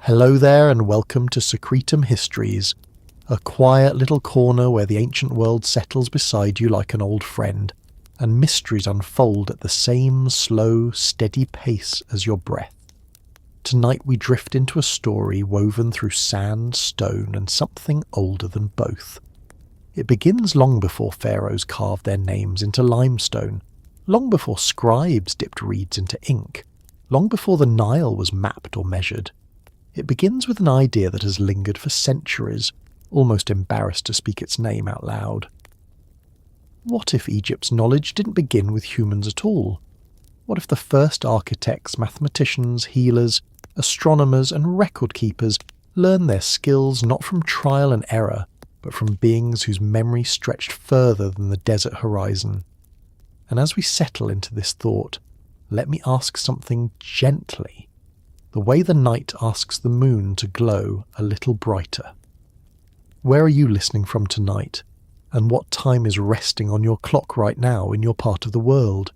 Hello there and welcome to Secretum Histories, a quiet little corner where the ancient world settles beside you like an old friend, and mysteries unfold at the same slow, steady pace as your breath. Tonight we drift into a story woven through sand, stone, and something older than both. It begins long before pharaohs carved their names into limestone, long before scribes dipped reeds into ink, long before the Nile was mapped or measured. It begins with an idea that has lingered for centuries, almost embarrassed to speak its name out loud. What if Egypt's knowledge didn't begin with humans at all? What if the first architects, mathematicians, healers, astronomers, and record keepers learned their skills not from trial and error, but from beings whose memory stretched further than the desert horizon? And as we settle into this thought, let me ask something gently, the way the night asks the moon to glow a little brighter. Where are you listening from tonight, and what time is resting on your clock right now in your part of the world?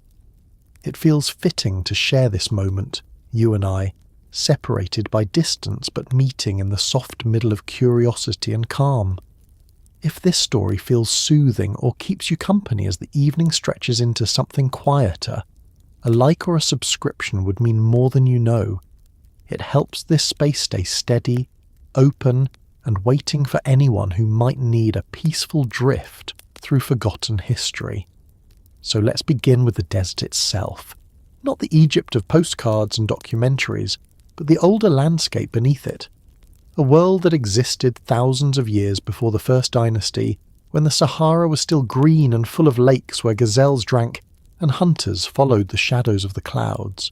It feels fitting to share this moment, you and I, separated by distance but meeting in the soft middle of curiosity and calm. If this story feels soothing or keeps you company as the evening stretches into something quieter, a like or a subscription would mean more than you know. It helps this space stay steady, open, and waiting for anyone who might need a peaceful drift through forgotten history. So let's begin with the desert itself. Not the Egypt of postcards and documentaries, but the older landscape beneath it. A world that existed thousands of years before the first dynasty, when the Sahara was still green and full of lakes where gazelles drank and hunters followed the shadows of the clouds.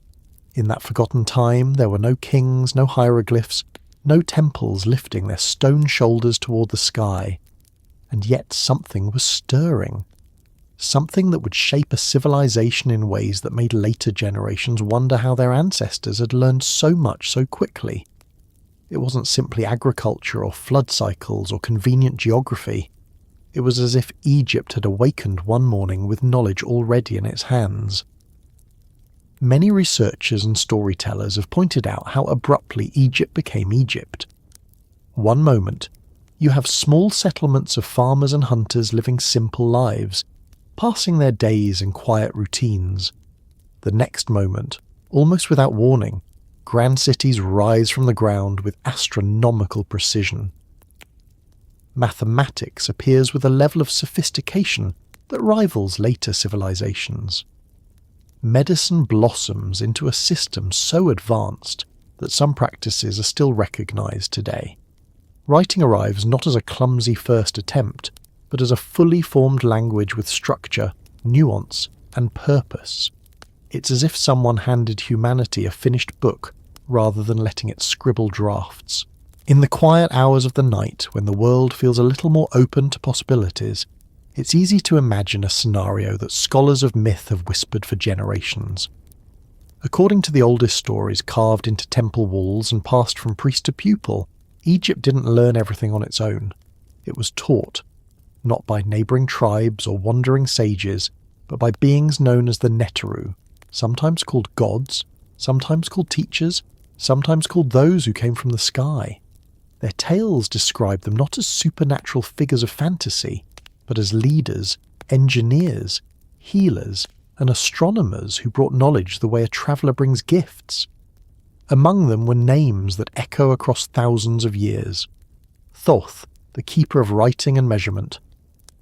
In that forgotten time, there were no kings, no hieroglyphs, no temples lifting their stone shoulders toward the sky. And yet something was stirring. Something that would shape a civilization in ways that made later generations wonder how their ancestors had learned so much so quickly. It wasn't simply agriculture or flood cycles or convenient geography. It was as if Egypt had awakened one morning with knowledge already in its hands. Many researchers and storytellers have pointed out how abruptly Egypt became Egypt. One moment, you have small settlements of farmers and hunters living simple lives, passing their days in quiet routines. The next moment, almost without warning, grand cities rise from the ground with astronomical precision. Mathematics appears with a level of sophistication that rivals later civilizations. Medicine blossoms into a system so advanced that some practices are still recognized today. Writing arrives not as a clumsy first attempt, but as a fully formed language with structure, nuance, and purpose. It's as if someone handed humanity a finished book rather than letting it scribble drafts. In the quiet hours of the night, when the world feels a little more open to possibilities, it's easy to imagine a scenario that scholars of myth have whispered for generations. According to the oldest stories carved into temple walls and passed from priest to pupil, Egypt didn't learn everything on its own. It was taught, not by neighbouring tribes or wandering sages, but by beings known as the Netaru, sometimes called gods, sometimes called teachers, sometimes called those who came from the sky. Their tales describe them not as supernatural figures of fantasy, but as leaders, engineers, healers, and astronomers who brought knowledge the way a traveller brings gifts. Among them were names that echo across thousands of years. Thoth, the keeper of writing and measurement.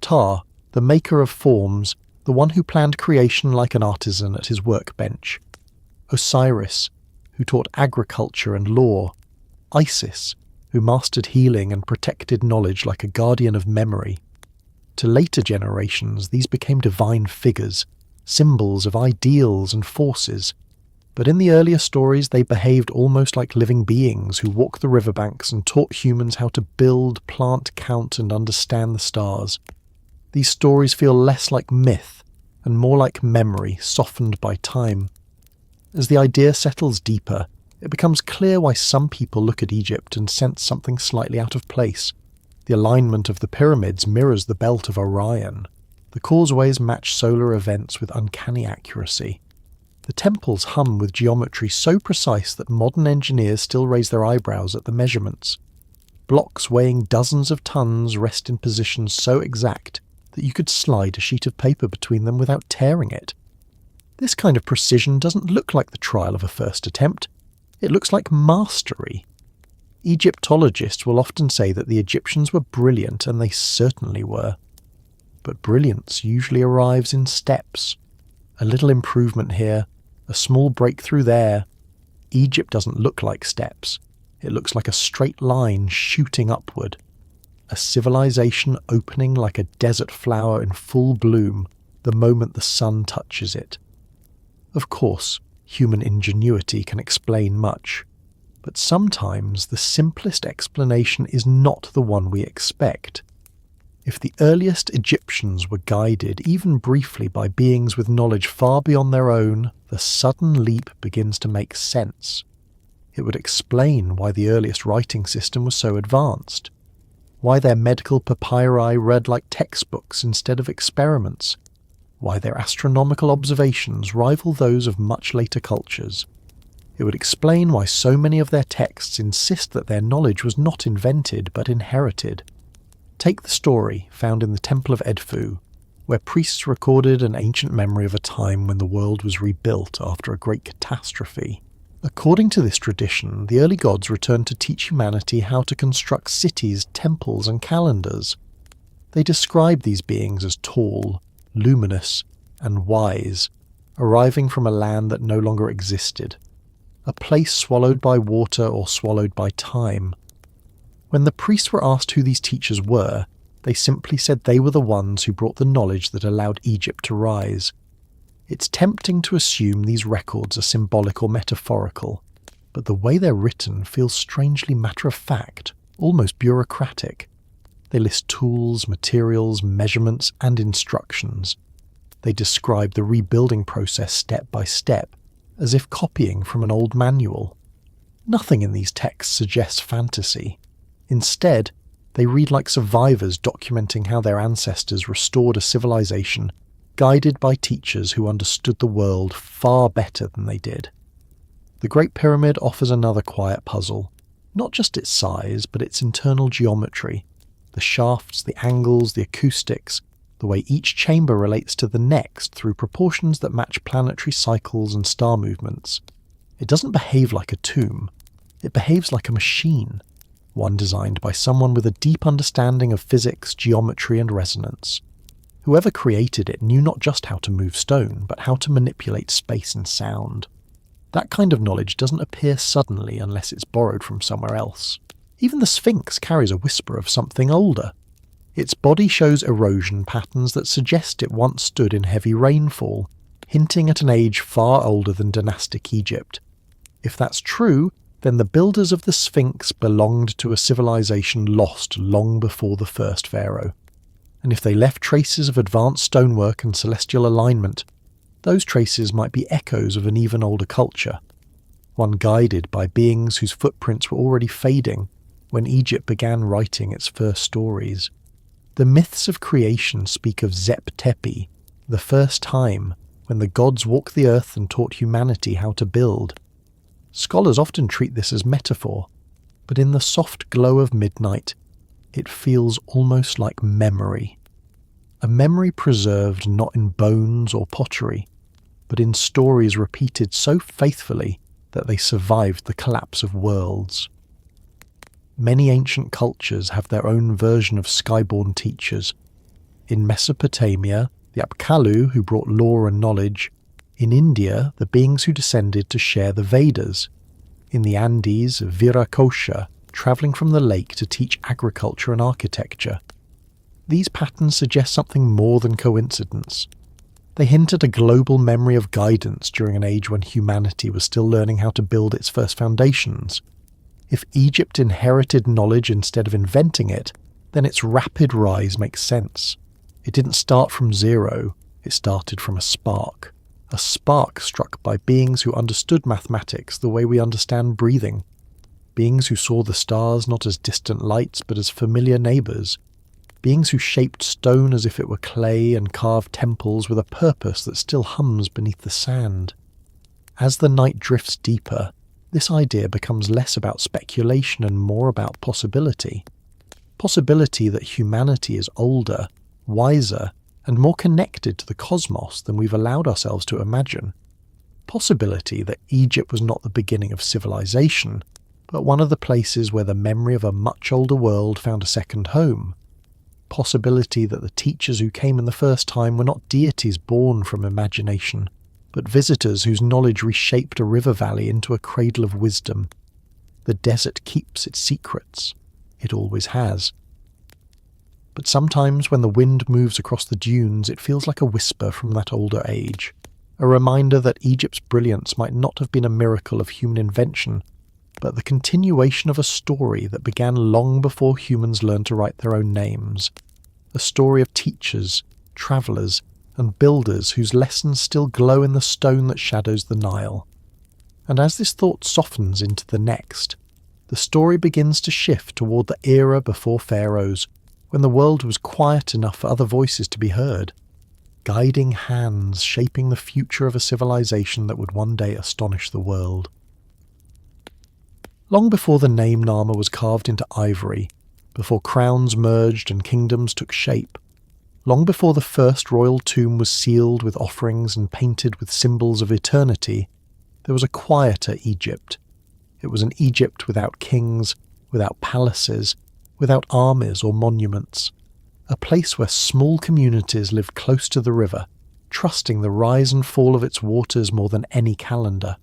Ptah, the maker of forms, the one who planned creation like an artisan at his workbench. Osiris, who taught agriculture and law. Isis, who mastered healing and protected knowledge like a guardian of memory. To later generations, these became divine figures, symbols of ideals and forces. But in the earlier stories, they behaved almost like living beings who walked the riverbanks and taught humans how to build, plant, count, and understand the stars. These stories feel less like myth and more like memory softened by time. As the idea settles deeper, it becomes clear why some people look at Egypt and sense something slightly out of place. The alignment of the pyramids mirrors the belt of Orion. The causeways match solar events with uncanny accuracy. The temples hum with geometry so precise that modern engineers still raise their eyebrows at the measurements. Blocks weighing dozens of tons rest in positions so exact that you could slide a sheet of paper between them without tearing it. This kind of precision doesn't look like the trial of a first attempt. It looks like mastery. Egyptologists will often say that the Egyptians were brilliant, and they certainly were. But brilliance usually arrives in steps. A little improvement here, a small breakthrough there. Egypt doesn't look like steps. It looks like a straight line shooting upward. A civilization opening like a desert flower in full bloom the moment the sun touches it. Of course, human ingenuity can explain much, but sometimes the simplest explanation is not the one we expect. If the earliest Egyptians were guided, even briefly, by beings with knowledge far beyond their own, the sudden leap begins to make sense. It would explain why the earliest writing system was so advanced, why their medical papyri read like textbooks instead of experiments, why their astronomical observations rival those of much later cultures. It would explain why so many of their texts insist that their knowledge was not invented but inherited. Take the story found in the Temple of Edfu, where priests recorded an ancient memory of a time when the world was rebuilt after a great catastrophe. According to this tradition, the early gods returned to teach humanity how to construct cities, temples, and calendars. They describe these beings as tall, luminous, and wise, arriving from a land that no longer existed, a place swallowed by water or swallowed by time. When the priests were asked who these teachers were, they simply said they were the ones who brought the knowledge that allowed Egypt to rise. It's tempting to assume these records are symbolic or metaphorical, but the way they're written feels strangely matter-of-fact, almost bureaucratic. They list tools, materials, measurements, and instructions. They describe the rebuilding process step by step, as if copying from an old manual. Nothing in these texts suggests fantasy. Instead, they read like survivors documenting how their ancestors restored a civilization, guided by teachers who understood the world far better than they did. The Great Pyramid offers another quiet puzzle, not just its size, but its internal geometry. The shafts, the angles, the acoustics, the way each chamber relates to the next through proportions that match planetary cycles and star movements. It doesn't behave like a tomb. It behaves like a machine, one designed by someone with a deep understanding of physics, geometry, and resonance. Whoever created it knew not just how to move stone, but how to manipulate space and sound. That kind of knowledge doesn't appear suddenly unless it's borrowed from somewhere else. Even the Sphinx carries a whisper of something older. Its body shows erosion patterns that suggest it once stood in heavy rainfall, hinting at an age far older than dynastic Egypt. If that's true, then the builders of the Sphinx belonged to a civilization lost long before the first pharaoh. And if they left traces of advanced stonework and celestial alignment, those traces might be echoes of an even older culture, one guided by beings whose footprints were already fading when Egypt began writing its first stories. The myths of creation speak of Zep Tepi, the first time when the gods walked the earth and taught humanity how to build. Scholars often treat this as metaphor, but in the soft glow of midnight, it feels almost like memory. A memory preserved not in bones or pottery, but in stories repeated so faithfully that they survived the collapse of worlds. Many ancient cultures have their own version of skyborn teachers. In Mesopotamia, the Apkallu, who brought lore and knowledge. In India, the beings who descended to share the Vedas. In the Andes, Virakosha, travelling from the lake to teach agriculture and architecture. These patterns suggest something more than coincidence. They hint at a global memory of guidance during an age when humanity was still learning how to build its first foundations. If Egypt inherited knowledge instead of inventing it, then its rapid rise makes sense. It didn't start from zero, it started from a spark struck by beings who understood mathematics the way we understand breathing, beings who saw the stars not as distant lights but as familiar neighbours, beings who shaped stone as if it were clay and carved temples with a purpose that still hums beneath the sand. As the night drifts deeper, this idea becomes less about speculation and more about possibility. Possibility that humanity is older, wiser, and more connected to the cosmos than we've allowed ourselves to imagine. Possibility that Egypt was not the beginning of civilization, but one of the places where the memory of a much older world found a second home. Possibility that the teachers who came in the first time were not deities born from imagination, but visitors whose knowledge reshaped a river valley into a cradle of wisdom. The desert keeps its secrets. It always has. But sometimes when the wind moves across the dunes, it feels like a whisper from that older age, a reminder that Egypt's brilliance might not have been a miracle of human invention, but the continuation of a story that began long before humans learned to write their own names. A story of teachers, travellers, and builders whose lessons still glow in the stone that shadows the Nile. And as this thought softens into the next, the story begins to shift toward the era before pharaohs, when the world was quiet enough for other voices to be heard, guiding hands shaping the future of a civilization that would one day astonish the world. Long before the name Nama was carved into ivory, before crowns merged and kingdoms took shape, long before the first royal tomb was sealed with offerings and painted with symbols of eternity, there was a quieter Egypt. It was an Egypt without kings, without palaces, without armies or monuments, a place where small communities lived close to the river, trusting the rise and fall of its waters more than any calendar.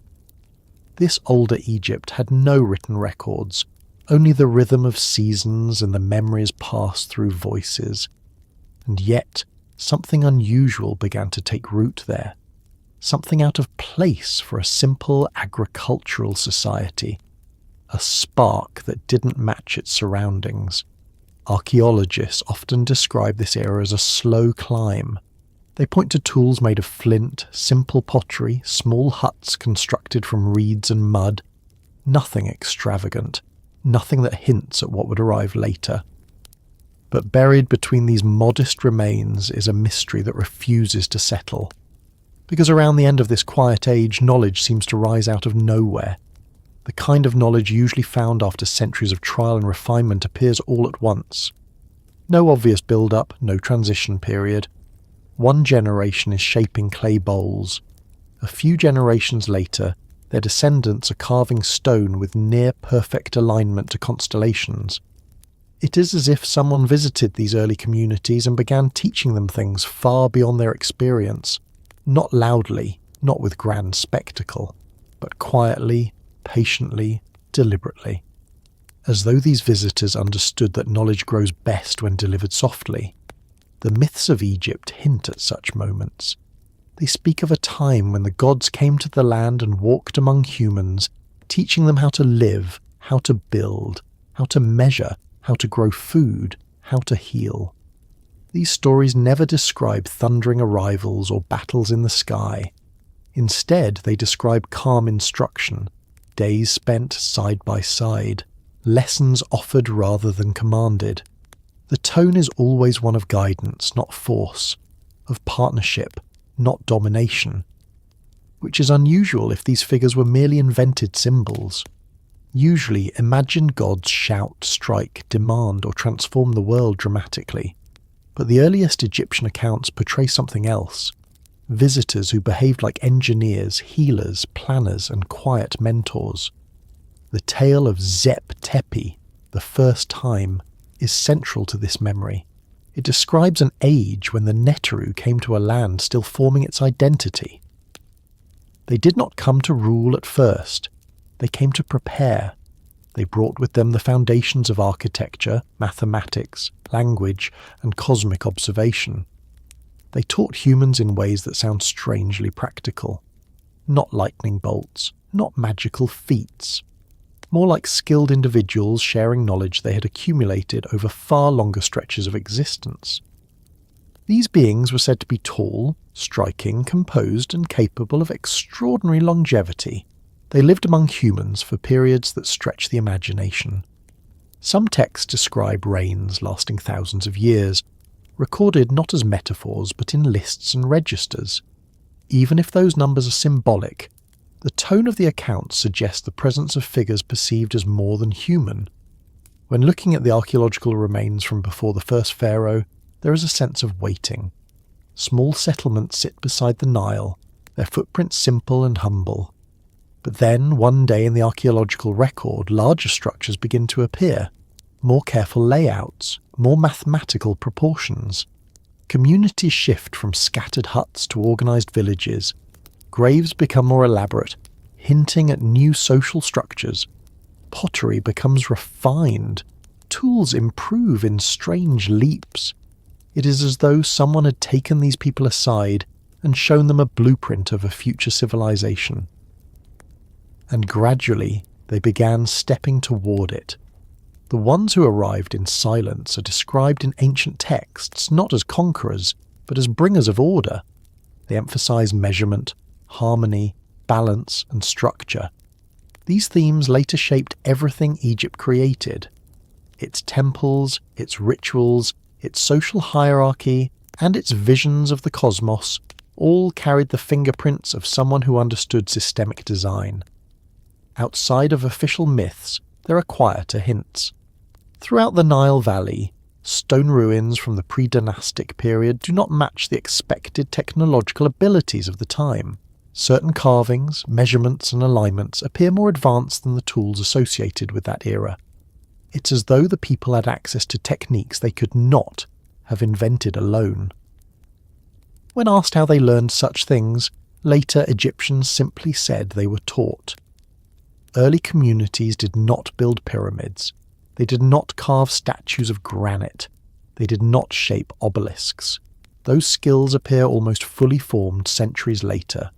This older Egypt had no written records, only the rhythm of seasons and the memories passed through voices. And yet, something unusual began to take root there, something out of place for a simple agricultural society, a spark that didn't match its surroundings. Archaeologists often describe this era as a slow climb. They point to tools made of flint, simple pottery, small huts constructed from reeds and mud. Nothing extravagant, nothing that hints at what would arrive later. But buried between these modest remains is a mystery that refuses to settle. Because around the end of this quiet age, knowledge seems to rise out of nowhere. The kind of knowledge usually found after centuries of trial and refinement appears all at once. No obvious build-up, no transition period. One generation is shaping clay bowls. A few generations later, their descendants are carving stone with near-perfect alignment to constellations. It is as if someone visited these early communities and began teaching them things far beyond their experience, not loudly, not with grand spectacle, but quietly, patiently, deliberately. As though these visitors understood that knowledge grows best when delivered softly. The myths of Egypt hint at such moments. They speak of a time when the gods came to the land and walked among humans, teaching them how to live, how to build, how to measure, how to grow food, how to heal. These stories never describe thundering arrivals or battles in the sky. Instead, they describe calm instruction, days spent side by side, lessons offered rather than commanded. The tone is always one of guidance, not force, of partnership, not domination, which is unusual if these figures were merely invented symbols. Usually, imagined gods shout, strike, demand, or transform the world dramatically. But the earliest Egyptian accounts portray something else. Visitors who behaved like engineers, healers, planners, and quiet mentors. The tale of Zep Tepi, the first time, is central to this memory. It describes an age when the Netaru came to a land still forming its identity. They did not come to rule at first. They came to prepare. They brought with them the foundations of architecture, mathematics, language, and cosmic observation. They taught humans in ways that sound strangely practical. Not lightning bolts, not magical feats. More like skilled individuals sharing knowledge they had accumulated over far longer stretches of existence. These beings were said to be tall, striking, composed, and capable of extraordinary longevity. They lived among humans for periods that stretch the imagination. Some texts describe reigns lasting thousands of years, recorded not as metaphors but in lists and registers. Even if those numbers are symbolic, The tone of the accounts suggests the presence of figures perceived as more than human. When looking at the archaeological remains from before the first pharaoh, there is a sense of waiting. Small settlements sit beside the Nile, their footprints simple and humble. But then, one day in the archaeological record, larger structures begin to appear. More careful layouts, more mathematical proportions. Communities shift from scattered huts to organised villages. Graves become more elaborate, hinting at new social structures. Pottery becomes refined. Tools improve in strange leaps. It is as though someone had taken these people aside and shown them a blueprint of a future civilization. And gradually they began stepping toward it. The ones who arrived in silence are described in ancient texts not as conquerors, but as bringers of order. They emphasize measurement, harmony, balance, and structure. These themes later shaped everything Egypt created. Its temples, its rituals, its social hierarchy, and its visions of the cosmos all carried the fingerprints of someone who understood systemic design. Outside of official myths, there are quieter hints. Throughout the Nile Valley, stone ruins from the pre-dynastic period do not match the expected technological abilities of the time. Certain carvings, measurements, and alignments appear more advanced than the tools associated with that era. It's as though the people had access to techniques they could not have invented alone. When asked how they learned such things, later Egyptians simply said they were taught. Early communities did not build pyramids. They did not carve statues of granite. They did not shape obelisks. Those skills appear almost fully formed centuries later.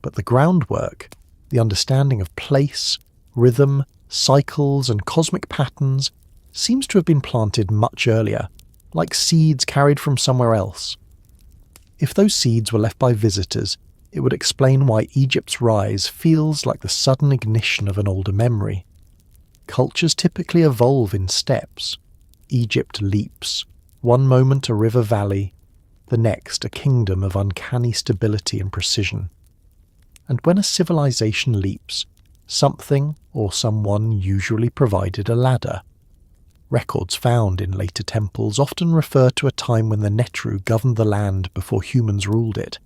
But the groundwork, the understanding of place, rhythm, cycles, and cosmic patterns, seems to have been planted much earlier, like seeds carried from somewhere else. If those seeds were left by visitors, it would explain why Egypt's rise feels like the sudden ignition of an older memory. Cultures typically evolve in steps. Egypt leaps, one moment a river valley, the next a kingdom of uncanny stability and precision. And when a civilization leaps, something or someone usually provided a ladder. Records found in later temples often refer to a time when the Netaru governed the land before humans ruled it.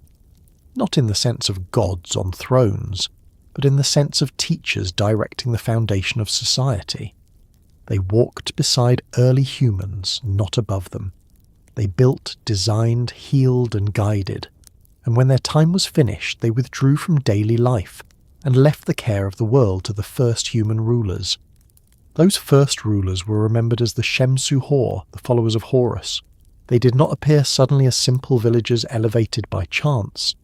Not in the sense of gods on thrones, but in the sense of teachers directing the foundation of society. They walked beside early humans, not above them. They built, designed, healed, and guided. And when their time was finished, they withdrew from daily life and left the care of the world to the first human rulers. Those first rulers were remembered as the Shemsu Hor, the followers of Horus. They did not appear suddenly as simple villagers elevated by chance.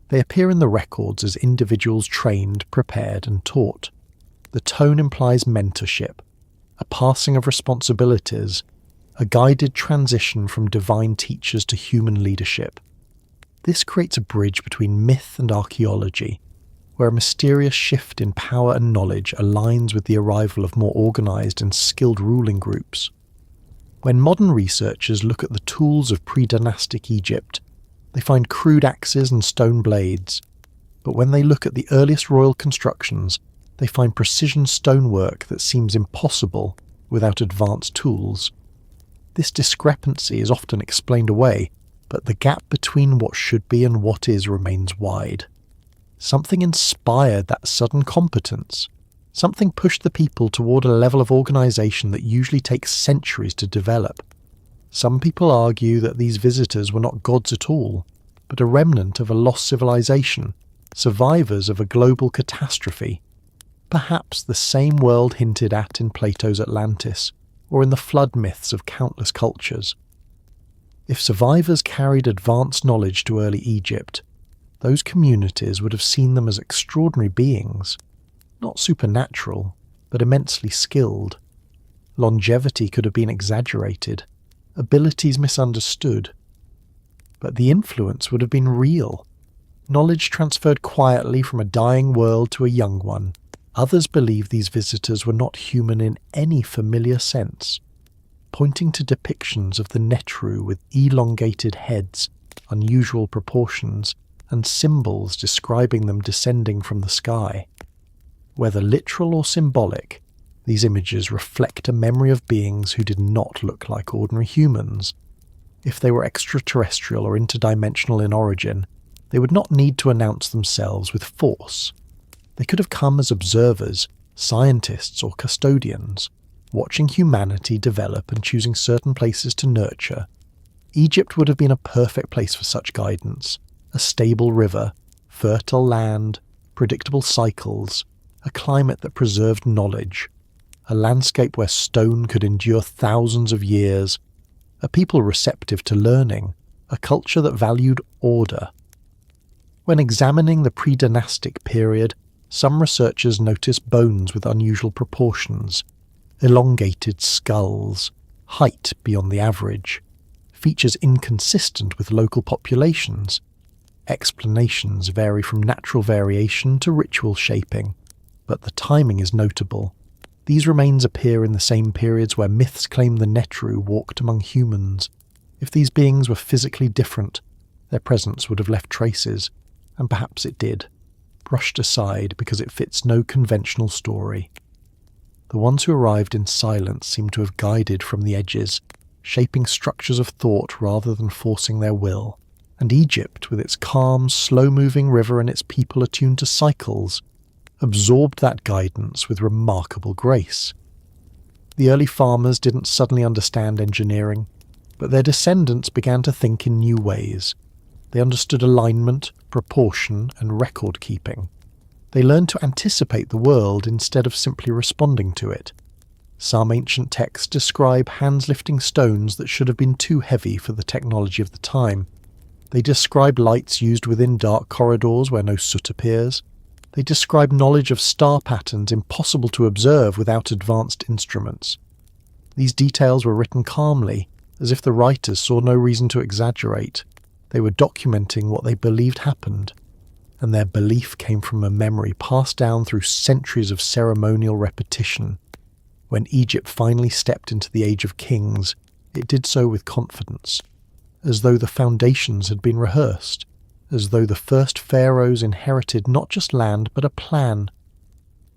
They appear in the records as individuals trained, prepared, and taught. The tone implies mentorship, a passing of responsibilities, a guided transition from divine teachers to human leadership. This creates a bridge between myth and archaeology, where a mysterious shift in power and knowledge aligns with the arrival of more organised and skilled ruling groups. When modern researchers look at the tools of pre-dynastic Egypt, they find crude axes and stone blades, but when they look at the earliest royal constructions, they find precision stonework that seems impossible without advanced tools. This discrepancy is often explained away, but the gap between what should be and what is remains wide. Something inspired that sudden competence. Something pushed the people toward a level of organisation that usually takes centuries to develop. Some people argue that these visitors were not gods at all, but a remnant of a lost civilization, survivors of a global catastrophe. Perhaps the same world hinted at in Plato's Atlantis, or in the flood myths of countless cultures. If survivors carried advanced knowledge to early Egypt, those communities would have seen them as extraordinary beings, not supernatural, but immensely skilled. Longevity could have been exaggerated, abilities misunderstood. But the influence would have been real. Knowledge transferred quietly from a dying world to a young one. Others believe these visitors were not human in any familiar sense, pointing to depictions of the Netaru with elongated heads, unusual proportions, and symbols describing them descending from the sky. Whether literal or symbolic, these images reflect a memory of beings who did not look like ordinary humans. If they were extraterrestrial or interdimensional in origin, they would not need to announce themselves with force. They could have come as observers, scientists or custodians, watching humanity develop and choosing certain places to nurture. Egypt would have been a perfect place for such guidance. A stable river, fertile land, predictable cycles, a climate that preserved knowledge, a landscape where stone could endure thousands of years, a people receptive to learning, a culture that valued order. When examining the pre-dynastic period, some researchers notice bones with unusual proportions, elongated skulls, height beyond the average, features inconsistent with local populations. Explanations vary from natural variation to ritual shaping, but the timing is notable. These remains appear in the same periods where myths claim the Netaru walked among humans. If these beings were physically different, their presence would have left traces, and perhaps it did, brushed aside because it fits no conventional story. The ones who arrived in silence seem to have guided from the edges, shaping structures of thought rather than forcing their will. And Egypt, with its calm, slow-moving river and its people attuned to cycles, absorbed that guidance with remarkable grace. The early farmers didn't suddenly understand engineering, but their descendants began to think in new ways. They understood alignment, proportion, and record-keeping. They learned to anticipate the world instead of simply responding to it. Some ancient texts describe hands lifting stones that should have been too heavy for the technology of the time. They describe lights used within dark corridors where no soot appears. They describe knowledge of star patterns impossible to observe without advanced instruments. These details were written calmly, as if the writers saw no reason to exaggerate. They were documenting what they believed happened, and their belief came from a memory passed down through centuries of ceremonial repetition. When Egypt finally stepped into the Age of Kings, it did so with confidence, as though the foundations had been rehearsed, as though the first pharaohs inherited not just land but a plan.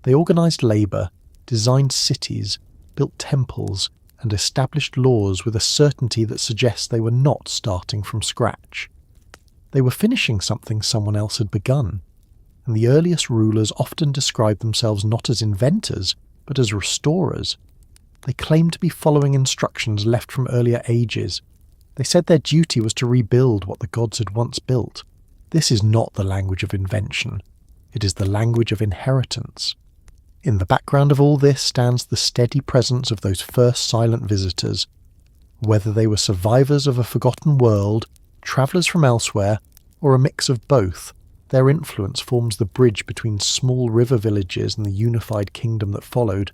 They organized labor, designed cities, built temples, and established laws with a certainty that suggests they were not starting from scratch. They were finishing something someone else had begun, and the earliest rulers often described themselves not as inventors, but as restorers. They claimed to be following instructions left from earlier ages. They said their duty was to rebuild what the gods had once built. This is not the language of invention. It is the language of inheritance. In the background of all this stands the steady presence of those first silent visitors. Whether they were survivors of a forgotten world, travellers from elsewhere, or a mix of both, their influence forms the bridge between small river villages and the unified kingdom that followed.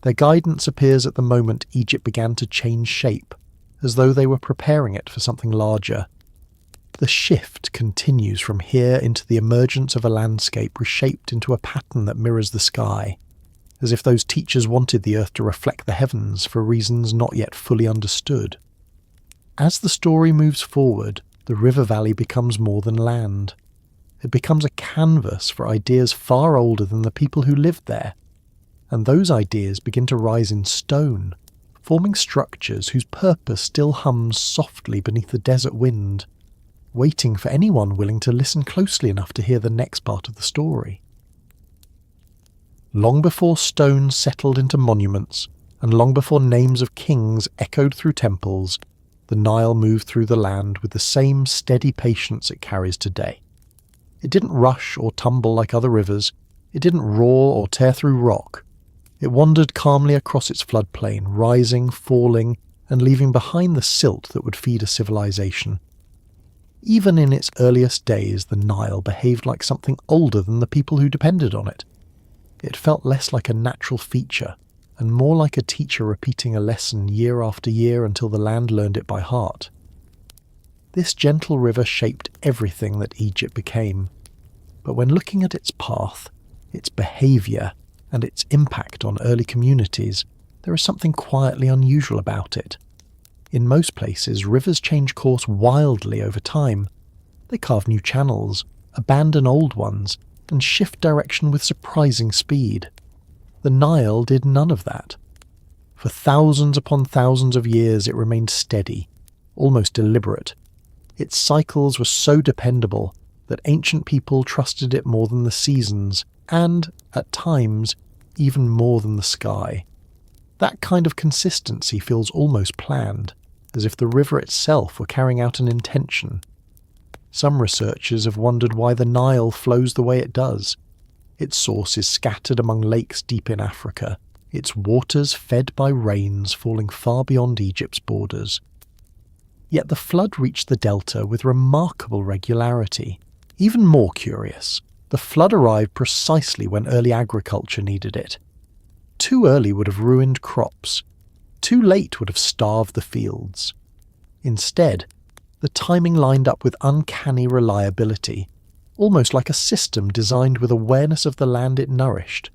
Their guidance appears at the moment Egypt began to change shape, as though they were preparing it for something larger. The shift continues from here into the emergence of a landscape reshaped into a pattern that mirrors the sky, as if those teachers wanted the earth to reflect the heavens for reasons not yet fully understood. As the story moves forward, the river valley becomes more than land. It becomes a canvas for ideas far older than the people who lived there, and those ideas begin to rise in stone, forming structures whose purpose still hums softly beneath the desert wind, waiting for anyone willing to listen closely enough to hear the next part of the story. Long before stones settled into monuments, and long before names of kings echoed through temples, the Nile moved through the land with the same steady patience it carries today. It didn't rush or tumble like other rivers. It didn't roar or tear through rock. It wandered calmly across its floodplain, rising, falling, and leaving behind the silt that would feed a civilization. Even in its earliest days, the Nile behaved like something older than the people who depended on it. It felt less like a natural feature, and more like a teacher repeating a lesson year after year until the land learned it by heart. This gentle river shaped everything that Egypt became, but when looking at its path, its behaviour, and its impact on early communities, there is something quietly unusual about it. In most places, rivers change course wildly over time. They carve new channels, abandon old ones, and shift direction with surprising speed. The Nile did none of that. For thousands upon thousands of years it remained steady, almost deliberate. Its cycles were so dependable that ancient people trusted it more than the seasons, and, at times, even more than the sky. That kind of consistency feels almost planned, as if the river itself were carrying out an intention. Some researchers have wondered why the Nile flows the way it does. Its source is scattered among lakes deep in Africa, its waters fed by rains falling far beyond Egypt's borders. Yet the flood reached the delta with remarkable regularity. Even more curious, the flood arrived precisely when early agriculture needed it. Too early would have ruined crops. Too late would have starved the fields. Instead, the timing lined up with uncanny reliability, almost like a system designed with awareness of the land it nourished.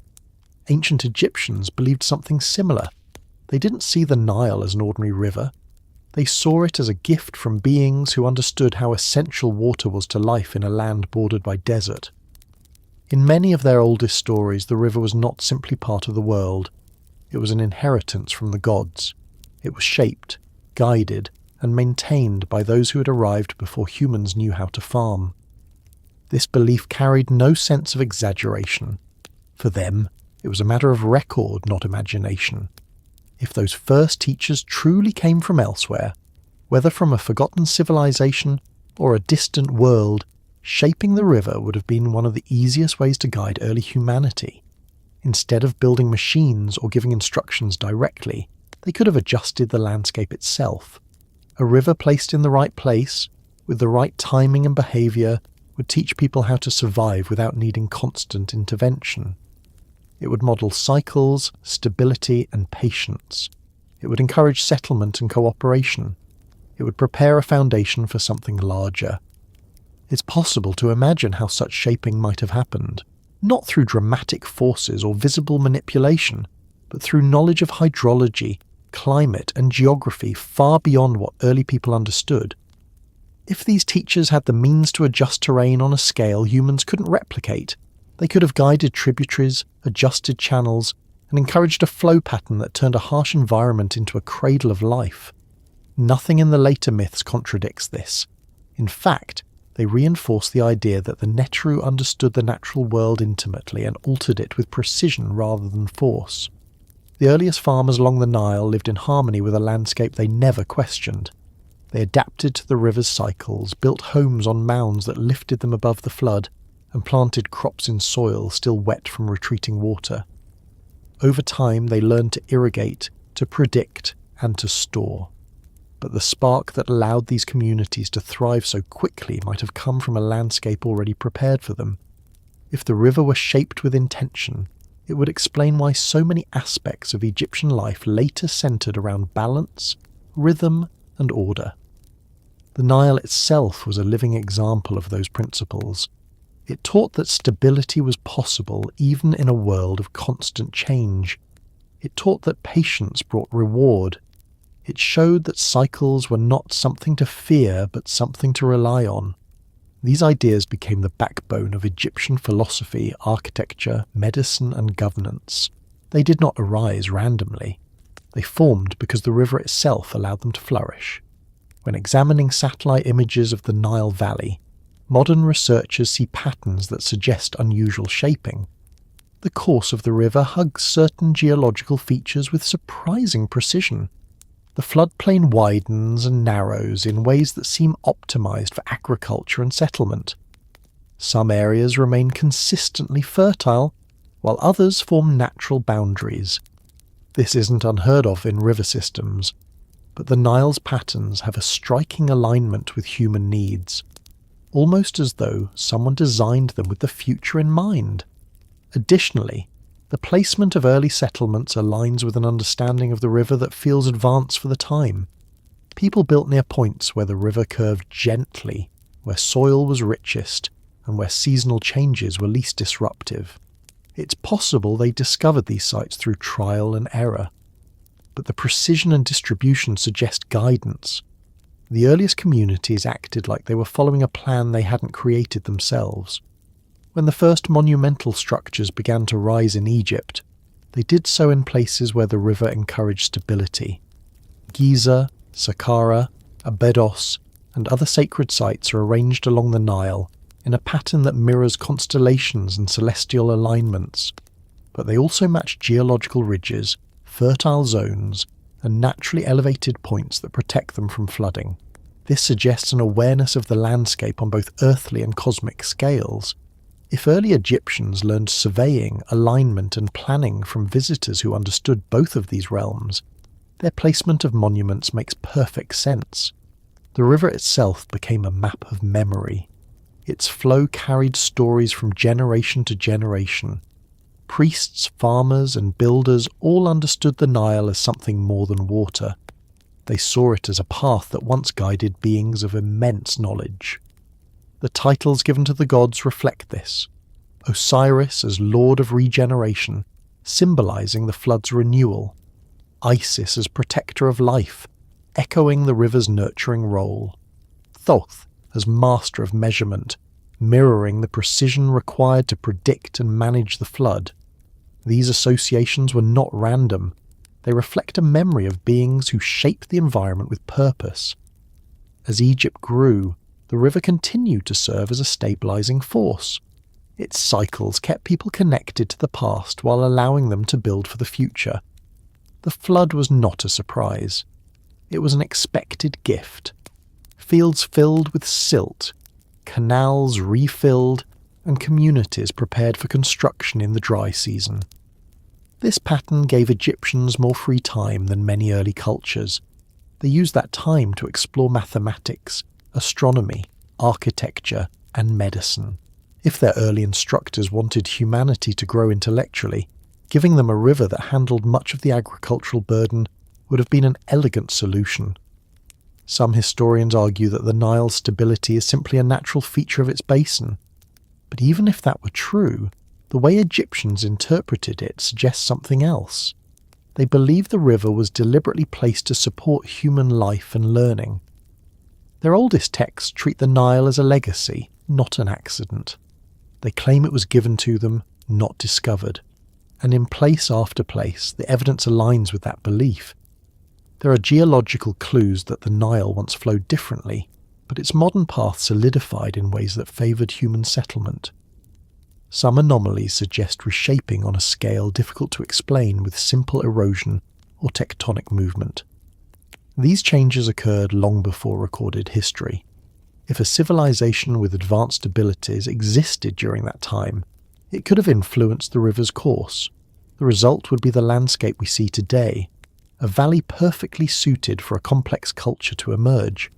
Ancient Egyptians believed something similar. They didn't see the Nile as an ordinary river. They saw it as a gift from beings who understood how essential water was to life in a land bordered by desert. In many of their oldest stories, the river was not simply part of the world. It was an inheritance from the gods. It was shaped, guided, and maintained by those who had arrived before humans knew how to farm. This belief carried no sense of exaggeration. For them, it was a matter of record, not imagination. If those first teachers truly came from elsewhere, whether from a forgotten civilization or a distant world, shaping the river would have been one of the easiest ways to guide early humanity. Instead of building machines or giving instructions directly, they could have adjusted the landscape itself. A river placed in the right place, with the right timing and behaviour, would teach people how to survive without needing constant intervention. It would model cycles, stability, and patience. It would encourage settlement and cooperation. It would prepare a foundation for something larger. It's possible to imagine how such shaping might have happened, not through dramatic forces or visible manipulation, but through knowledge of hydrology, climate, and geography far beyond what early people understood. If these teachers had the means to adjust terrain on a scale humans couldn't replicate, they could have guided tributaries, adjusted channels, and encouraged a flow pattern that turned a harsh environment into a cradle of life. Nothing in the later myths contradicts this. In fact, they reinforce the idea that the Netaru understood the natural world intimately and altered it with precision rather than force. The earliest farmers along the Nile lived in harmony with a landscape they never questioned. They adapted to the river's cycles, built homes on mounds that lifted them above the flood, and planted crops in soil still wet from retreating water. Over time they learned to irrigate, to predict, and to store. But the spark that allowed these communities to thrive so quickly might have come from a landscape already prepared for them. If the river were shaped with intention, it would explain why so many aspects of Egyptian life later centered around balance, rhythm, and order. The Nile itself was a living example of those principles. It taught that stability was possible even in a world of constant change. It taught that patience brought reward. It showed that cycles were not something to fear but something to rely on. These ideas became the backbone of Egyptian philosophy, architecture, medicine, and governance. They did not arise randomly. They formed because the river itself allowed them to flourish. When examining satellite images of the Nile Valley, modern researchers see patterns that suggest unusual shaping. The course of the river hugs certain geological features with surprising precision. The floodplain widens and narrows in ways that seem optimized for agriculture and settlement. Some areas remain consistently fertile, while others form natural boundaries. This isn't unheard of in river systems, but the Nile's patterns have a striking alignment with human needs, almost as though someone designed them with the future in mind. Additionally, the placement of early settlements aligns with an understanding of the river that feels advanced for the time. People built near points where the river curved gently, where soil was richest, and where seasonal changes were least disruptive. It's possible they discovered these sites through trial and error, but the precision and distribution suggest guidance. The earliest communities acted like they were following a plan they hadn't created themselves. When the first monumental structures began to rise in Egypt, they did so in places where the river encouraged stability. Giza, Saqqara, Abydos, and other sacred sites are arranged along the Nile in a pattern that mirrors constellations and celestial alignments, but they also match geological ridges, fertile zones, and naturally elevated points that protect them from flooding. This suggests an awareness of the landscape on both earthly and cosmic scales. If early Egyptians learned surveying, alignment, and planning from visitors who understood both of these realms, their placement of monuments makes perfect sense. The river itself became a map of memory. Its flow carried stories from generation to generation. Priests, farmers, and builders all understood the Nile as something more than water. They saw it as a path that once guided beings of immense knowledge. The titles given to the gods reflect this. Osiris as Lord of Regeneration, symbolizing the flood's renewal. Isis as Protector of Life, echoing the river's nurturing role. Thoth as Master of Measurement, mirroring the precision required to predict and manage the flood. These associations were not random. They reflect a memory of beings who shaped the environment with purpose. As Egypt grew, the river continued to serve as a stabilizing force. Its cycles kept people connected to the past while allowing them to build for the future. The flood was not a surprise. It was an expected gift. Fields filled with silt, canals refilled, and communities prepared for construction in the dry season. This pattern gave Egyptians more free time than many early cultures. They used that time to explore mathematics, astronomy, architecture, and medicine. If their early instructors wanted humanity to grow intellectually, giving them a river that handled much of the agricultural burden would have been an elegant solution. Some historians argue that the Nile's stability is simply a natural feature of its basin. But even if that were true, the way Egyptians interpreted it suggests something else. They believe the river was deliberately placed to support human life and learning. Their oldest texts treat the Nile as a legacy, not an accident. They claim it was given to them, not discovered. And in place after place, the evidence aligns with that belief. There are geological clues that the Nile once flowed differently, but its modern path solidified in ways that favoured human settlement. Some anomalies suggest reshaping on a scale difficult to explain with simple erosion or tectonic movement. These changes occurred long before recorded history. If a civilization with advanced abilities existed during that time, it could have influenced the river's course. The result would be the landscape we see today, a valley perfectly suited for a complex culture to emerge.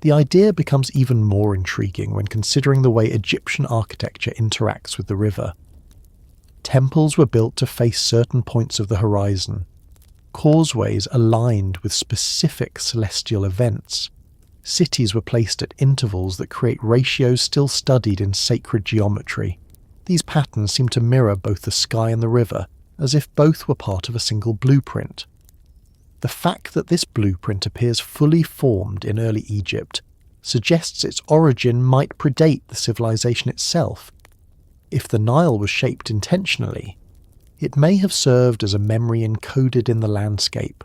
The idea becomes even more intriguing when considering the way Egyptian architecture interacts with the river. Temples were built to face certain points of the horizon. Causeways aligned with specific celestial events. Cities were placed at intervals that create ratios still studied in sacred geometry. These patterns seem to mirror both the sky and the river, as if both were part of a single blueprint. The fact that this blueprint appears fully formed in early Egypt suggests its origin might predate the civilization itself. If the Nile was shaped intentionally, it may have served as a memory encoded in the landscape,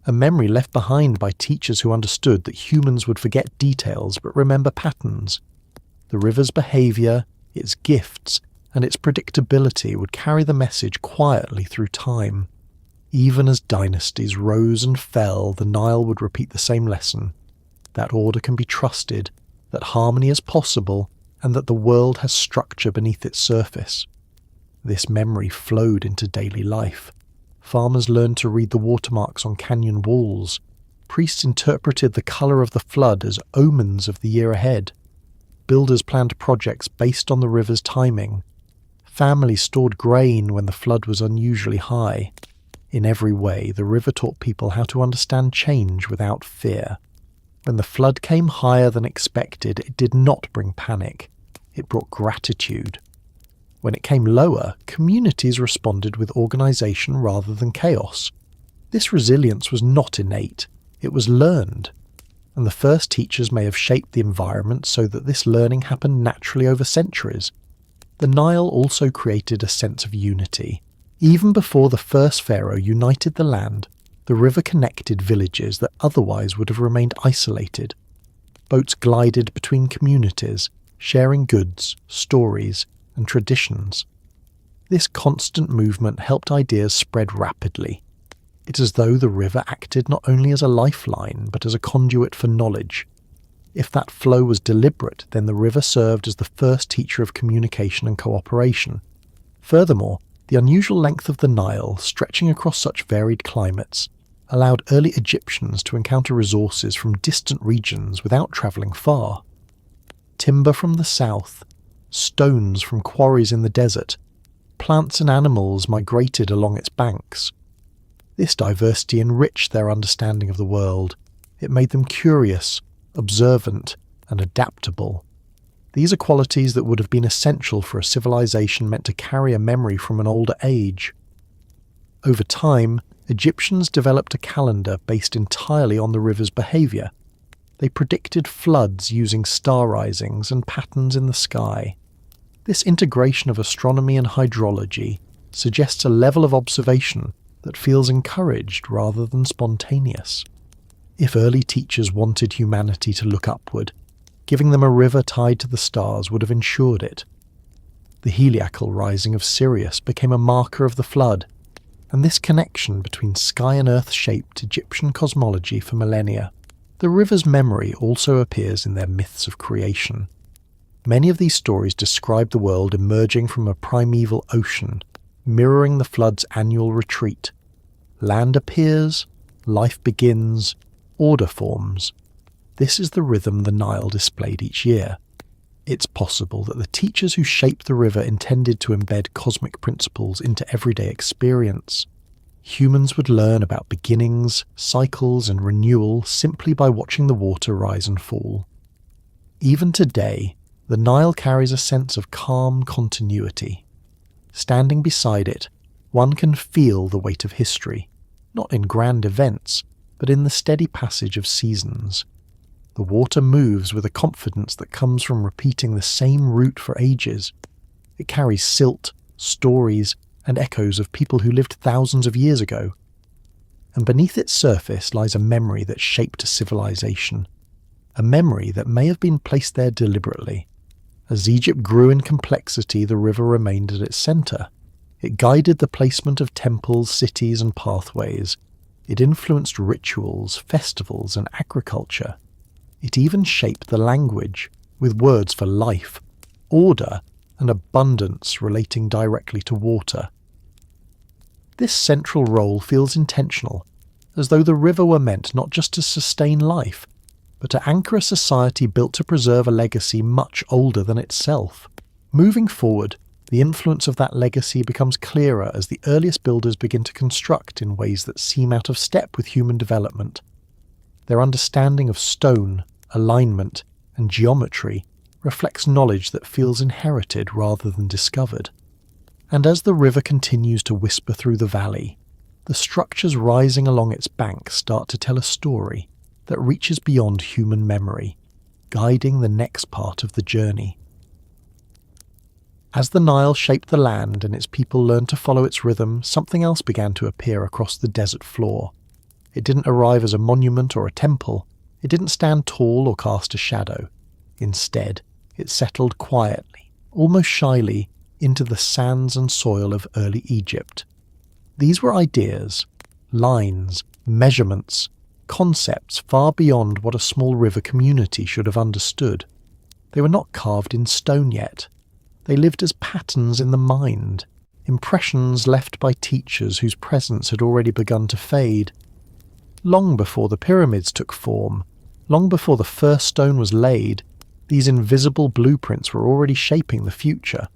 a memory left behind by teachers who understood that humans would forget details but remember patterns. The river's behaviour, its gifts, and its predictability would carry the message quietly through time. Even as dynasties rose and fell, the Nile would repeat the same lesson, that order can be trusted, that harmony is possible, and that the world has structure beneath its surface. This memory flowed into daily life. Farmers learned to read the watermarks on canyon walls. Priests interpreted the colour of the flood as omens of the year ahead. Builders planned projects based on the river's timing. Families stored grain when the flood was unusually high. In every way, the river taught people how to understand change without fear. When the flood came higher than expected, it did not bring panic. It brought gratitude. When it came lower, communities responded with organisation rather than chaos. This resilience was not innate. It was learned. and the first teachers may have shaped the environment so that this learning happened naturally over centuries. The Nile also created a sense of unity. Even before the first pharaoh united the land, the river connected villages that otherwise would have remained isolated. Boats glided between communities, sharing goods, stories, and traditions. This constant movement helped ideas spread rapidly. It's as though the river acted not only as a lifeline, but as a conduit for knowledge. If that flow was deliberate, then the river served as the first teacher of communication and cooperation. Furthermore, the unusual length of the Nile, stretching across such varied climates, allowed early Egyptians to encounter resources from distant regions without travelling far. Timber from the south, stones from quarries in the desert, plants and animals migrated along its banks. This diversity enriched their understanding of the world. It made them curious, observant, and adaptable. These are qualities that would have been essential for a civilization meant to carry a memory from an older age. Over time, Egyptians developed a calendar based entirely on the river's behaviour. They predicted floods using star risings and patterns in the sky. This integration of astronomy and hydrology suggests a level of observation that feels encouraged rather than spontaneous. If early teachers wanted humanity to look upward, giving them a river tied to the stars would have ensured it. The heliacal rising of Sirius became a marker of the flood, and this connection between sky and earth shaped Egyptian cosmology for millennia. The river's memory also appears in their myths of creation. Many of these stories describe the world emerging from a primeval ocean, mirroring the flood's annual retreat. Land appears, life begins, order forms. This is the rhythm the Nile displayed each year. It's possible that the teachers who shaped the river intended to embed cosmic principles into everyday experience. Humans would learn about beginnings, cycles, and renewal simply by watching the water rise and fall. Even today, the Nile carries a sense of calm continuity. Standing beside it, one can feel the weight of history, not in grand events, but in the steady passage of seasons. The water moves with a confidence that comes from repeating the same route for ages. It carries silt, stories, and echoes of people who lived thousands of years ago. And beneath its surface lies a memory that shaped a civilization, a memory that may have been placed there deliberately. As Egypt grew in complexity, the river remained at its centre. It guided the placement of temples, cities, and pathways. It influenced rituals, festivals, and agriculture. It even shaped the language, with words for life, order, and abundance relating directly to water. This central role feels intentional, as though the river were meant not just to sustain life, but to anchor a society built to preserve a legacy much older than itself. Moving forward, the influence of that legacy becomes clearer as the earliest builders begin to construct in ways that seem out of step with human development. Their understanding of stone, alignment, and geometry reflects knowledge that feels inherited rather than discovered. And as the river continues to whisper through the valley, the structures rising along its banks start to tell a story that reaches beyond human memory, guiding the next part of the journey. As the Nile shaped the land and its people learned to follow its rhythm, something else began to appear across the desert floor. It didn't arrive as a monument or a temple. It didn't stand tall or cast a shadow. Instead, it settled quietly, almost shyly, into the sands and soil of early Egypt. These were ideas, lines, measurements, concepts far beyond what a small river community should have understood. They were not carved in stone yet. They lived as patterns in the mind, impressions left by teachers whose presence had already begun to fade. Long before the pyramids took form, long before the first stone was laid, these invisible blueprints were already shaping the future.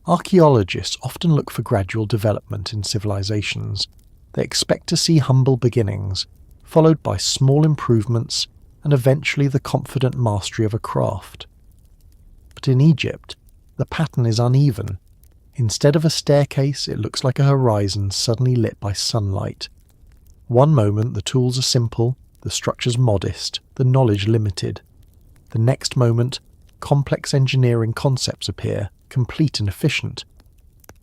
Archaeologists often look for gradual development in civilizations. They expect to see humble beginnings, followed by small improvements and eventually the confident mastery of a craft. But in Egypt, the pattern is uneven. Instead of a staircase, it looks like a horizon suddenly lit by sunlight. One moment the tools are simple, the structures modest, the knowledge limited. The next moment, complex engineering concepts appear, complete and efficient.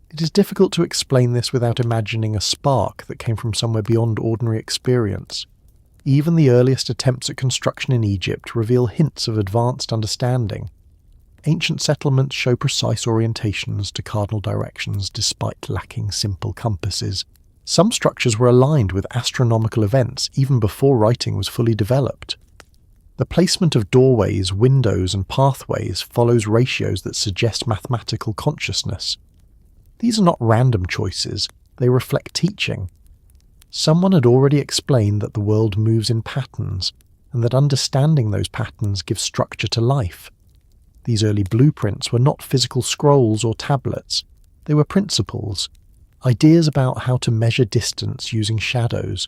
It is difficult to explain this without imagining a spark that came from somewhere beyond ordinary experience. Even the earliest attempts at construction in Egypt reveal hints of advanced understanding. Ancient settlements show precise orientations to cardinal directions despite lacking simple compasses. Some structures were aligned with astronomical events even before writing was fully developed. The placement of doorways, windows, and pathways follows ratios that suggest mathematical consciousness. These are not random choices, they reflect teaching. Someone had already explained that the world moves in patterns, and that understanding those patterns gives structure to life. These early blueprints were not physical scrolls or tablets, they were principles. Ideas about how to measure distance using shadows.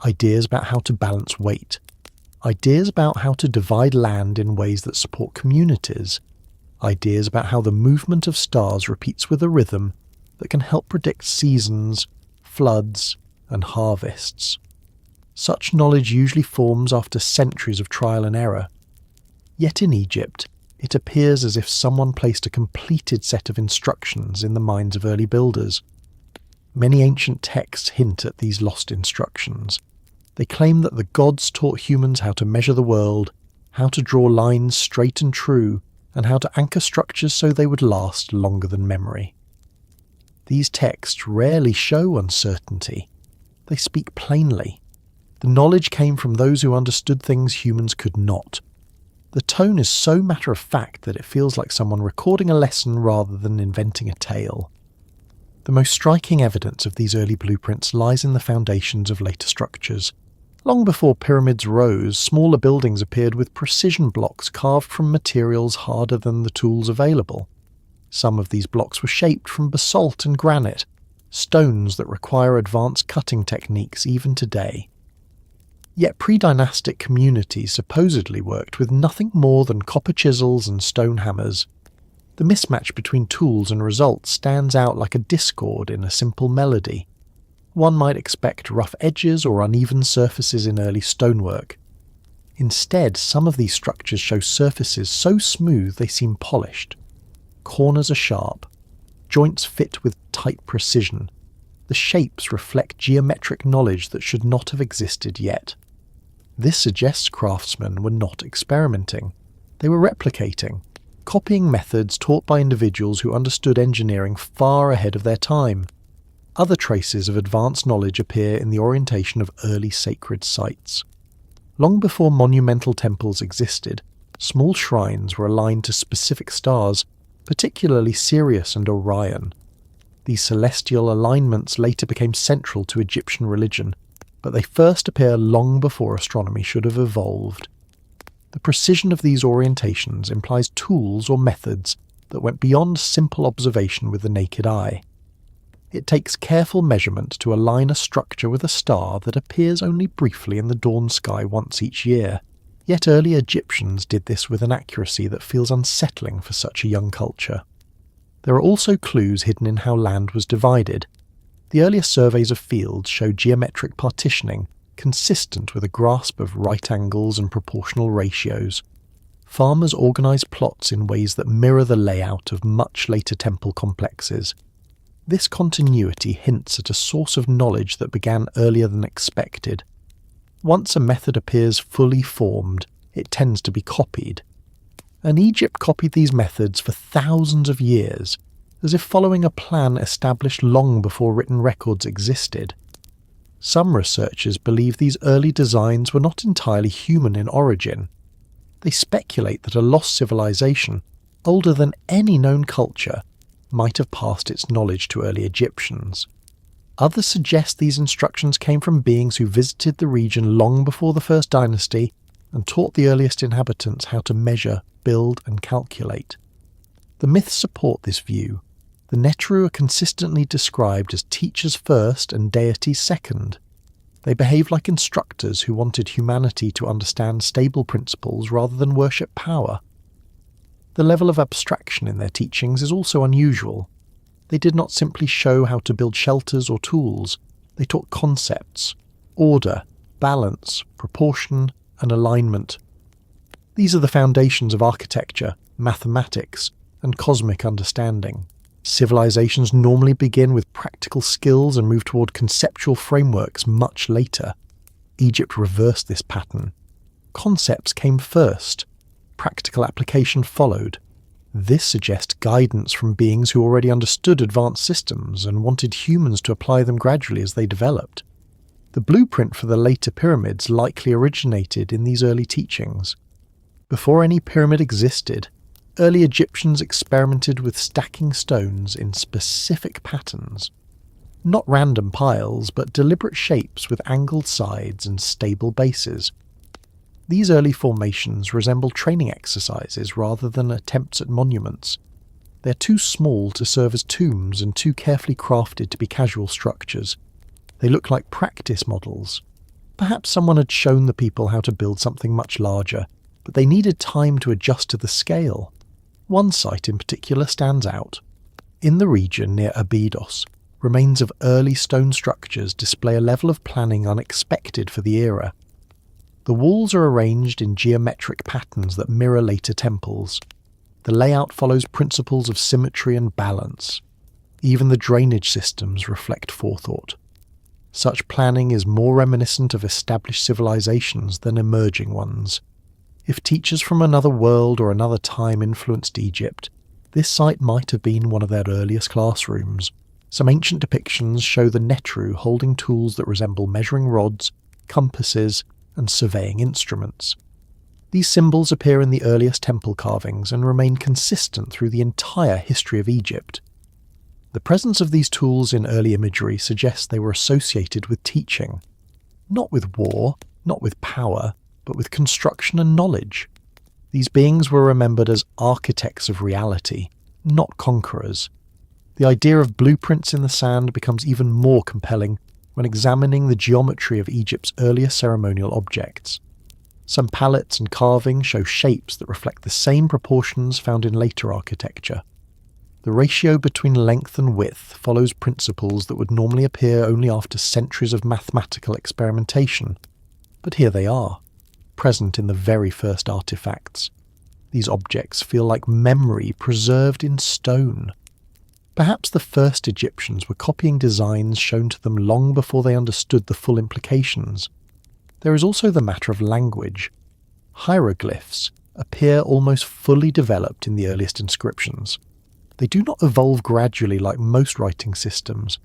Ideas about how to balance weight. Ideas about how to divide land in ways that support communities. Ideas about how the movement of stars repeats with a rhythm that can help predict seasons, floods, and harvests. Such knowledge usually forms after centuries of trial and error. Yet in Egypt, it appears as if someone placed a completed set of instructions in the minds of early builders. Many ancient texts hint at these lost instructions. They claim that the gods taught humans how to measure the world, how to draw lines straight and true, and how to anchor structures so they would last longer than memory. These texts rarely show uncertainty. They speak plainly. The knowledge came from those who understood things humans could not. The tone is so matter-of-fact that it feels like someone recording a lesson rather than inventing a tale. The most striking evidence of these early blueprints lies in the foundations of later structures. Long before pyramids rose, smaller buildings appeared with precision blocks carved from materials harder than the tools available. Some of these blocks were shaped from basalt and granite, stones that require advanced cutting techniques even today. Yet pre-dynastic communities supposedly worked with nothing more than copper chisels and stone hammers. The mismatch between tools and results stands out like a discord in a simple melody. One might expect rough edges or uneven surfaces in early stonework. Instead, some of these structures show surfaces so smooth they seem polished. Corners are sharp. Joints fit with tight precision. The shapes reflect geometric knowledge that should not have existed yet. This suggests craftsmen were not experimenting. They were replicating, copying methods taught by individuals who understood engineering far ahead of their time. Other traces of advanced knowledge appear in the orientation of early sacred sites. Long before monumental temples existed, small shrines were aligned to specific stars, particularly Sirius and Orion. These celestial alignments later became central to Egyptian religion, but they first appear long before astronomy should have evolved. The precision of these orientations implies tools or methods that went beyond simple observation with the naked eye. It takes careful measurement to align a structure with a star that appears only briefly in the dawn sky once each year. Yet early Egyptians did this with an accuracy that feels unsettling for such a young culture. There are also clues hidden in how land was divided. The earliest surveys of fields show geometric partitioning, consistent with a grasp of right angles and proportional ratios. Farmers organised plots in ways that mirror the layout of much later temple complexes. This continuity hints at a source of knowledge that began earlier than expected. Once a method appears fully formed, it tends to be copied. And Egypt copied these methods for thousands of years, as if following a plan established long before written records existed. Some researchers believe these early designs were not entirely human in origin. They speculate that a lost civilization, older than any known culture, might have passed its knowledge to early Egyptians. Others suggest these instructions came from beings who visited the region long before the first dynasty and taught the earliest inhabitants how to measure, build, and calculate. The myths support this view. The Netaru are consistently described as teachers first and deities second. They behave like instructors who wanted humanity to understand stable principles rather than worship power. The level of abstraction in their teachings is also unusual. They did not simply show how to build shelters or tools. They taught concepts, order, balance, proportion, and alignment. These are the foundations of architecture, mathematics, and cosmic understanding. Civilizations normally begin with practical skills and move toward conceptual frameworks much later. Egypt reversed this pattern. Concepts came first. Practical application followed. This suggests guidance from beings who already understood advanced systems and wanted humans to apply them gradually as they developed. The blueprint for the later pyramids likely originated in these early teachings. Before any pyramid existed, early Egyptians experimented with stacking stones in specific patterns. Not random piles, but deliberate shapes with angled sides and stable bases. These early formations resemble training exercises rather than attempts at monuments. They're too small to serve as tombs and too carefully crafted to be casual structures. They look like practice models. Perhaps someone had shown the people how to build something much larger, but they needed time to adjust to the scale. One site in particular stands out. In the region near Abydos, remains of early stone structures display a level of planning unexpected for the era. The walls are arranged in geometric patterns that mirror later temples. The layout follows principles of symmetry and balance. Even the drainage systems reflect forethought. Such planning is more reminiscent of established civilizations than emerging ones. If teachers from another world or another time influenced Egypt, this site might have been one of their earliest classrooms. Some ancient depictions show the Netaru holding tools that resemble measuring rods, compasses, and surveying instruments. These symbols appear in the earliest temple carvings and remain consistent through the entire history of Egypt. The presence of these tools in early imagery suggests they were associated with teaching. Not with war, not with power, but with construction and knowledge. These beings were remembered as architects of reality, not conquerors. The idea of blueprints in the sand becomes even more compelling when examining the geometry of Egypt's earlier ceremonial objects. Some palettes and carving show shapes that reflect the same proportions found in later architecture. The ratio between length and width follows principles that would normally appear only after centuries of mathematical experimentation. But here they are, present in the very first artifacts. These objects feel like memory preserved in stone. Perhaps the first Egyptians were copying designs shown to them long before they understood the full implications. There is also the matter of language. Hieroglyphs appear almost fully developed in the earliest inscriptions. They do not evolve gradually like most writing systems.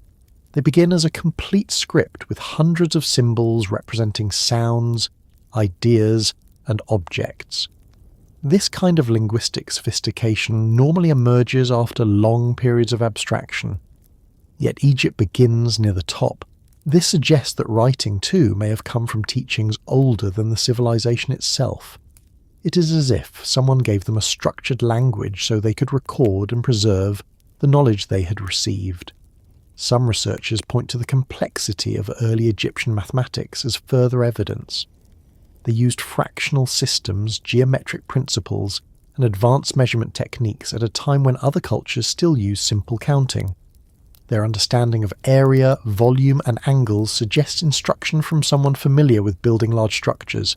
They begin as a complete script with hundreds of symbols representing sounds, ideas, and objects. This kind of linguistic sophistication normally emerges after long periods of abstraction. Yet Egypt begins near the top. This suggests that writing too may have come from teachings older than the civilization itself. It is as if someone gave them a structured language so they could record and preserve the knowledge they had received. Some researchers point to the complexity of early Egyptian mathematics as further evidence. They used fractional systems, geometric principles, and advanced measurement techniques at a time when other cultures still use simple counting. Their understanding of area, volume, and angles suggests instruction from someone familiar with building large structures.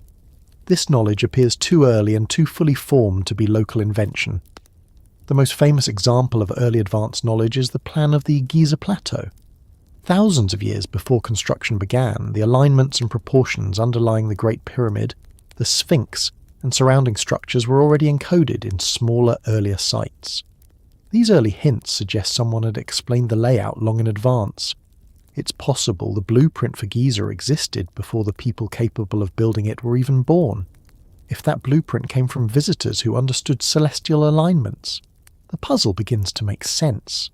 This knowledge appears too early and too fully formed to be local invention. The most famous example of early advanced knowledge is the plan of the Giza Plateau. Thousands of years before construction began, the alignments and proportions underlying the Great Pyramid, the Sphinx, and surrounding structures were already encoded in smaller, earlier sites. These early hints suggest someone had explained the layout long in advance. It's possible the blueprint for Giza existed before the people capable of building it were even born. If that blueprint came from visitors who understood celestial alignments, the puzzle begins to make sense.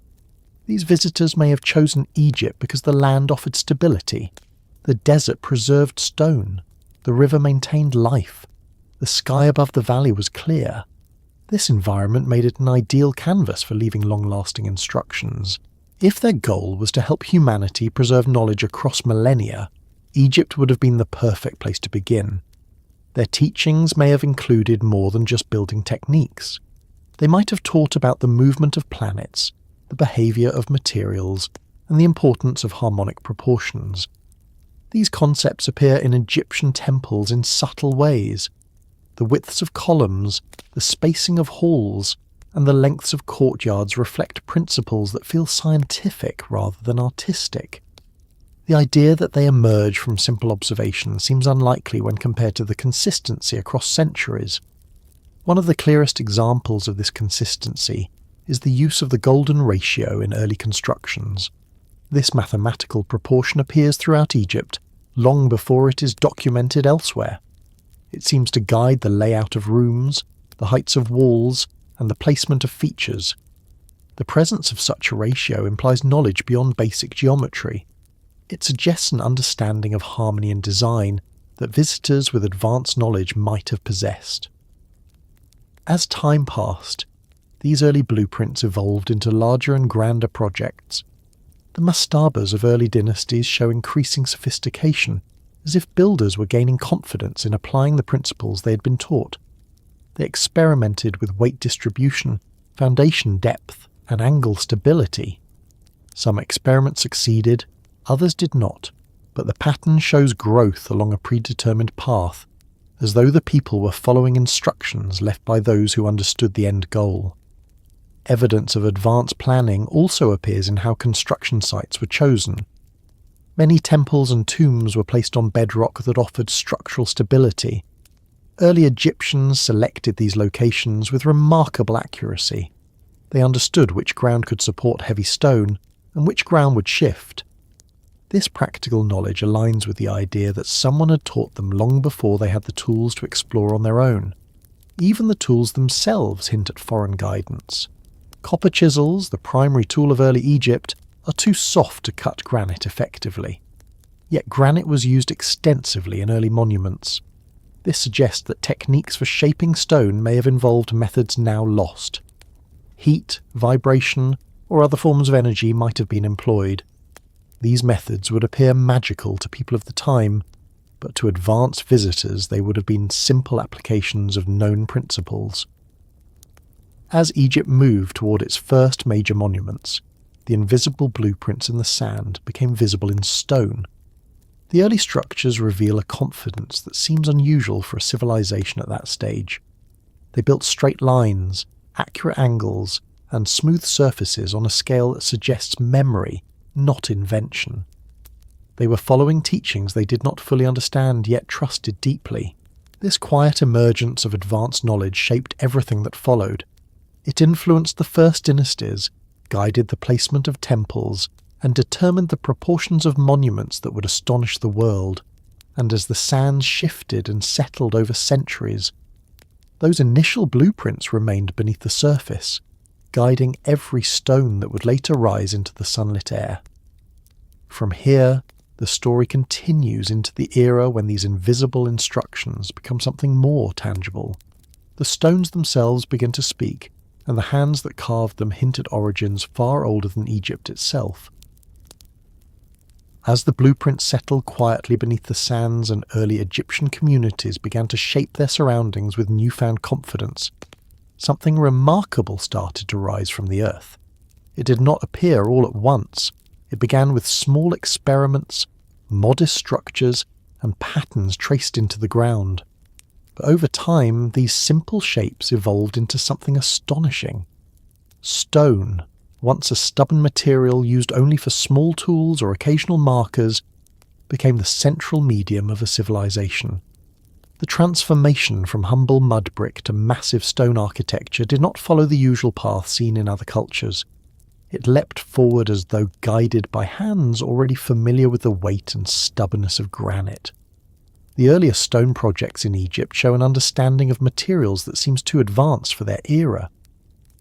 These visitors may have chosen Egypt because the land offered stability. The desert preserved stone. The river maintained life. The sky above the valley was clear. This environment made it an ideal canvas for leaving long-lasting instructions. If their goal was to help humanity preserve knowledge across millennia, Egypt would have been the perfect place to begin. Their teachings may have included more than just building techniques. They might have taught about the movement of planets, the behaviour of materials, and the importance of harmonic proportions. These concepts appear in Egyptian temples in subtle ways. The widths of columns, the spacing of halls, and the lengths of courtyards reflect principles that feel scientific rather than artistic. The idea that they emerge from simple observation seems unlikely when compared to the consistency across centuries. One of the clearest examples of this consistency is the use of the golden ratio in early constructions. This mathematical proportion appears throughout Egypt long before it is documented elsewhere. It seems to guide the layout of rooms, the heights of walls, and the placement of features. The presence of such a ratio implies knowledge beyond basic geometry. It suggests an understanding of harmony and design that visitors with advanced knowledge might have possessed. As time passed, these early blueprints evolved into larger and grander projects. The mastabas of early dynasties show increasing sophistication, as if builders were gaining confidence in applying the principles they had been taught. They experimented with weight distribution, foundation depth, and angle stability. Some experiments succeeded, others did not, but the pattern shows growth along a predetermined path, as though the people were following instructions left by those who understood the end goal. Evidence of advanced planning also appears in how construction sites were chosen. Many temples and tombs were placed on bedrock that offered structural stability. Early Egyptians selected these locations with remarkable accuracy. They understood which ground could support heavy stone and which ground would shift. This practical knowledge aligns with the idea that someone had taught them long before they had the tools to explore on their own. Even the tools themselves hint at foreign guidance. Copper chisels, the primary tool of early Egypt, are too soft to cut granite effectively. Yet granite was used extensively in early monuments. This suggests that techniques for shaping stone may have involved methods now lost. Heat, vibration, or other forms of energy might have been employed. These methods would appear magical to people of the time, but to advanced visitors they would have been simple applications of known principles. As Egypt moved toward its first major monuments, the invisible blueprints in the sand became visible in stone. The early structures reveal a confidence that seems unusual for a civilization at that stage. They built straight lines, accurate angles, and smooth surfaces on a scale that suggests memory, not invention. They were following teachings they did not fully understand yet trusted deeply. This quiet emergence of advanced knowledge shaped everything that followed. It influenced the first dynasties, guided the placement of temples, and determined the proportions of monuments that would astonish the world. And as the sands shifted and settled over centuries, those initial blueprints remained beneath the surface, guiding every stone that would later rise into the sunlit air. From here, the story continues into the era when these invisible instructions become something more tangible. The stones themselves begin to speak, and the hands that carved them hint at origins far older than Egypt itself. As the blueprints settled quietly beneath the sands and early Egyptian communities began to shape their surroundings with newfound confidence, something remarkable started to rise from the earth. It did not appear all at once. It began with small experiments, modest structures, and patterns traced into the ground. But over time, these simple shapes evolved into something astonishing. Stone, once a stubborn material used only for small tools or occasional markers, became the central medium of a civilization. The transformation from humble mud brick to massive stone architecture did not follow the usual path seen in other cultures. It leapt forward as though guided by hands already familiar with the weight and stubbornness of granite. The earlier stone projects in Egypt show an understanding of materials that seems too advanced for their era.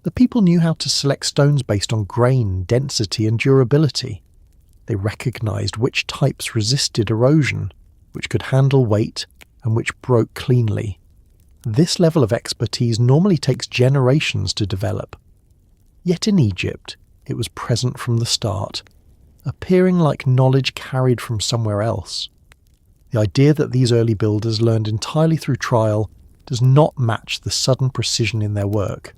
The people knew how to select stones based on grain, density, and durability. They recognized which types resisted erosion, which could handle weight, and which broke cleanly. This level of expertise normally takes generations to develop. Yet in Egypt, it was present from the start, appearing like knowledge carried from somewhere else. The idea that these early builders learned entirely through trial does not match the sudden precision in their work.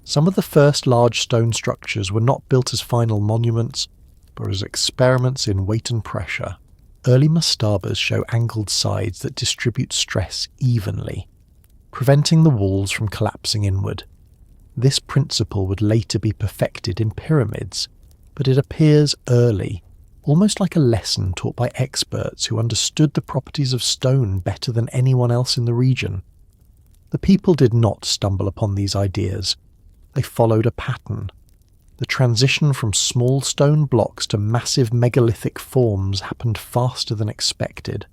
Some of the first large stone structures were not built as final monuments, but as experiments in weight and pressure. early mastabas show angled sides that distribute stress evenly, preventing the walls from collapsing inward. This principle would later be perfected in pyramids, but it appears early, almost like a lesson taught by experts who understood the properties of stone better than anyone else in the region. The people did not stumble upon these ideas. They followed a pattern. The transition from small stone blocks to massive megalithic forms happened faster than expected.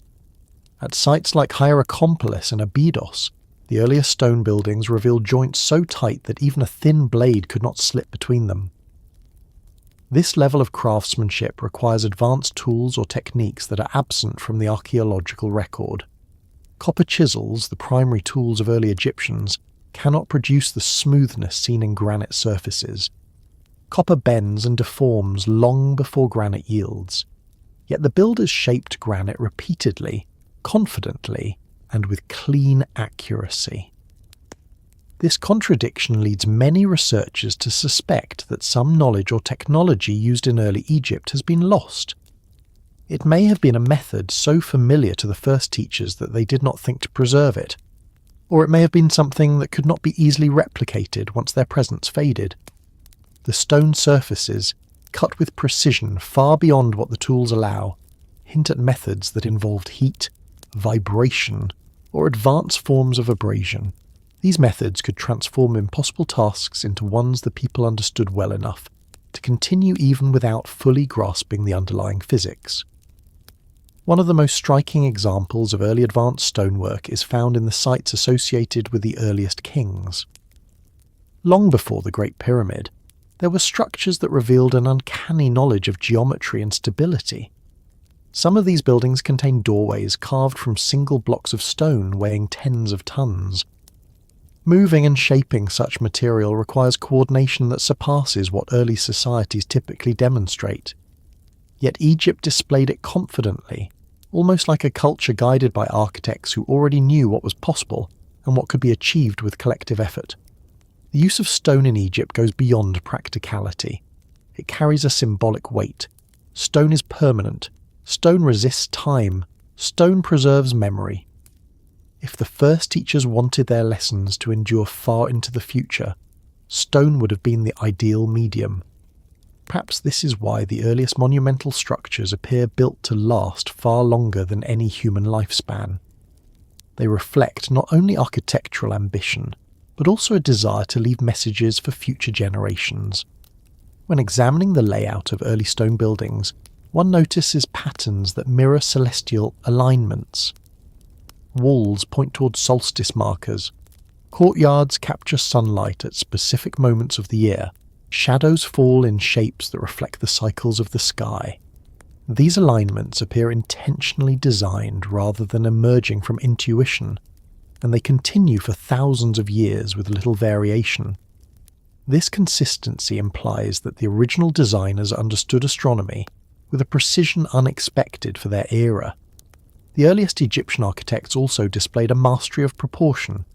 At sites like Hierakonpolis and Abydos, the earlier stone buildings revealed joints so tight that even a thin blade could not slip between them. This level of craftsmanship requires advanced tools or techniques that are absent from the archaeological record. Copper chisels, the primary tools of early Egyptians, cannot produce the smoothness seen in granite surfaces. Copper bends and deforms long before granite yields. Yet the builders shaped granite repeatedly, confidently, and with clean accuracy. This contradiction leads many researchers to suspect that some knowledge or technology used in early Egypt has been lost. It may have been a method so familiar to the first teachers that they did not think to preserve it, or it may have been something that could not be easily replicated once their presence faded. The stone surfaces, cut with precision far beyond what the tools allow, hint at methods that involved heat, vibration, or advanced forms of abrasion. These methods could transform impossible tasks into ones the people understood well enough to continue even without fully grasping the underlying physics. One of the most striking examples of early advanced stonework is found in the sites associated with the earliest kings. Long before the Great Pyramid, there were structures that revealed an uncanny knowledge of geometry and stability. Some of these buildings contain doorways carved from single blocks of stone weighing tens of tons. Moving and shaping such material requires coordination that surpasses what early societies typically demonstrate. Yet Egypt displayed it confidently, almost like a culture guided by architects who already knew what was possible and what could be achieved with collective effort. The use of stone in Egypt goes beyond practicality. It carries a symbolic weight. Stone is permanent. Stone resists time. Stone preserves memory. If the first teachers wanted their lessons to endure far into the future, stone would have been the ideal medium. Perhaps this is why the earliest monumental structures appear built to last far longer than any human lifespan. They reflect not only architectural ambition, but also a desire to leave messages for future generations. When examining the layout of early stone buildings, one notices patterns that mirror celestial alignments. Walls point toward solstice markers. Courtyards capture sunlight at specific moments of the year. Shadows fall in shapes that reflect the cycles of the sky. These alignments appear intentionally designed rather than emerging from intuition, and they continue for thousands of years with little variation. This consistency implies that the original designers understood astronomy with a precision unexpected for their era. The earliest Egyptian architects also displayed a mastery of proportion.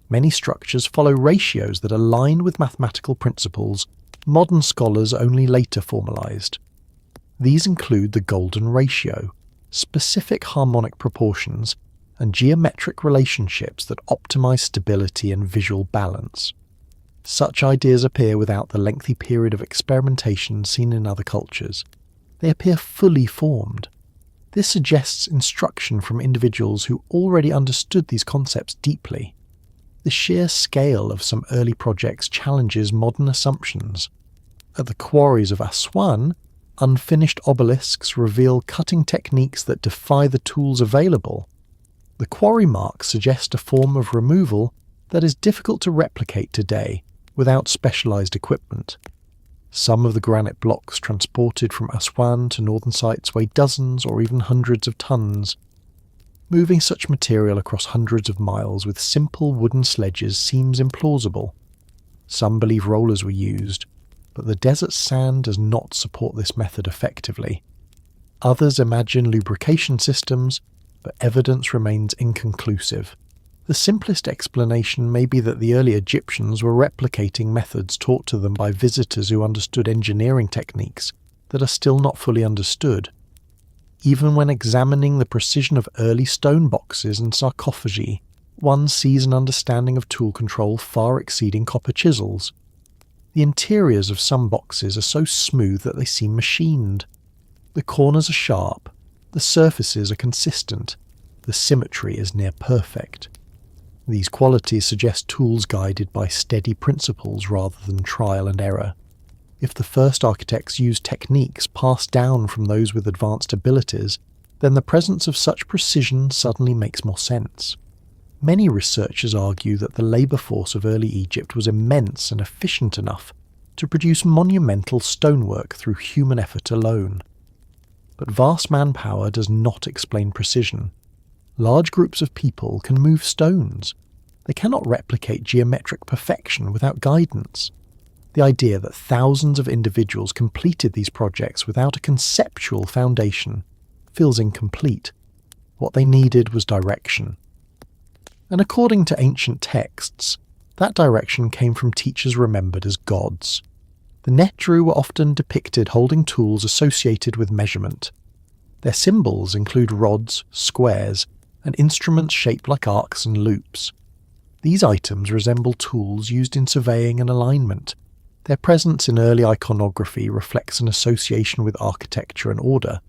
Many structures follow ratios that align with mathematical principles modern scholars only later formalized. These include the golden ratio, specific harmonic proportions, and geometric relationships that optimize stability and visual balance. Such ideas appear without the lengthy period of experimentation seen in other cultures. They appear fully formed. This suggests instruction from individuals who already understood these concepts deeply. The sheer scale of some early projects challenges modern assumptions. At the quarries of Aswan, unfinished obelisks reveal cutting techniques that defy the tools available. The quarry marks suggest a form of removal that is difficult to replicate today without specialized equipment. Some of the granite blocks transported from Aswan to northern sites weigh dozens or even hundreds of tons. Moving such material across hundreds of miles with simple wooden sledges seems implausible. Some believe rollers were used, but the desert sand does not support this method effectively. Others imagine lubrication systems, but evidence remains inconclusive. The simplest explanation may be that the early Egyptians were replicating methods taught to them by visitors who understood engineering techniques that are still not fully understood. Even when examining the precision of early stone boxes and sarcophagi, one sees an understanding of tool control far exceeding copper chisels. The interiors of some boxes are so smooth that they seem machined. The corners are sharp, the surfaces are consistent, the symmetry is near perfect. These qualities suggest tools guided by steady principles rather than trial and error. If the first architects used techniques passed down from those with advanced abilities, then the presence of such precision suddenly makes more sense. Many researchers argue that the labour force of early Egypt was immense and efficient enough to produce monumental stonework through human effort alone. But vast manpower does not explain precision. Large groups of people can move stones. They cannot replicate geometric perfection without guidance. The idea that thousands of individuals completed these projects without a conceptual foundation feels incomplete. What they needed was direction. And according to ancient texts, that direction came from teachers remembered as gods. The Netaru were often depicted holding tools associated with measurement. Their symbols include rods, squares, and instruments shaped like arcs and loops. These items resemble tools used in surveying and alignment. Their presence in early iconography reflects an association with architecture and order.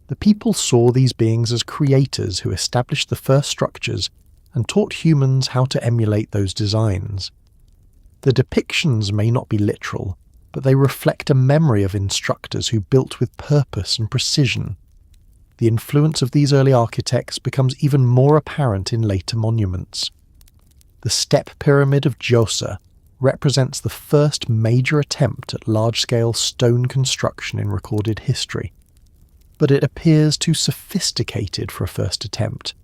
The people saw these beings as creators who established the first structures and taught humans how to emulate those designs. The depictions may not be literal, but they reflect a memory of instructors who built with purpose and precision. The influence of these early architects becomes even more apparent in later monuments. The Step Pyramid of Djoser represents the first major attempt at large-scale stone construction in recorded history, but it appears too sophisticated for a first attempt.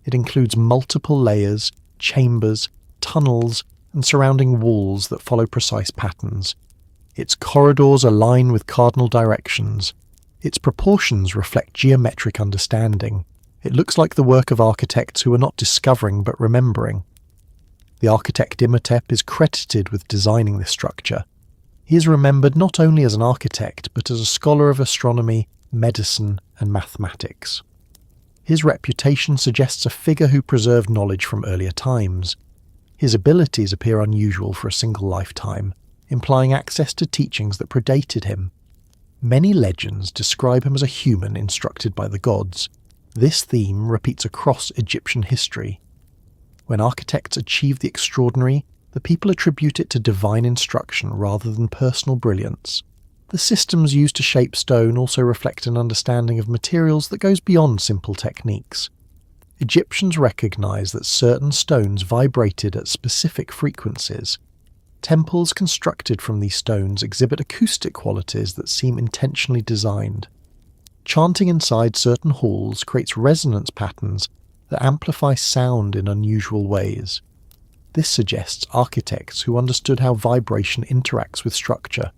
It includes multiple layers, chambers, tunnels, and surrounding walls that follow precise patterns. Its corridors align with cardinal directions. Its proportions reflect geometric understanding. It looks like the work of architects who are not discovering but remembering. The architect Imhotep is credited with designing this structure. He is remembered not only as an architect but as a scholar of astronomy, medicine, and mathematics. His reputation suggests a figure who preserved knowledge from earlier times. His abilities appear unusual for a single lifetime, implying access to teachings that predated him. Many legends describe him as a human instructed by the gods. This theme repeats across Egyptian history. When architects achieve the extraordinary, the people attribute it to divine instruction rather than personal brilliance. The systems used to shape stone also reflect an understanding of materials that goes beyond simple techniques. Egyptians recognized that certain stones vibrated at specific frequencies. Temples constructed from these stones exhibit acoustic qualities that seem intentionally designed. Chanting inside certain halls creates resonance patterns that amplify sound in unusual ways. This suggests architects who understood how vibration interacts with structure.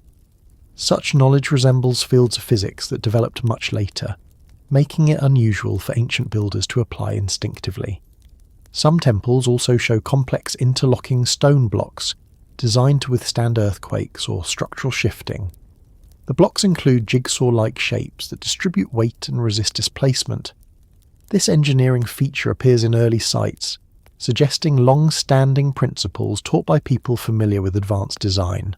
Such knowledge resembles fields of physics that developed much later, making it unusual for ancient builders to apply instinctively. Some temples also show complex interlocking stone blocks, designed to withstand earthquakes or structural shifting. The blocks include jigsaw-like shapes that distribute weight and resist displacement. This engineering feature appears in early sites, suggesting long-standing principles taught by people familiar with advanced design.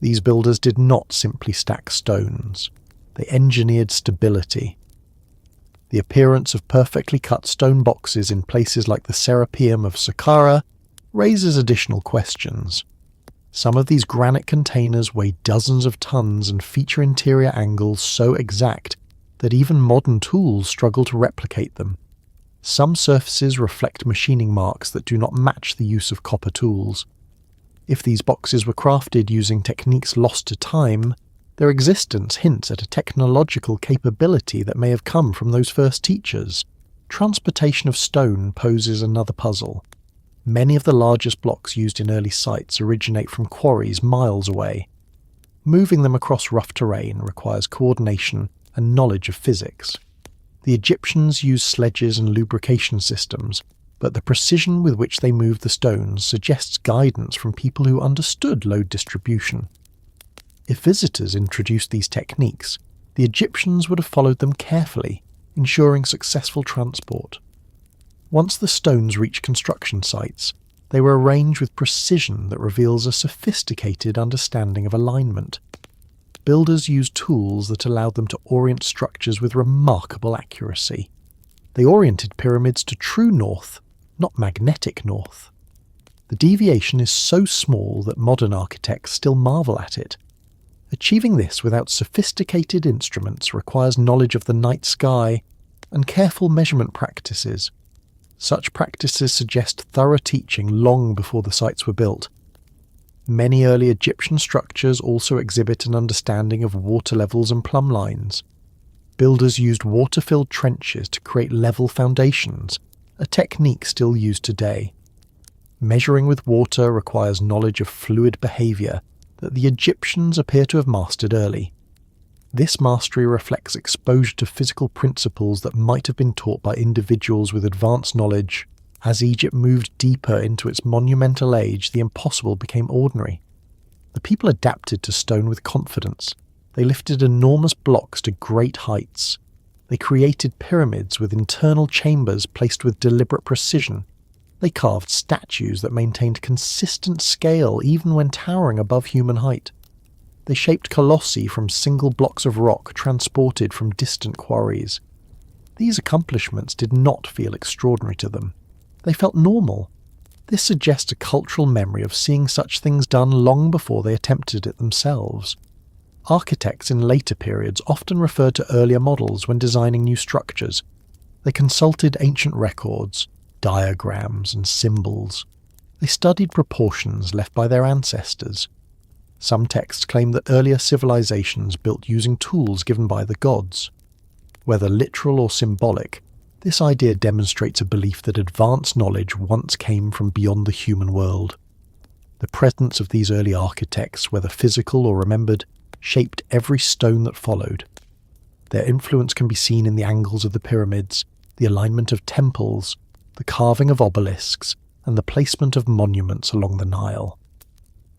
These builders did not simply stack stones, they engineered stability. The appearance of perfectly cut stone boxes in places like the Serapeum of Saqqara raises additional questions. Some of these granite containers weigh dozens of tons and feature interior angles so exact that even modern tools struggle to replicate them. Some surfaces reflect machining marks that do not match the use of copper tools. If these boxes were crafted using techniques lost to time, their existence hints at a technological capability that may have come from those first teachers. Transportation of stone poses another puzzle. Many of the largest blocks used in early sites originate from quarries miles away. Moving them across rough terrain requires coordination and knowledge of physics. The Egyptians used sledges and lubrication systems, but the precision with which they moved the stones suggests guidance from people who understood load distribution. If visitors introduced these techniques, The Egyptians would have followed them carefully, ensuring successful transport. Once the stones reached construction sites, they were arranged with precision that reveals a sophisticated understanding of alignment. Builders used tools that allowed them to orient structures with remarkable accuracy. They oriented pyramids to true north, not magnetic north. The deviation is so small that modern architects still marvel at it. Achieving this without sophisticated instruments requires knowledge of the night sky and careful measurement practices. Such practices suggest thorough teaching long before the sites were built. Many early Egyptian structures also exhibit an understanding of water levels and plumb lines. Builders used water-filled trenches to create level foundations, a technique still used today. Measuring with water requires knowledge of fluid behaviour that the Egyptians appear to have mastered early. This mastery reflects exposure to physical principles that might have been taught by individuals with advanced knowledge. As Egypt moved deeper into its monumental age, the impossible became ordinary. The people adapted to stone with confidence. They lifted enormous blocks to great heights. They created pyramids with internal chambers placed with deliberate precision. They carved statues that maintained consistent scale even when towering above human height. They shaped colossi from single blocks of rock transported from distant quarries. These accomplishments did not feel extraordinary to them. They felt normal. This suggests a cultural memory of seeing such things done long before they attempted it themselves. Architects in later periods often referred to earlier models when designing new structures. They consulted ancient records, diagrams, and symbols. They studied proportions left by their ancestors. Some texts claim that earlier civilizations built using tools given by the gods. Whether literal or symbolic, this idea demonstrates a belief that advanced knowledge once came from beyond the human world. The presence of these early architects, whether physical or remembered, shaped every stone that followed. Their influence can be seen in the angles of the pyramids, the alignment of temples, the carving of obelisks, and the placement of monuments along the Nile.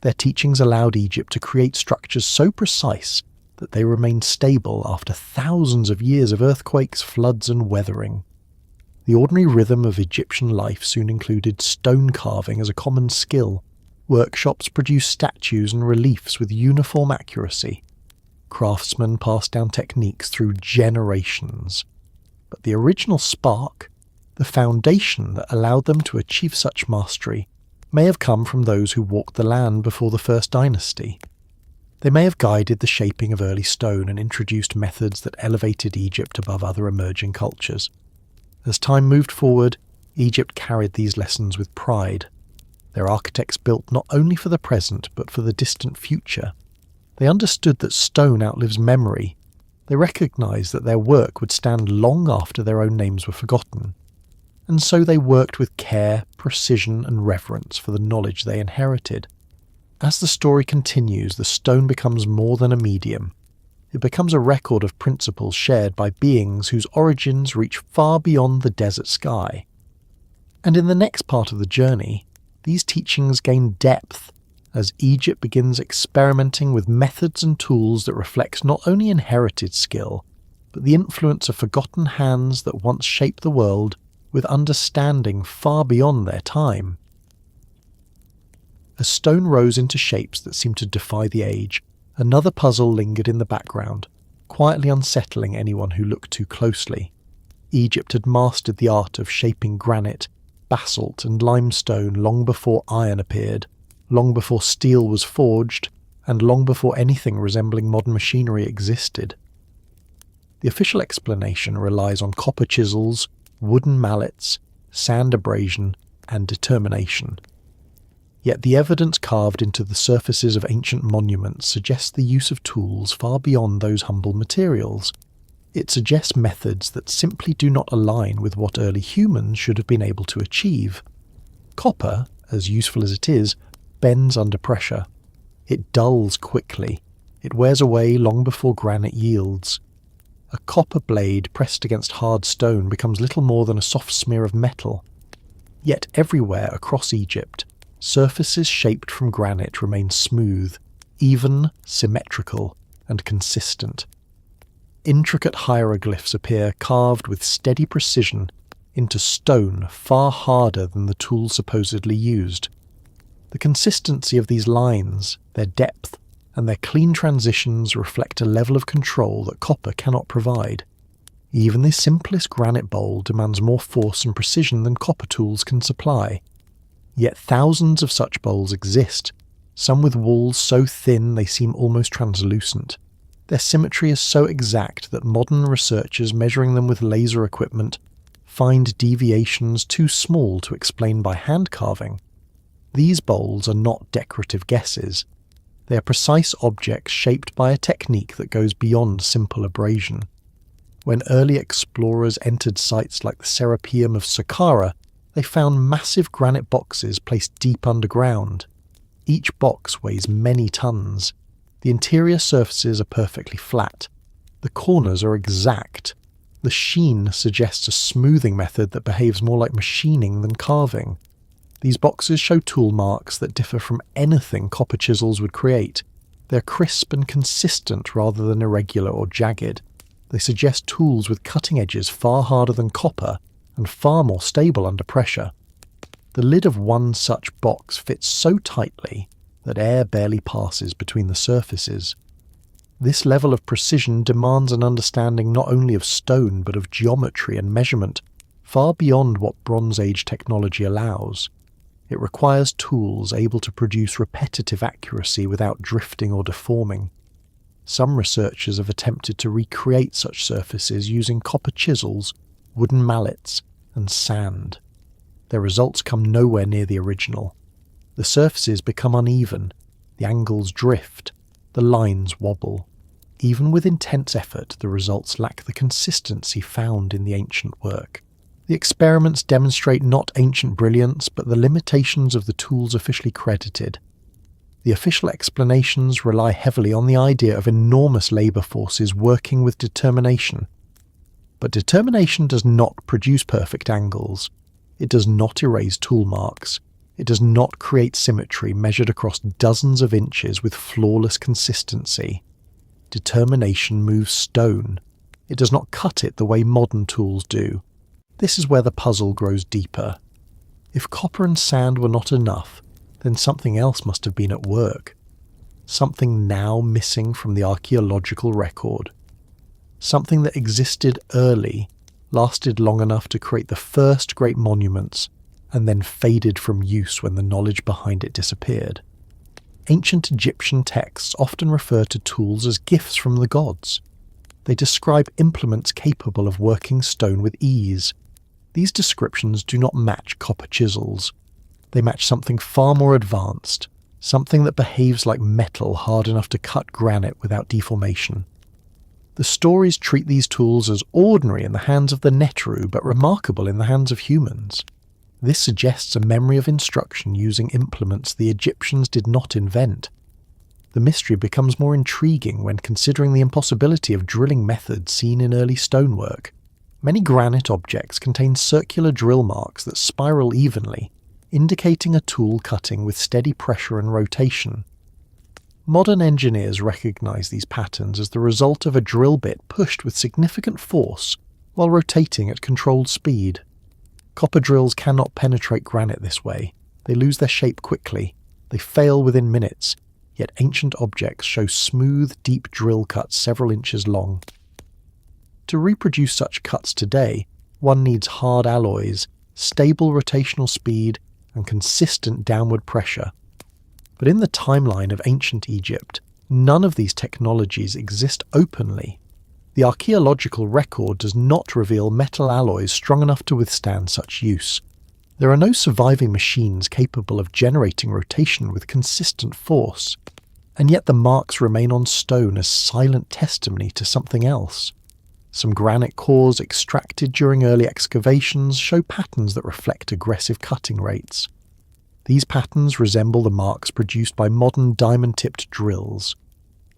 Their teachings allowed Egypt to create structures so precise that they remained stable after thousands of years of earthquakes, floods, and weathering. The ordinary rhythm of Egyptian life soon included stone carving as a common skill. Workshops produced statues and reliefs with uniform accuracy. Craftsmen passed down techniques through generations. But the original spark, the foundation that allowed them to achieve such mastery, may have come from those who walked the land before the first dynasty. They may have guided the shaping of early stone and introduced methods that elevated Egypt above other emerging cultures. As time moved forward, Egypt carried these lessons with pride. Their architects built not only for the present but for the distant future. They understood that stone outlives memory. They recognized that their work would stand long after their own names were forgotten. And so they worked with care, precision, and reverence for the knowledge they inherited. As the story continues, the stone becomes more than a medium. It becomes a record of principles shared by beings whose origins reach far beyond the desert sky. And in the next part of the journey, these teachings gain depth as Egypt begins experimenting with methods and tools that reflect not only inherited skill, but the influence of forgotten hands that once shaped the world with understanding far beyond their time. As stone rose into shapes that seemed to defy the age, another puzzle lingered in the background, quietly unsettling anyone who looked too closely. Egypt had mastered the art of shaping granite, basalt, and limestone long before iron appeared, long before steel was forged, and long before anything resembling modern machinery existed. The official explanation relies on copper chisels, wooden mallets, sand abrasion, and determination. Yet the evidence carved into the surfaces of ancient monuments suggests the use of tools far beyond those humble materials. It suggests methods that simply do not align with what early humans should have been able to achieve. Copper, as useful as it is, bends under pressure. It dulls quickly. It wears away long before granite yields. A copper blade pressed against hard stone becomes little more than a soft smear of metal. Yet everywhere across Egypt, surfaces shaped from granite remain smooth, even, symmetrical, and consistent. Intricate hieroglyphs appear carved with steady precision into stone far harder than the tools supposedly used. The consistency of these lines, their depth, and their clean transitions reflect a level of control that copper cannot provide. Even the simplest granite bowl demands more force and precision than copper tools can supply. Yet thousands of such bowls exist, some with walls so thin they seem almost translucent. Their symmetry is so exact that modern researchers measuring them with laser equipment find deviations too small to explain by hand carving. These bowls are not decorative guesses. They are precise objects shaped by a technique that goes beyond simple abrasion. When early explorers entered sites like the Serapeum of Saqqara, they found massive granite boxes placed deep underground. Each box weighs many tons. The interior surfaces are perfectly flat. The corners are exact. The sheen suggests a smoothing method that behaves more like machining than carving. These boxes show tool marks that differ from anything copper chisels would create. They're crisp and consistent rather than irregular or jagged. They suggest tools with cutting edges far harder than copper and far more stable under pressure. The lid of one such box fits so tightly that air barely passes between the surfaces. This level of precision demands an understanding not only of stone but of geometry and measurement, far beyond what Bronze Age technology allows. It requires tools able to produce repetitive accuracy without drifting or deforming. Some researchers have attempted to recreate such surfaces using copper chisels, wooden mallets, and sand. Their results come nowhere near the original. The surfaces become uneven, the angles drift, the lines wobble. Even with intense effort, the results lack the consistency found in the ancient work. The experiments demonstrate not ancient brilliance, but the limitations of the tools officially credited. The official explanations rely heavily on the idea of enormous labour forces working with determination. But determination does not produce perfect angles. It does not erase tool marks. It does not create symmetry measured across dozens of inches with flawless consistency. Determination moves stone. It does not cut it the way modern tools do. This is where the puzzle grows deeper. If copper and sand were not enough, then something else must have been at work. Something now missing from the archaeological record. Something that existed early, lasted long enough to create the first great monuments, and then faded from use when the knowledge behind it disappeared. Ancient Egyptian texts often refer to tools as gifts from the gods. They describe implements capable of working stone with ease. These descriptions do not match copper chisels. They match something far more advanced, something that behaves like metal hard enough to cut granite without deformation. The stories treat these tools as ordinary in the hands of the Netaru, but remarkable in the hands of humans. This suggests a memory of instruction using implements the Egyptians did not invent. The mystery becomes more intriguing when considering the impossibility of drilling methods seen in early stonework. Many granite objects contain circular drill marks that spiral evenly, indicating a tool cutting with steady pressure and rotation. Modern engineers recognize these patterns as the result of a drill bit pushed with significant force while rotating at controlled speed. Copper drills cannot penetrate granite this way. They lose their shape quickly. They fail within minutes, yet ancient objects show smooth, deep drill cuts several inches long. To reproduce such cuts today, one needs hard alloys, stable rotational speed, and consistent downward pressure. But in the timeline of ancient Egypt, none of these technologies exist openly. The archaeological record does not reveal metal alloys strong enough to withstand such use. There are no surviving machines capable of generating rotation with consistent force, and yet the marks remain on stone as silent testimony to something else. Some granite cores extracted during early excavations show patterns that reflect aggressive cutting rates. These patterns resemble the marks produced by modern diamond-tipped drills.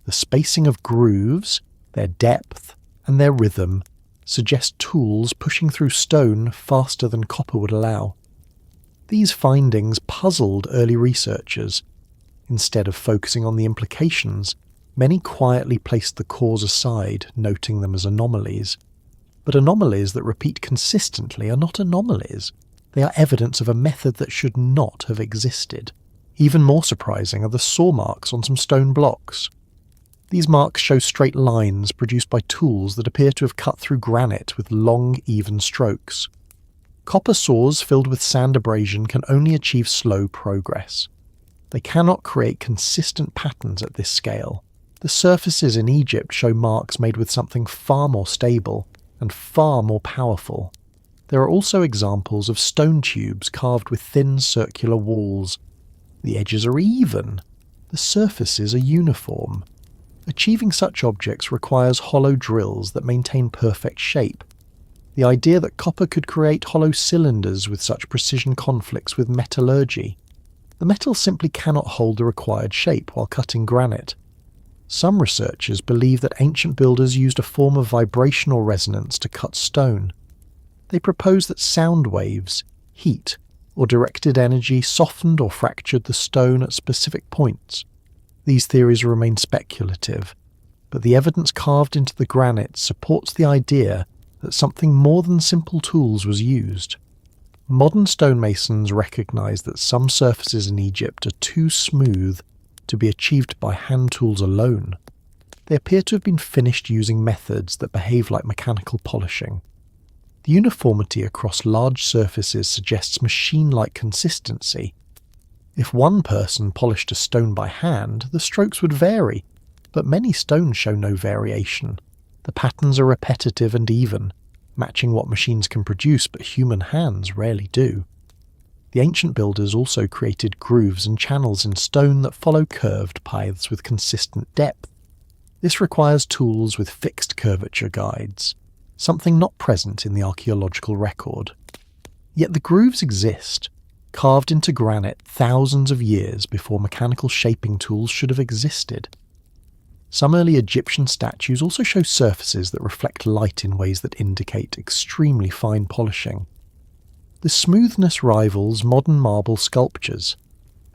The spacing of grooves, their depth, and their rhythm suggest tools pushing through stone faster than copper would allow. These findings puzzled early researchers. Instead of focusing on the implications, Many quietly placed the cause aside, noting them as anomalies. But anomalies that repeat consistently are not anomalies. They are evidence of a method that should not have existed. Even more surprising are the saw marks on some stone blocks. These marks show straight lines produced by tools that appear to have cut through granite with long, even strokes. Copper saws filled with sand abrasion can only achieve slow progress. They cannot create consistent patterns at this scale. The surfaces in Egypt show marks made with something far more stable and far more powerful. There are also examples of stone tubes carved with thin circular walls. The edges are even. The surfaces are uniform. Achieving such objects requires hollow drills that maintain perfect shape. The idea that copper could create hollow cylinders with such precision conflicts with metallurgy. The metal simply cannot hold the required shape while cutting granite. Some researchers believe that ancient builders used a form of vibrational resonance to cut stone. They propose that sound waves, heat, or directed energy softened or fractured the stone at specific points. These theories remain speculative, but the evidence carved into the granite supports the idea that something more than simple tools was used. Modern stonemasons recognize that some surfaces in Egypt are too smooth to be achieved by hand tools alone. They appear to have been finished using methods that behave like mechanical polishing. The uniformity across large surfaces suggests machine-like consistency. If one person polished a stone by hand, the strokes would vary, but many stones show no variation. The patterns are repetitive and even, matching what machines can produce but human hands rarely do. The ancient builders also created grooves and channels in stone that follow curved paths with consistent depth. This requires tools with fixed curvature guides, something not present in the archaeological record. Yet the grooves exist, carved into granite thousands of years before mechanical shaping tools should have existed. Some early Egyptian statues also show surfaces that reflect light in ways that indicate extremely fine polishing. The smoothness rivals modern marble sculptures.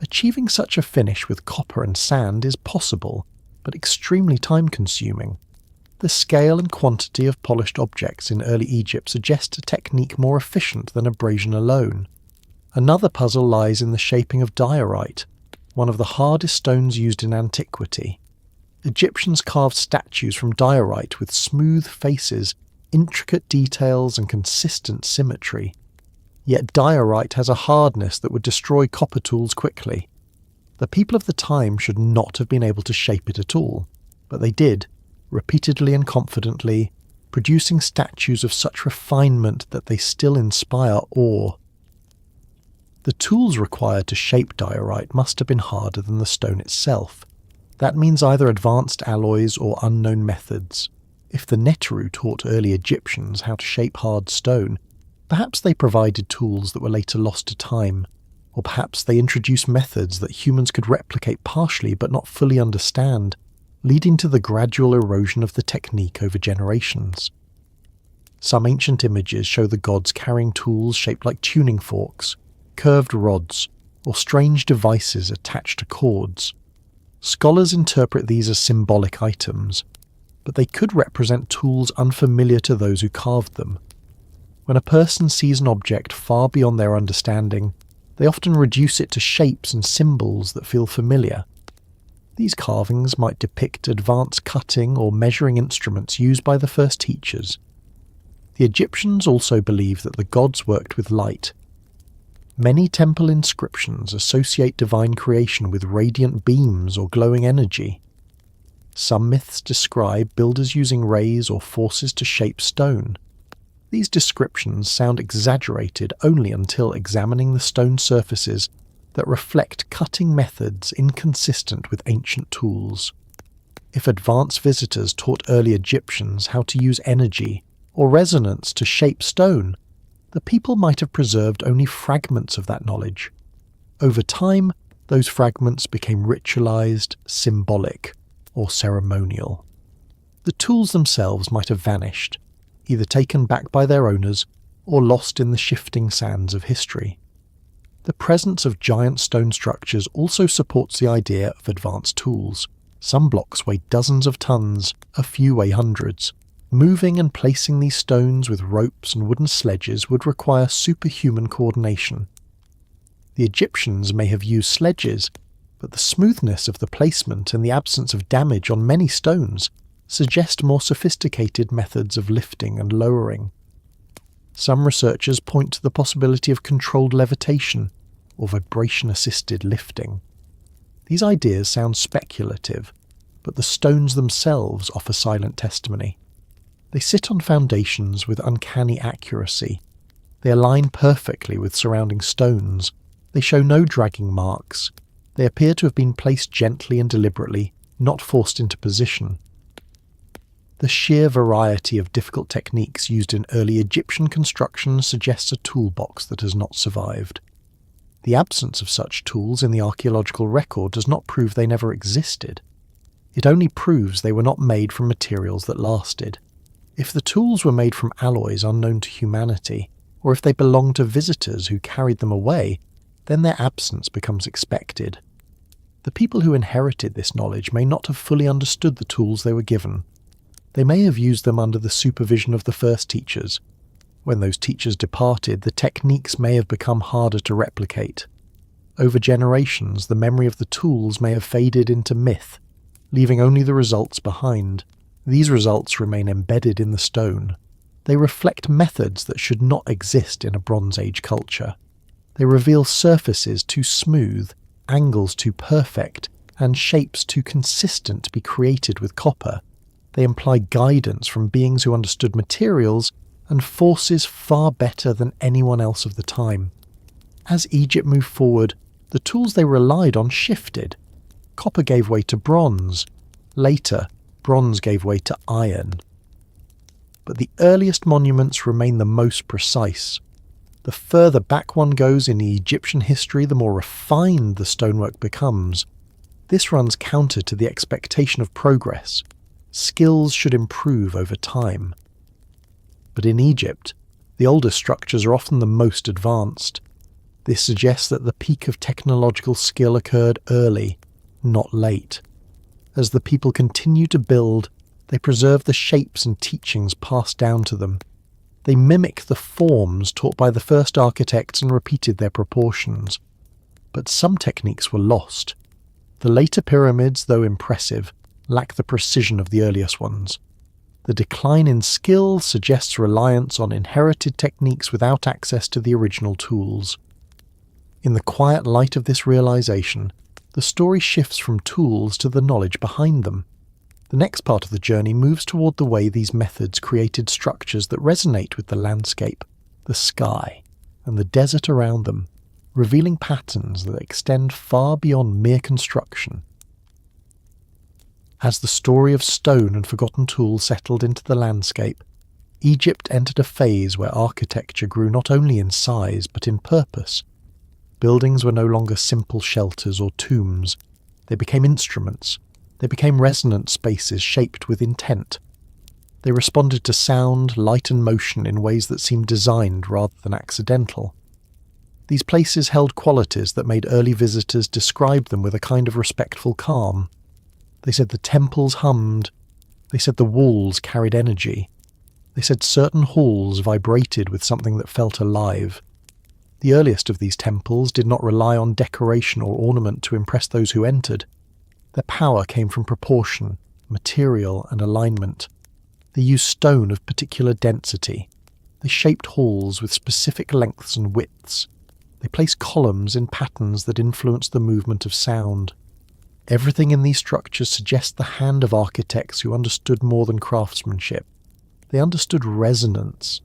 Achieving such a finish with copper and sand is possible, but extremely time-consuming. The scale and quantity of polished objects in early Egypt suggest a technique more efficient than abrasion alone. Another puzzle lies in the shaping of diorite, one of the hardest stones used in antiquity. Egyptians carved statues from diorite with smooth faces, intricate details and consistent symmetry. Yet diorite has a hardness that would destroy copper tools quickly. The people of the time should not have been able to shape it at all, but they did, repeatedly and confidently, producing statues of such refinement that they still inspire awe. The tools required to shape diorite must have been harder than the stone itself. That means either advanced alloys or unknown methods. If the Netaru taught early Egyptians how to shape hard stone, perhaps they provided tools that were later lost to time, or perhaps they introduced methods that humans could replicate partially but not fully understand, leading to the gradual erosion of the technique over generations. Some ancient images show the gods carrying tools shaped like tuning forks, curved rods, or strange devices attached to cords. Scholars interpret these as symbolic items, but they could represent tools unfamiliar to those who carved them. When a person sees an object far beyond their understanding, they often reduce it to shapes and symbols that feel familiar. These carvings might depict advanced cutting or measuring instruments used by the first teachers. The Egyptians also believed that the gods worked with light. Many temple inscriptions associate divine creation with radiant beams or glowing energy. Some myths describe builders using rays or forces to shape stone. These descriptions sound exaggerated only until examining the stone surfaces that reflect cutting methods inconsistent with ancient tools. If advanced visitors taught early Egyptians how to use energy or resonance to shape stone, the people might have preserved only fragments of that knowledge. Over time, those fragments became ritualized, symbolic, or ceremonial. The tools themselves might have vanished, either taken back by their owners or lost in the shifting sands of history. The presence of giant stone structures also supports the idea of advanced tools. Some blocks weigh dozens of tons, a few weigh hundreds. Moving and placing these stones with ropes and wooden sledges would require superhuman coordination. The Egyptians may have used sledges, but the smoothness of the placement and the absence of damage on many stones suggest more sophisticated methods of lifting and lowering. Some researchers point to the possibility of controlled levitation or vibration-assisted lifting. These ideas sound speculative, but the stones themselves offer silent testimony. They sit on foundations with uncanny accuracy. They align perfectly with surrounding stones. They show no dragging marks. They appear to have been placed gently and deliberately, not forced into position. The sheer variety of difficult techniques used in early Egyptian construction suggests a toolbox that has not survived. The absence of such tools in the archaeological record does not prove they never existed. It only proves they were not made from materials that lasted. If the tools were made from alloys unknown to humanity, or if they belonged to visitors who carried them away, then their absence becomes expected. The people who inherited this knowledge may not have fully understood the tools they were given. They may have used them under the supervision of the first teachers. When those teachers departed, the techniques may have become harder to replicate. Over generations, the memory of the tools may have faded into myth, leaving only the results behind. These results remain embedded in the stone. They reflect methods that should not exist in a Bronze Age culture. They reveal surfaces too smooth, angles too perfect, and shapes too consistent to be created with copper. They imply guidance from beings who understood materials and forces far better than anyone else of the time. As Egypt moved forward, the tools they relied on shifted. Copper gave way to bronze. Later, bronze gave way to iron. But the earliest monuments remain the most precise. The further back one goes in the Egyptian history, the more refined the stonework becomes. This runs counter to the expectation of progress. Skills should improve over time. But in Egypt, the oldest structures are often the most advanced. This suggests that the peak of technological skill occurred early, not late. As the people continue to build, they preserve the shapes and teachings passed down to them. They mimic the forms taught by the first architects and repeated their proportions. But some techniques were lost. The later pyramids, though impressive, lack the precision of the earliest ones. The decline in skill suggests reliance on inherited techniques without access to the original tools. In the quiet light of this realization, the story shifts from tools to the knowledge behind them. The next part of the journey moves toward the way these methods created structures that resonate with the landscape, the sky, and the desert around them, revealing patterns that extend far beyond mere construction. As the story of stone and forgotten tools settled into the landscape, Egypt entered a phase where architecture grew not only in size but in purpose. Buildings were no longer simple shelters or tombs. They became instruments. They became resonant spaces shaped with intent. They responded to sound, light and motion in ways that seemed designed rather than accidental. These places held qualities that made early visitors describe them with a kind of respectful calm. They said the temples hummed. They said the walls carried energy. They said certain halls vibrated with something that felt alive. The earliest of these temples did not rely on decoration or ornament to impress those who entered. Their power came from proportion, material, and alignment. They used stone of particular density. They shaped halls with specific lengths and widths. They placed columns in patterns that influenced the movement of sound. Everything in these structures suggests the hand of architects who understood more than craftsmanship. They understood resonance.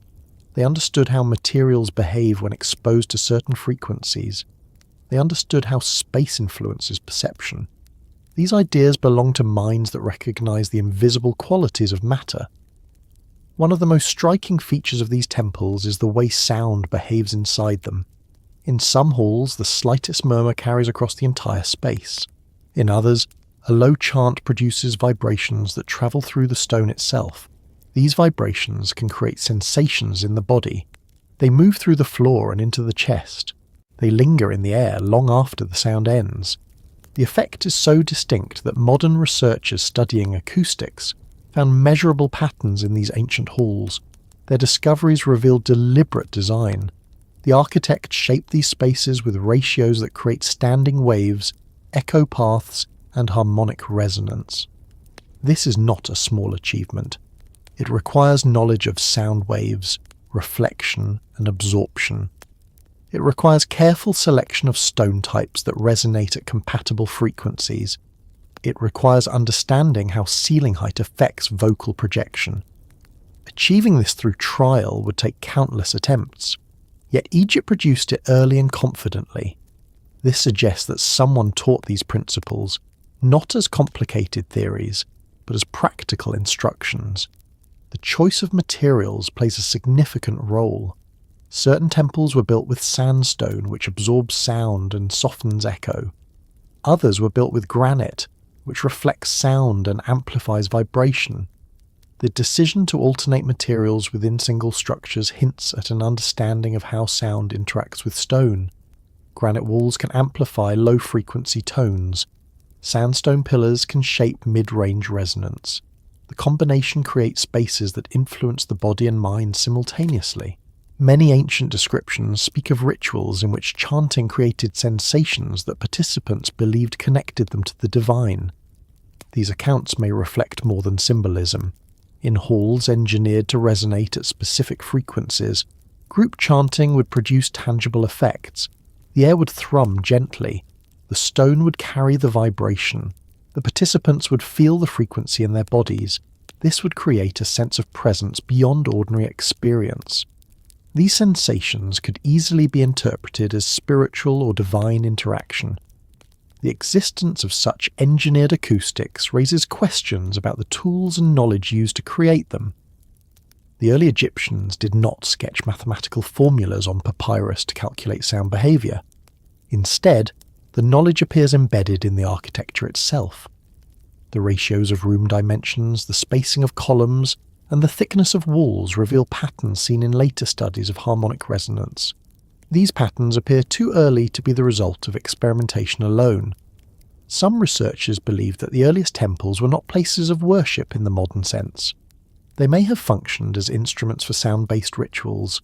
They understood how materials behave when exposed to certain frequencies. They understood how space influences perception. These ideas belong to minds that recognize the invisible qualities of matter. One of the most striking features of these temples is the way sound behaves inside them. In some halls, the slightest murmur carries across the entire space. In others, a low chant produces vibrations that travel through the stone itself. These vibrations can create sensations in the body. They move through the floor and into the chest. They linger in the air long after the sound ends. The effect is so distinct that modern researchers studying acoustics found measurable patterns in these ancient halls. Their discoveries revealed deliberate design. The architects shaped these spaces with ratios that create standing waves, echo paths, and harmonic resonance. This is not a small achievement. It requires knowledge of sound waves, reflection, and absorption. It requires careful selection of stone types that resonate at compatible frequencies. It requires understanding how ceiling height affects vocal projection. Achieving this through trial would take countless attempts, yet Egypt produced it early and confidently. This suggests that someone taught these principles, not as complicated theories, but as practical instructions. The choice of materials plays a significant role. Certain temples were built with sandstone, which absorbs sound and softens echo. Others were built with granite, which reflects sound and amplifies vibration. The decision to alternate materials within single structures hints at an understanding of how sound interacts with stone. Granite walls can amplify low-frequency tones. Sandstone pillars can shape mid-range resonance. The combination creates spaces that influence the body and mind simultaneously. Many ancient descriptions speak of rituals in which chanting created sensations that participants believed connected them to the divine. These accounts may reflect more than symbolism. In halls engineered to resonate at specific frequencies, group chanting would produce tangible effects. The air would thrum gently. The stone would carry the vibration. The participants would feel the frequency in their bodies. This would create a sense of presence beyond ordinary experience. These sensations could easily be interpreted as spiritual or divine interaction. The existence of such engineered acoustics raises questions about the tools and knowledge used to create them. The early Egyptians did not sketch mathematical formulas on papyrus to calculate sound behaviour. Instead, the knowledge appears embedded in the architecture itself. The ratios of room dimensions, the spacing of columns, and the thickness of walls reveal patterns seen in later studies of harmonic resonance. These patterns appear too early to be the result of experimentation alone. Some researchers believe that the earliest temples were not places of worship in the modern sense. They may have functioned as instruments for sound-based rituals.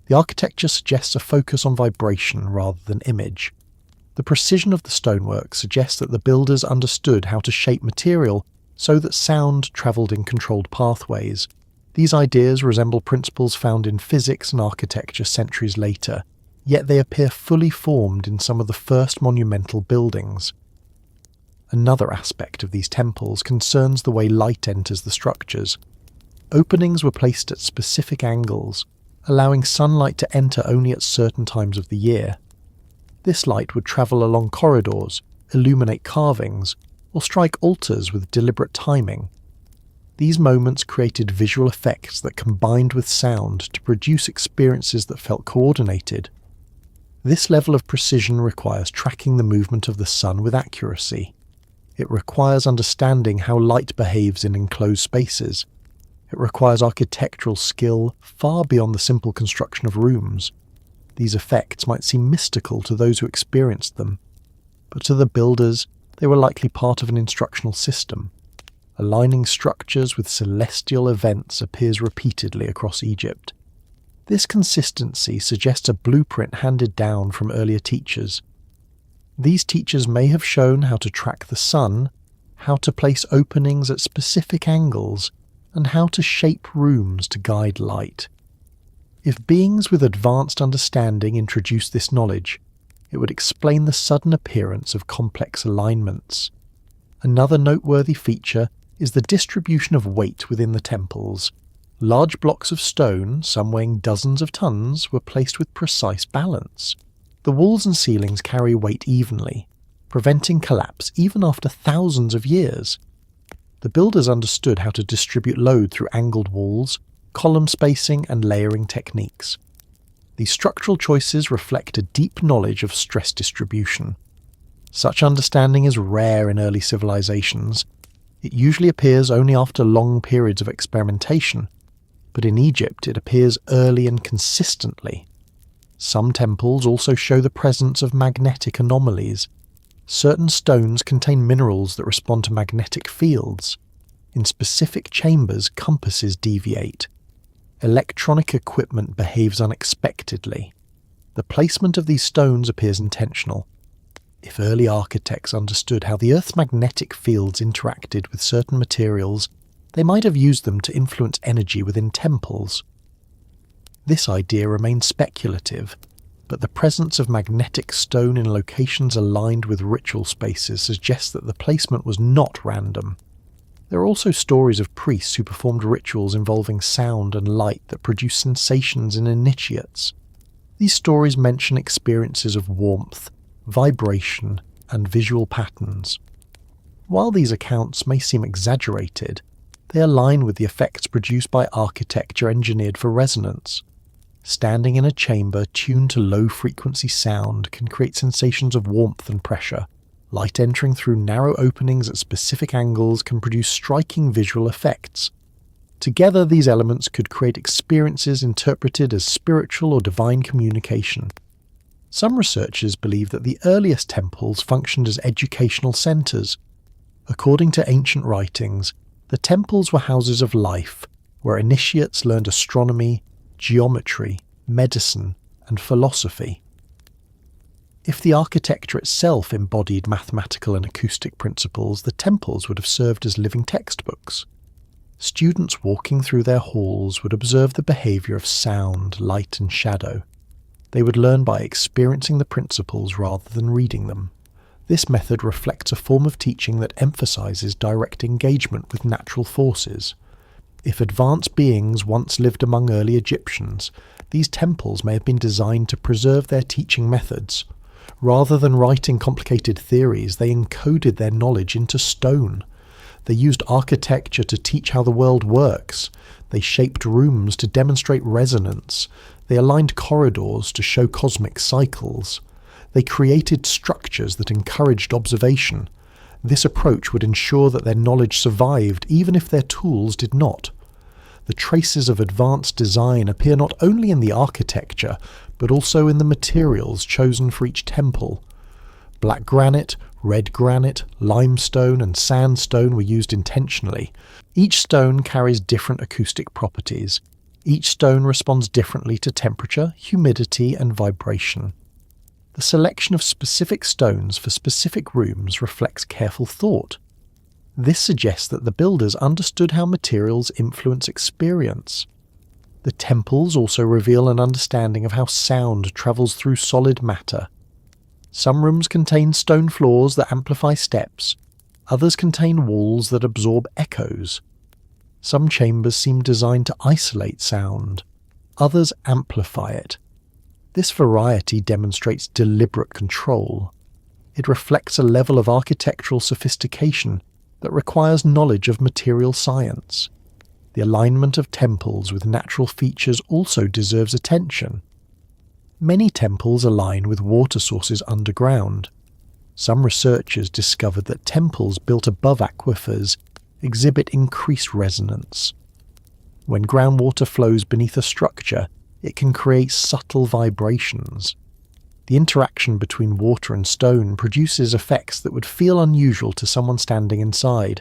The architecture suggests a focus on vibration rather than image. The precision of the stonework suggests that the builders understood how to shape material so that sound travelled in controlled pathways. These ideas resemble principles found in physics and architecture centuries later, yet they appear fully formed in some of the first monumental buildings. Another aspect of these temples concerns the way light enters the structures. Openings were placed at specific angles, allowing sunlight to enter only at certain times of the year. This light would travel along corridors, illuminate carvings, or strike altars with deliberate timing. These moments created visual effects that combined with sound to produce experiences that felt coordinated. This level of precision requires tracking the movement of the sun with accuracy. It requires understanding how light behaves in enclosed spaces. It requires architectural skill far beyond the simple construction of rooms. These effects might seem mystical to those who experienced them, but to the builders, they were likely part of an instructional system. Aligning structures with celestial events appears repeatedly across Egypt. This consistency suggests a blueprint handed down from earlier teachers. These teachers may have shown how to track the sun, how to place openings at specific angles, and how to shape rooms to guide light. If beings with advanced understanding introduced this knowledge, it would explain the sudden appearance of complex alignments. Another noteworthy feature is the distribution of weight within the temples. Large blocks of stone, some weighing dozens of tons, were placed with precise balance. The walls and ceilings carry weight evenly, preventing collapse even after thousands of years. The builders understood how to distribute load through angled walls, column spacing, and layering techniques. These structural choices reflect a deep knowledge of stress distribution. Such understanding is rare in early civilizations. It usually appears only after long periods of experimentation, but in Egypt it appears early and consistently. Some temples also show the presence of magnetic anomalies. Certain stones contain minerals that respond to magnetic fields. In specific chambers, compasses deviate. Electronic equipment behaves unexpectedly. The placement of these stones appears intentional. If early architects understood how the Earth's magnetic fields interacted with certain materials, they might have used them to influence energy within temples. This idea remains speculative, but the presence of magnetic stone in locations aligned with ritual spaces suggests that the placement was not random. There are also stories of priests who performed rituals involving sound and light that produced sensations in initiates. These stories mention experiences of warmth, vibration, and visual patterns. While these accounts may seem exaggerated, they align with the effects produced by architecture engineered for resonance. Standing in a chamber tuned to low-frequency sound can create sensations of warmth and pressure. Light entering through narrow openings at specific angles can produce striking visual effects. Together, these elements could create experiences interpreted as spiritual or divine communication. Some researchers believe that the earliest temples functioned as educational centers. According to ancient writings, the temples were houses of life, where initiates learned astronomy, geometry, medicine, and philosophy. If the architecture itself embodied mathematical and acoustic principles, the temples would have served as living textbooks. Students walking through their halls would observe the behavior of sound, light, and shadow. They would learn by experiencing the principles rather than reading them. This method reflects a form of teaching that emphasizes direct engagement with natural forces. If advanced beings once lived among early Egyptians, these temples may have been designed to preserve their teaching methods. Rather than writing complicated theories, they encoded their knowledge into stone. They used architecture to teach how the world works. They shaped rooms to demonstrate resonance. They aligned corridors to show cosmic cycles. They created structures that encouraged observation. This approach would ensure that their knowledge survived even if their tools did not. The traces of advanced design appear not only in the architecture, but also in the materials chosen for each temple. Black granite, red granite, limestone, and sandstone were used intentionally. Each stone carries different acoustic properties. Each stone responds differently to temperature, humidity, and vibration. The selection of specific stones for specific rooms reflects careful thought. This suggests that the builders understood how materials influence experience. The temples also reveal an understanding of how sound travels through solid matter. Some rooms contain stone floors that amplify steps. Others contain walls that absorb echoes. Some chambers seem designed to isolate sound. Others amplify it. This variety demonstrates deliberate control. It reflects a level of architectural sophistication that requires knowledge of material science. The alignment of temples with natural features also deserves attention. Many temples align with water sources underground. Some researchers discovered that temples built above aquifers exhibit increased resonance. When groundwater flows beneath a structure, it can create subtle vibrations. The interaction between water and stone produces effects that would feel unusual to someone standing inside.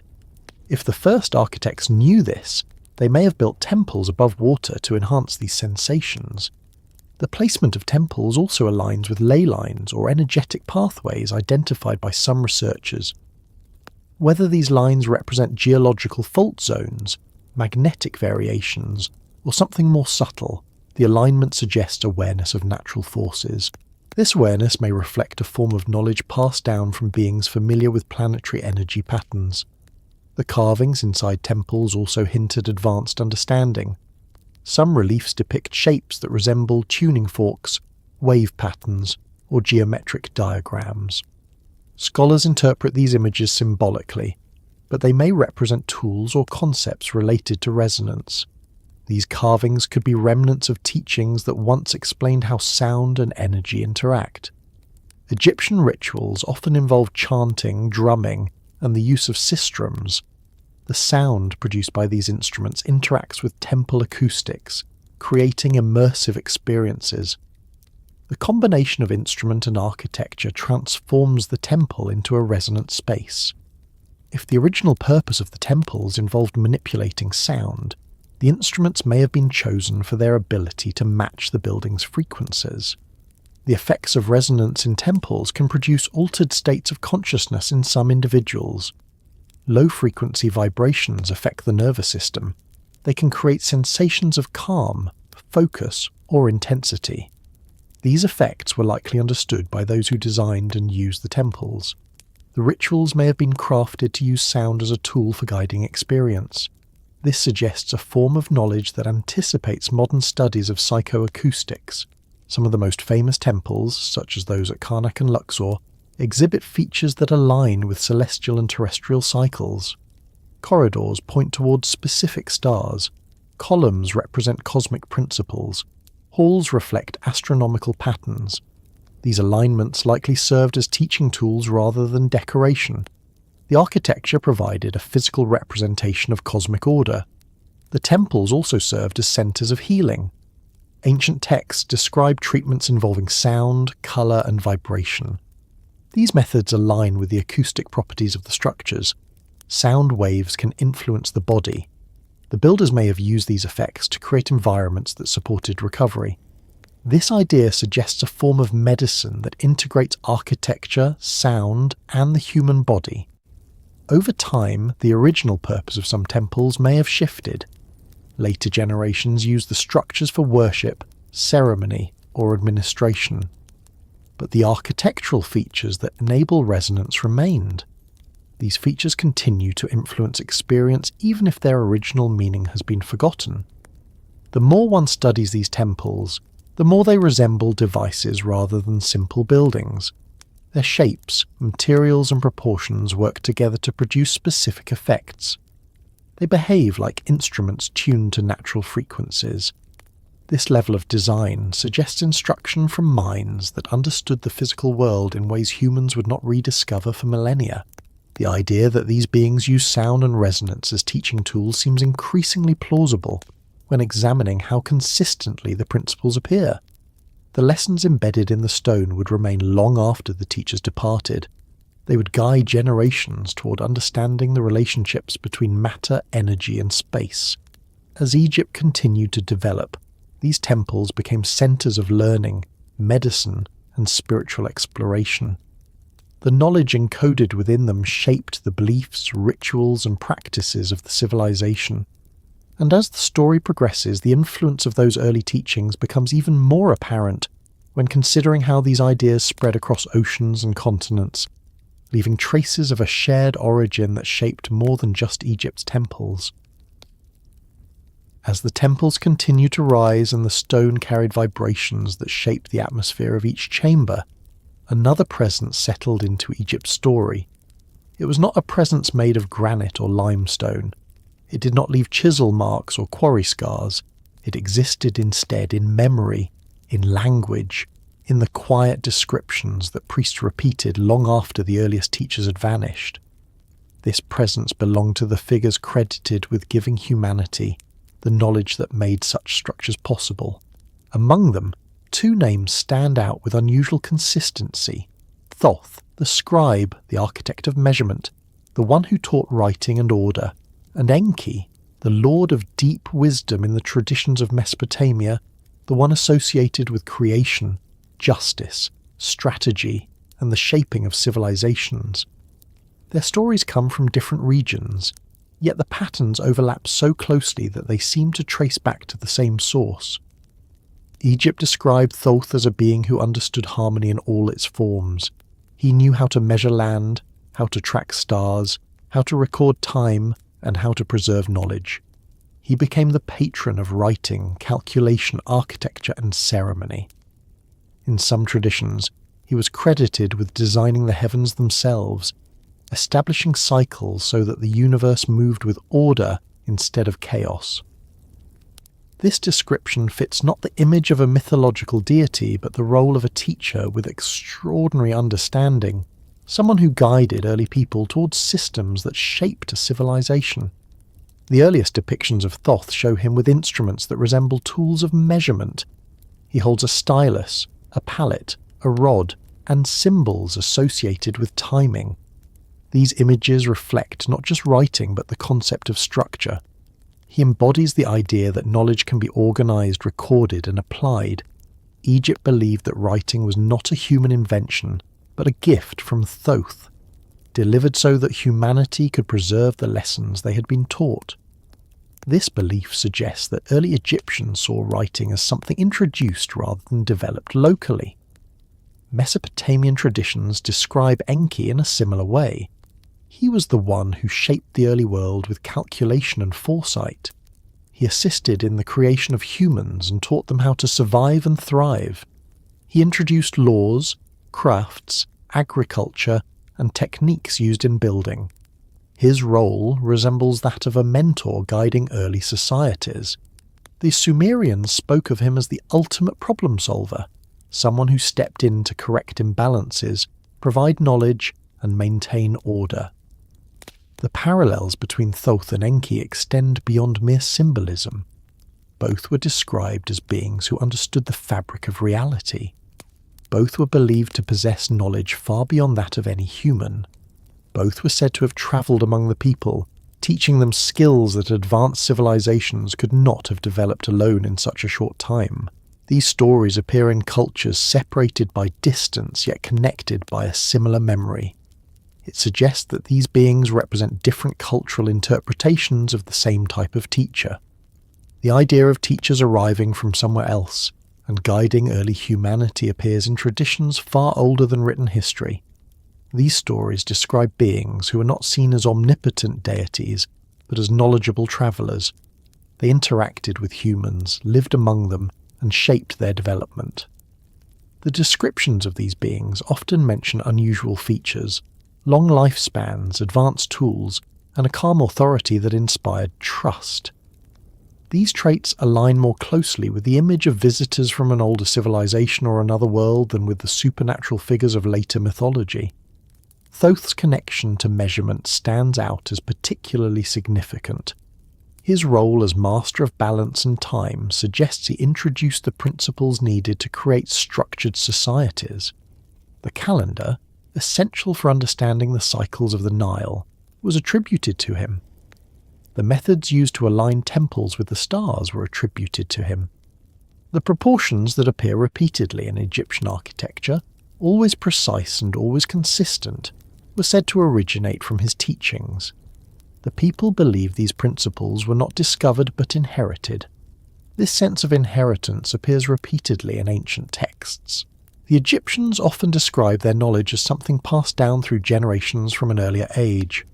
If the first architects knew this, they may have built temples above water to enhance these sensations. The placement of temples also aligns with ley lines or energetic pathways identified by some researchers. Whether these lines represent geological fault zones, magnetic variations, or something more subtle, the alignment suggests awareness of natural forces. This awareness may reflect a form of knowledge passed down from beings familiar with planetary energy patterns. The carvings inside temples also hint at advanced understanding. Some reliefs depict shapes that resemble tuning forks, wave patterns, or geometric diagrams. Scholars interpret these images symbolically, but they may represent tools or concepts related to resonance. These carvings could be remnants of teachings that once explained how sound and energy interact. Egyptian rituals often involve chanting, drumming, and the use of sistrums. The sound produced by these instruments interacts with temple acoustics, creating immersive experiences. The combination of instrument and architecture transforms the temple into a resonant space. If the original purpose of the temples involved manipulating sound, the instruments may have been chosen for their ability to match the building's frequencies. The effects of resonance in temples can produce altered states of consciousness in some individuals. Low-frequency vibrations affect the nervous system. They can create sensations of calm, focus, or intensity. These effects were likely understood by those who designed and used the temples. The rituals may have been crafted to use sound as a tool for guiding experience. This suggests a form of knowledge that anticipates modern studies of psychoacoustics. Some of the most famous temples, such as those at Karnak and Luxor, exhibit features that align with celestial and terrestrial cycles. Corridors point towards specific stars. Columns represent cosmic principles. Halls reflect astronomical patterns. These alignments likely served as teaching tools rather than decoration. The architecture provided a physical representation of cosmic order. The temples also served as centers of healing. Ancient texts describe treatments involving sound, color, and vibration. These methods align with the acoustic properties of the structures. Sound waves can influence the body. The builders may have used these effects to create environments that supported recovery. This idea suggests a form of medicine that integrates architecture, sound, and the human body. Over time, the original purpose of some temples may have shifted. Later generations used the structures for worship, ceremony, or administration. But the architectural features that enable resonance remained. These features continue to influence experience even if their original meaning has been forgotten. The more one studies these temples, the more they resemble devices rather than simple buildings. Their shapes, materials, and proportions work together to produce specific effects. They behave like instruments tuned to natural frequencies. This level of design suggests instruction from minds that understood the physical world in ways humans would not rediscover for millennia. The idea that these beings use sound and resonance as teaching tools seems increasingly plausible when examining how consistently the principles appear. The lessons embedded in the stone would remain long after the teachers departed. They would guide generations toward understanding the relationships between matter, energy, and space. As Egypt continued to develop, these temples became centers of learning, medicine, and spiritual exploration. The knowledge encoded within them shaped the beliefs, rituals, and practices of the civilization. And as the story progresses, the influence of those early teachings becomes even more apparent when considering how these ideas spread across oceans and continents, leaving traces of a shared origin that shaped more than just Egypt's temples. As the temples continued to rise and the stone carried vibrations that shaped the atmosphere of each chamber, another presence settled into Egypt's story. It was not a presence made of granite or limestone. It did not leave chisel marks or quarry scars. It existed instead in memory, in language, in the quiet descriptions that priests repeated long after the earliest teachers had vanished. This presence belonged to the figures credited with giving humanity the knowledge that made such structures possible. Among them, two names stand out with unusual consistency. Thoth, the scribe, the architect of measurement, the one who taught writing and order, and Enki, the lord of deep wisdom in the traditions of Mesopotamia, the one associated with creation, justice, strategy, and the shaping of civilizations. Their stories come from different regions, yet the patterns overlap so closely that they seem to trace back to the same source. Egypt described Thoth as a being who understood harmony in all its forms. He knew how to measure land, how to track stars, how to record time, and how to preserve knowledge. He became the patron of writing, calculation, architecture, and ceremony. In some traditions, he was credited with designing the heavens themselves, establishing cycles so that the universe moved with order instead of chaos. This description fits not the image of a mythological deity, but the role of a teacher with extraordinary understanding, someone who guided early people towards systems that shaped a civilization. The earliest depictions of Thoth show him with instruments that resemble tools of measurement. He holds a stylus, a palette, a rod, and symbols associated with timing. These images reflect not just writing but the concept of structure. He embodies the idea that knowledge can be organized, recorded, and applied. Egypt believed that writing was not a human invention, but a gift from Thoth, delivered so that humanity could preserve the lessons they had been taught. This belief suggests that early Egyptians saw writing as something introduced rather than developed locally. Mesopotamian traditions describe Enki in a similar way. He was the one who shaped the early world with calculation and foresight. He assisted in the creation of humans and taught them how to survive and thrive. He introduced laws, crafts, agriculture, and techniques used in building. His role resembles that of a mentor guiding early societies. The Sumerians spoke of him as the ultimate problem solver, someone who stepped in to correct imbalances, provide knowledge, and maintain order. The parallels between Thoth and Enki extend beyond mere symbolism. Both were described as beings who understood the fabric of reality. Both were believed to possess knowledge far beyond that of any human. Both were said to have travelled among the people, teaching them skills that advanced civilizations could not have developed alone in such a short time. These stories appear in cultures separated by distance yet connected by a similar memory. It suggests that these beings represent different cultural interpretations of the same type of teacher. The idea of teachers arriving from somewhere else and guiding early humanity appears in traditions far older than written history. These stories describe beings who are not seen as omnipotent deities, but as knowledgeable travellers. They interacted with humans, lived among them, and shaped their development. The descriptions of these beings often mention unusual features, long lifespans, advanced tools, and a calm authority that inspired trust. These traits align more closely with the image of visitors from an older civilization or another world than with the supernatural figures of later mythology. Thoth's connection to measurement stands out as particularly significant. His role as master of balance and time suggests he introduced the principles needed to create structured societies. The calendar, essential for understanding the cycles of the Nile, was attributed to him. The methods used to align temples with the stars were attributed to him. The proportions that appear repeatedly in Egyptian architecture, always precise and always consistent, were said to originate from his teachings. The people believed these principles were not discovered but inherited. This sense of inheritance appears repeatedly in ancient texts. The Egyptians often describe their knowledge as something passed down through generations from an earlier age.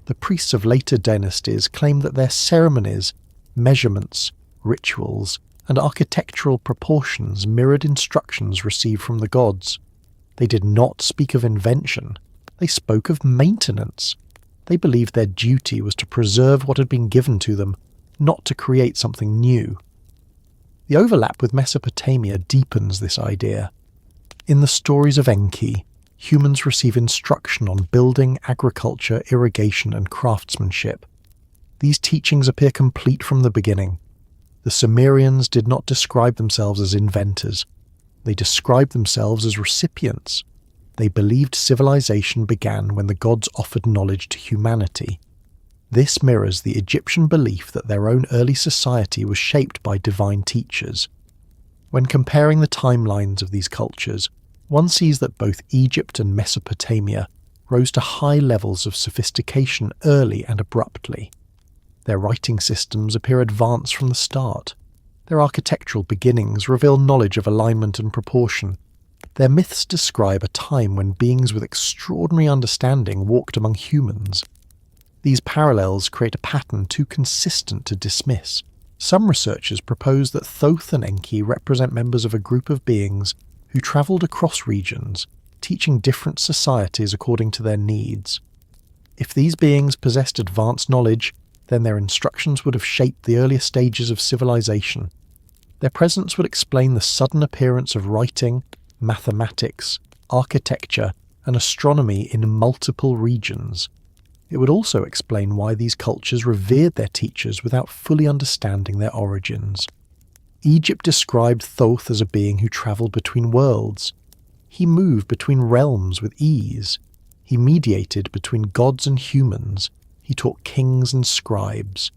The priests of later dynasties claim that their ceremonies, measurements, rituals, and architectural proportions mirrored instructions received from the gods. They did not speak of invention, they spoke of maintenance. They believed their duty was to preserve what had been given to them, not to create something new. The overlap with Mesopotamia deepens this idea. In the stories of Enki, humans receive instruction on building, agriculture, irrigation, and craftsmanship. These teachings appear complete from the beginning. The Sumerians did not describe themselves as inventors. They described themselves as recipients. They believed civilization began when the gods offered knowledge to humanity. This mirrors the Egyptian belief that their own early society was shaped by divine teachers. When comparing the timelines of these cultures, one sees that both Egypt and Mesopotamia rose to high levels of sophistication early and abruptly. Their writing systems appear advanced from the start. Their architectural beginnings reveal knowledge of alignment and proportion. Their myths describe a time when beings with extraordinary understanding walked among humans. These parallels create a pattern too consistent to dismiss. Some researchers propose that Thoth and Enki represent members of a group of beings who travelled across regions, teaching different societies according to their needs. If these beings possessed advanced knowledge, then their instructions would have shaped the earlier stages of civilization. Their presence would explain the sudden appearance of writing, mathematics, architecture, and astronomy in multiple regions. It would also explain why these cultures revered their teachers without fully understanding their origins. Egypt described Thoth as a being who travelled between worlds. He moved between realms with ease. He mediated between gods and humans. He taught kings and scribes.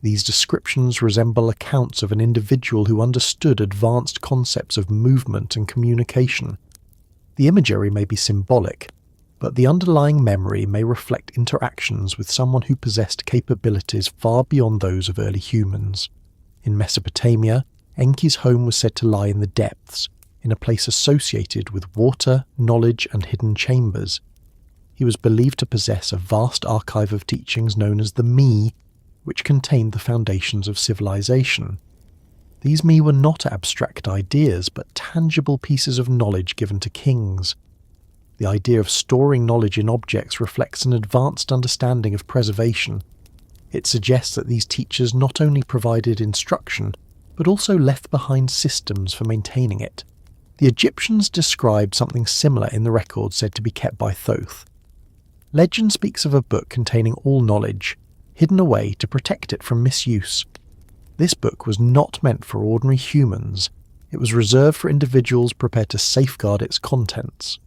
These descriptions resemble accounts of an individual who understood advanced concepts of movement and communication. The imagery may be symbolic, but the underlying memory may reflect interactions with someone who possessed capabilities far beyond those of early humans. In Mesopotamia, Enki's home was said to lie in the depths, in a place associated with water, knowledge, and hidden chambers. He was believed to possess a vast archive of teachings known as the Me, which contained the foundations of civilization. These Me were not abstract ideas, but tangible pieces of knowledge given to kings. The idea of storing knowledge in objects reflects an advanced understanding of preservation. It suggests that these teachers not only provided instruction, but also left behind systems for maintaining it. The Egyptians described something similar in the records said to be kept by Thoth. Legend speaks of a book containing all knowledge, hidden away to protect it from misuse. This book was not meant for ordinary humans. It was reserved for individuals prepared to safeguard its contents.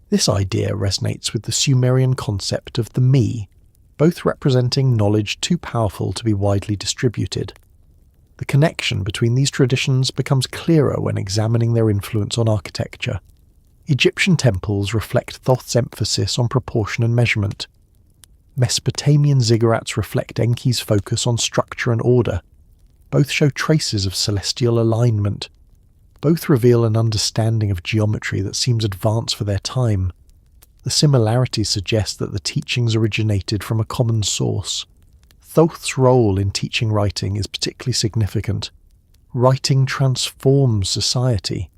This idea resonates with the Sumerian concept of the Me, both representing knowledge too powerful to be widely distributed. The connection between these traditions becomes clearer when examining their influence on architecture. Egyptian temples reflect Thoth's emphasis on proportion and measurement. Mesopotamian ziggurats reflect Enki's focus on structure and order. Both show traces of celestial alignment. Both reveal an understanding of geometry that seems advanced for their time. The similarities suggest that the teachings originated from a common source. Thoth's role in teaching writing is particularly significant. Writing transforms society.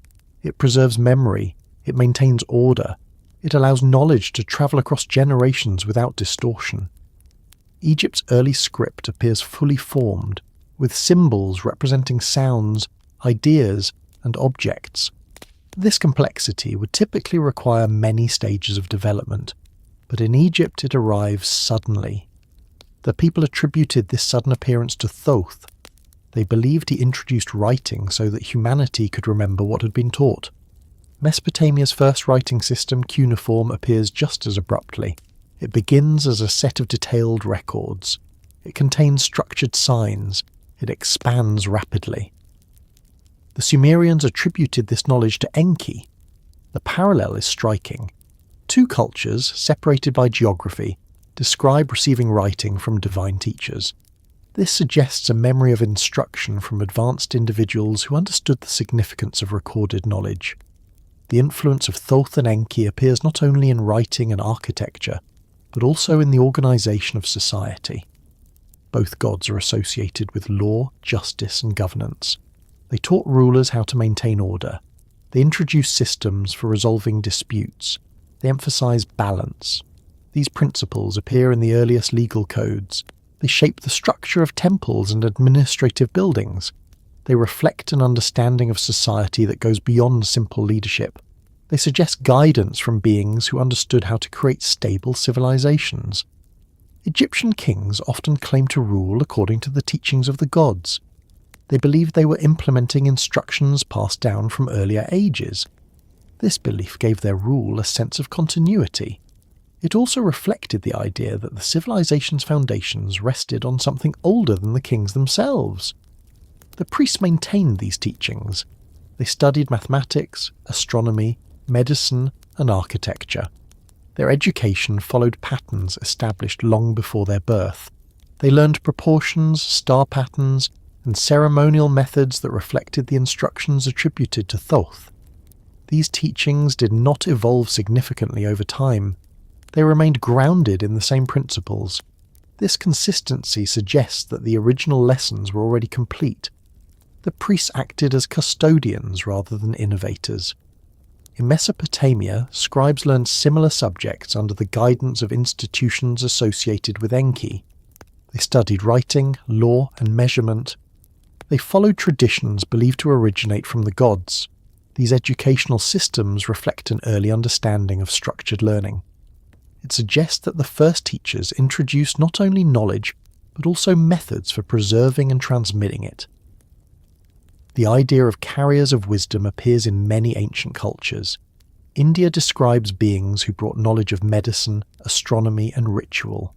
It preserves memory. It maintains order. It allows knowledge to travel across generations without distortion. Egypt's early script appears fully formed, with symbols representing sounds, ideas, and objects. This complexity would typically require many stages of development, but in Egypt it arrives suddenly. The people attributed this sudden appearance to Thoth. They believed he introduced writing so that humanity could remember what had been taught. Mesopotamia's first writing system, cuneiform, appears just as abruptly. It begins as a set of detailed records. It contains structured signs. It expands rapidly. The Sumerians attributed this knowledge to Enki. The parallel is striking. Two cultures, separated by geography, describe receiving writing from divine teachers. This suggests a memory of instruction from advanced individuals who understood the significance of recorded knowledge. The influence of Thoth and Enki appears not only in writing and architecture, but also in the organization of society. Both gods are associated with law, justice, and governance. They taught rulers how to maintain order. They introduced systems for resolving disputes. They emphasize balance. These principles appear in the earliest legal codes. They shape the structure of temples and administrative buildings. They reflect an understanding of society that goes beyond simple leadership. They suggest guidance from beings who understood how to create stable civilizations. Egyptian kings often claimed to rule according to the teachings of the gods. They believed they were implementing instructions passed down from earlier ages. This belief gave their rule a sense of continuity. It also reflected the idea that the civilization's foundations rested on something older than the kings themselves. The priests maintained these teachings. They studied mathematics, astronomy, medicine, and architecture. Their education followed patterns established long before their birth. They learned proportions, star patterns, and ceremonial methods that reflected the instructions attributed to Thoth. These teachings did not evolve significantly over time. They remained grounded in the same principles. This consistency suggests that the original lessons were already complete. The priests acted as custodians rather than innovators. In Mesopotamia, scribes learned similar subjects under the guidance of institutions associated with Enki. They studied writing, law, and measurement. They followed traditions believed to originate from the gods. These educational systems reflect an early understanding of structured learning. It suggests that the first teachers introduced not only knowledge, but also methods for preserving and transmitting it. The idea of carriers of wisdom appears in many ancient cultures. India describes beings who brought knowledge of medicine, astronomy, and ritual.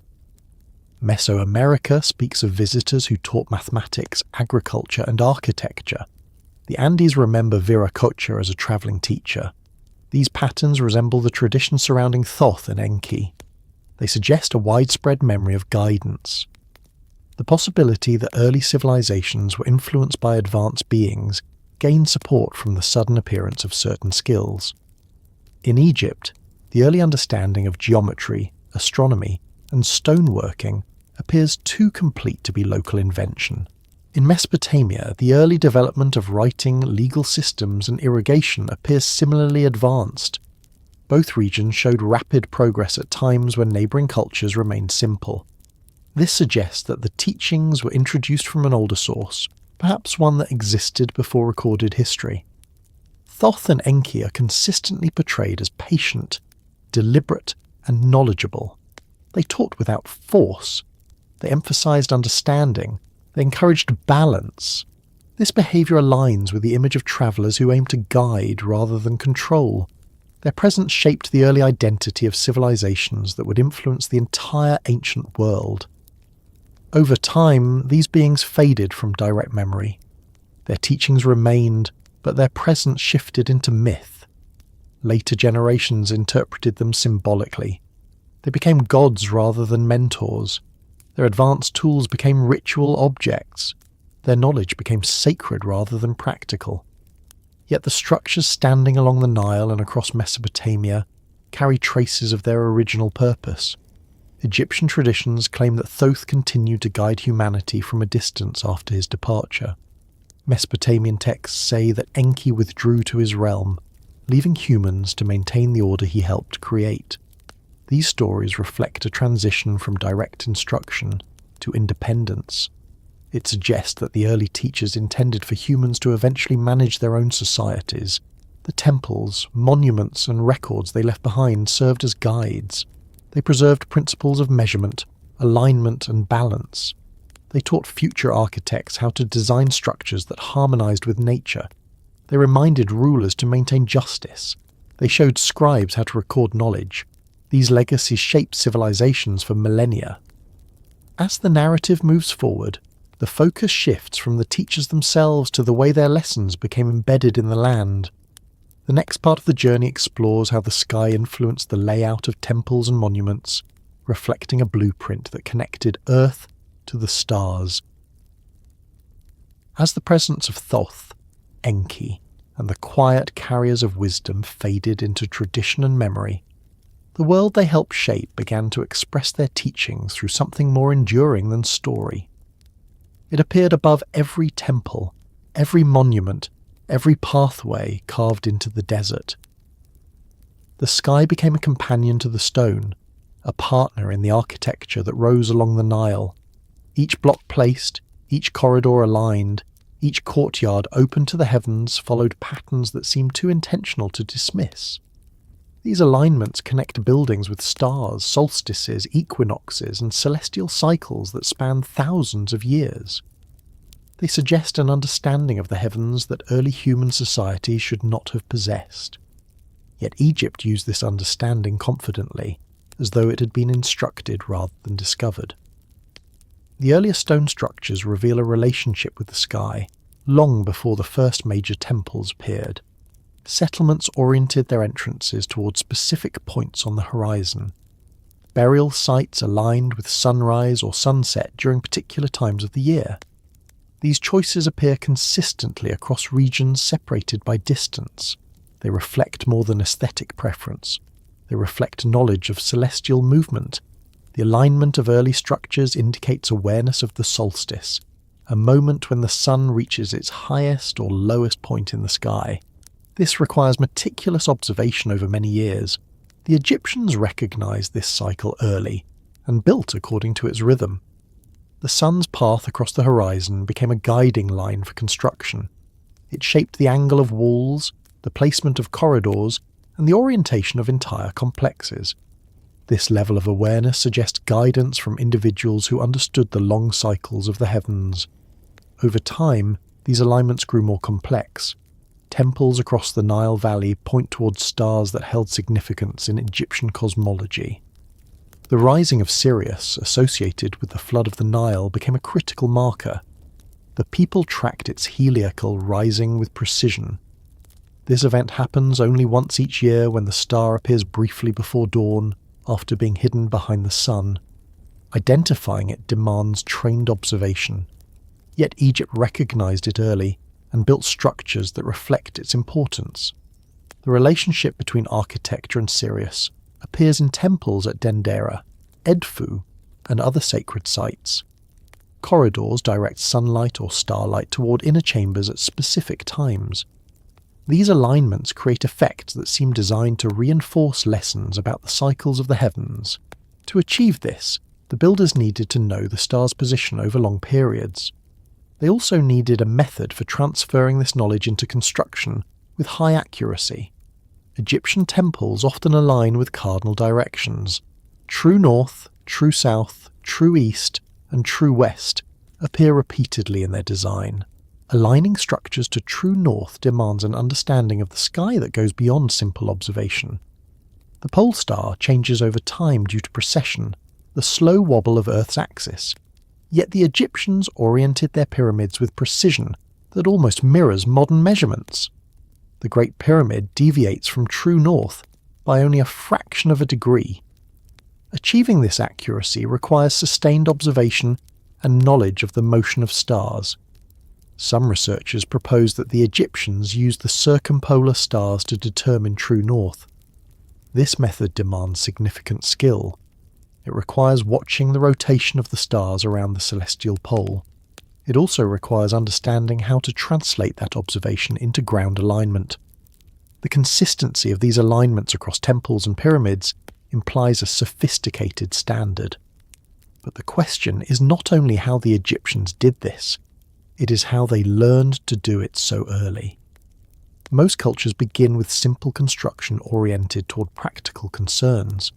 Mesoamerica speaks of visitors who taught mathematics, agriculture, and architecture. The Andes remember Viracocha as a travelling teacher. These patterns resemble the tradition surrounding Thoth and Enki. They suggest a widespread memory of guidance. The possibility that early civilizations were influenced by advanced beings gained support from the sudden appearance of certain skills. In Egypt, the early understanding of geometry, astronomy, and stoneworking appears too complete to be local invention. In Mesopotamia, the early development of writing, legal systems, and irrigation appears similarly advanced. Both regions showed rapid progress at times when neighbouring cultures remained simple. This suggests that the teachings were introduced from an older source, perhaps one that existed before recorded history. Thoth and Enki are consistently portrayed as patient, deliberate, and knowledgeable. They taught without force. They emphasized understanding. They encouraged balance. This behavior aligns with the image of travelers who aim to guide rather than control. Their presence shaped the early identity of civilizations that would influence the entire ancient world. Over time, these beings faded from direct memory. Their teachings remained, but their presence shifted into myth. Later generations interpreted them symbolically. They became gods rather than mentors. Their advanced tools became ritual objects. Their knowledge became sacred rather than practical. Yet the structures standing along the Nile and across Mesopotamia carry traces of their original purpose. Egyptian traditions claim that Thoth continued to guide humanity from a distance after his departure. Mesopotamian texts say that Enki withdrew to his realm, leaving humans to maintain the order he helped create. These stories reflect a transition from direct instruction to independence. It suggests that the early teachers intended for humans to eventually manage their own societies. The temples, monuments, and records they left behind served as guides. They preserved principles of measurement, alignment, and balance. They taught future architects how to design structures that harmonized with nature. They reminded rulers to maintain justice. They showed scribes how to record knowledge. These legacies shaped civilizations for millennia. As the narrative moves forward, the focus shifts from the teachers themselves to the way their lessons became embedded in the land. The next part of the journey explores how the sky influenced the layout of temples and monuments, reflecting a blueprint that connected Earth to the stars. As the presence of Thoth, Enki, and the quiet carriers of wisdom faded into tradition and memory, the world they helped shape began to express their teachings through something more enduring than story. It appeared above every temple, every monument, every pathway carved into the desert. The sky became a companion to the stone, a partner in the architecture that rose along the Nile. Each block placed, each corridor aligned, each courtyard open to the heavens followed patterns that seemed too intentional to dismiss. These alignments connect buildings with stars, solstices, equinoxes, and celestial cycles that span thousands of years. They suggest an understanding of the heavens that early human society should not have possessed. Yet Egypt used this understanding confidently, as though it had been instructed rather than discovered. The earlier stone structures reveal a relationship with the sky, long before the first major temples appeared. Settlements oriented their entrances toward specific points on the horizon. Burial sites aligned with sunrise or sunset during particular times of the year. These choices appear consistently across regions separated by distance. They reflect more than aesthetic preference. They reflect knowledge of celestial movement. The alignment of early structures indicates awareness of the solstice, a moment when the sun reaches its highest or lowest point in the sky. This requires meticulous observation over many years. The Egyptians recognized this cycle early and built according to its rhythm. The sun's path across the horizon became a guiding line for construction. It shaped the angle of walls, the placement of corridors, and the orientation of entire complexes. This level of awareness suggests guidance from individuals who understood the long cycles of the heavens. Over time, these alignments grew more complex. Temples across the Nile Valley point towards stars that held significance in Egyptian cosmology. The rising of Sirius, associated with the flood of the Nile, became a critical marker. The people tracked its heliacal rising with precision. This event happens only once each year when the star appears briefly before dawn after being hidden behind the sun. Identifying it demands trained observation. Yet Egypt recognized it early and built structures that reflect its importance. The relationship between architecture and Sirius appears in temples at Dendera, Edfu, and other sacred sites. Corridors direct sunlight or starlight toward inner chambers at specific times. These alignments create effects that seem designed to reinforce lessons about the cycles of the heavens. To achieve this, the builders needed to know the star's position over long periods. They also needed a method for transferring this knowledge into construction with high accuracy. Egyptian temples often align with cardinal directions. True north, true south, true east, and true west appear repeatedly in their design. Aligning structures to true north demands an understanding of the sky that goes beyond simple observation. The pole star changes over time due to precession, the slow wobble of Earth's axis. Yet the Egyptians oriented their pyramids with precision that almost mirrors modern measurements. The Great Pyramid deviates from true north by only a fraction of a degree. Achieving this accuracy requires sustained observation and knowledge of the motion of stars. Some researchers propose that the Egyptians used the circumpolar stars to determine true north. This method demands significant skill. It requires watching the rotation of the stars around the celestial pole. It also requires understanding how to translate that observation into ground alignment. The consistency of these alignments across temples and pyramids implies a sophisticated standard. But the question is not only how the Egyptians did this, it is how they learned to do it so early. Most cultures begin with simple construction oriented toward practical concerns.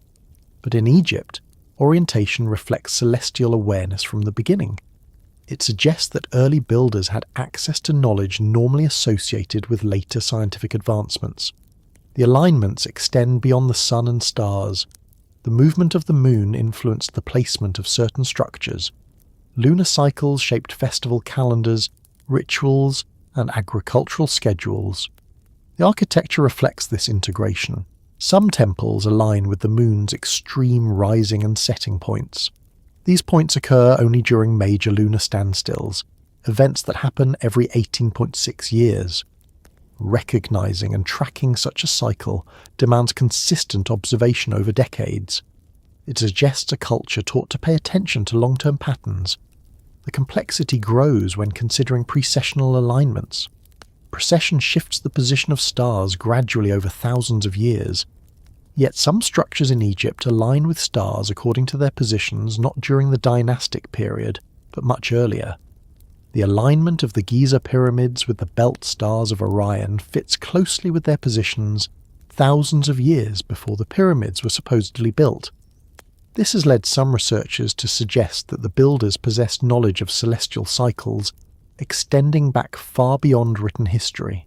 But in Egypt, orientation reflects celestial awareness from the beginning. It suggests that early builders had access to knowledge normally associated with later scientific advancements. The alignments extend beyond the sun and stars. The movement of the moon influenced the placement of certain structures. Lunar cycles shaped festival calendars, rituals, and agricultural schedules. The architecture reflects this integration. Some temples align with the moon's extreme rising and setting points. These points occur only during major lunar standstills, events that happen every 18.6 years. Recognizing and tracking such a cycle demands consistent observation over decades. It suggests a culture taught to pay attention to long-term patterns. The complexity grows when considering precessional alignments. Precession shifts the position of stars gradually over thousands of years. Yet some structures in Egypt align with stars according to their positions not during the dynastic period, but much earlier. The alignment of the Giza pyramids with the belt stars of Orion fits closely with their positions thousands of years before the pyramids were supposedly built. This has led some researchers to suggest that the builders possessed knowledge of celestial cycles extending back far beyond written history.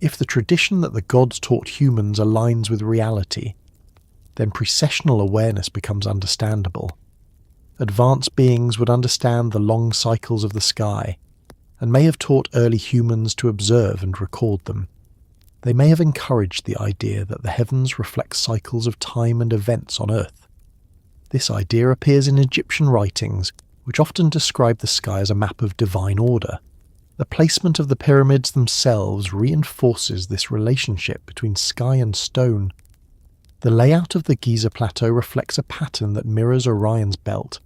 If the tradition that the gods taught humans aligns with reality, then precessional awareness becomes understandable. Advanced beings would understand the long cycles of the sky, and may have taught early humans to observe and record them. They may have encouraged the idea that the heavens reflect cycles of time and events on Earth. This idea appears in Egyptian writings, which often describe the sky as a map of divine order. The placement of the pyramids themselves reinforces this relationship between sky and stone. The layout of the Giza plateau reflects a pattern that mirrors Orion's belt.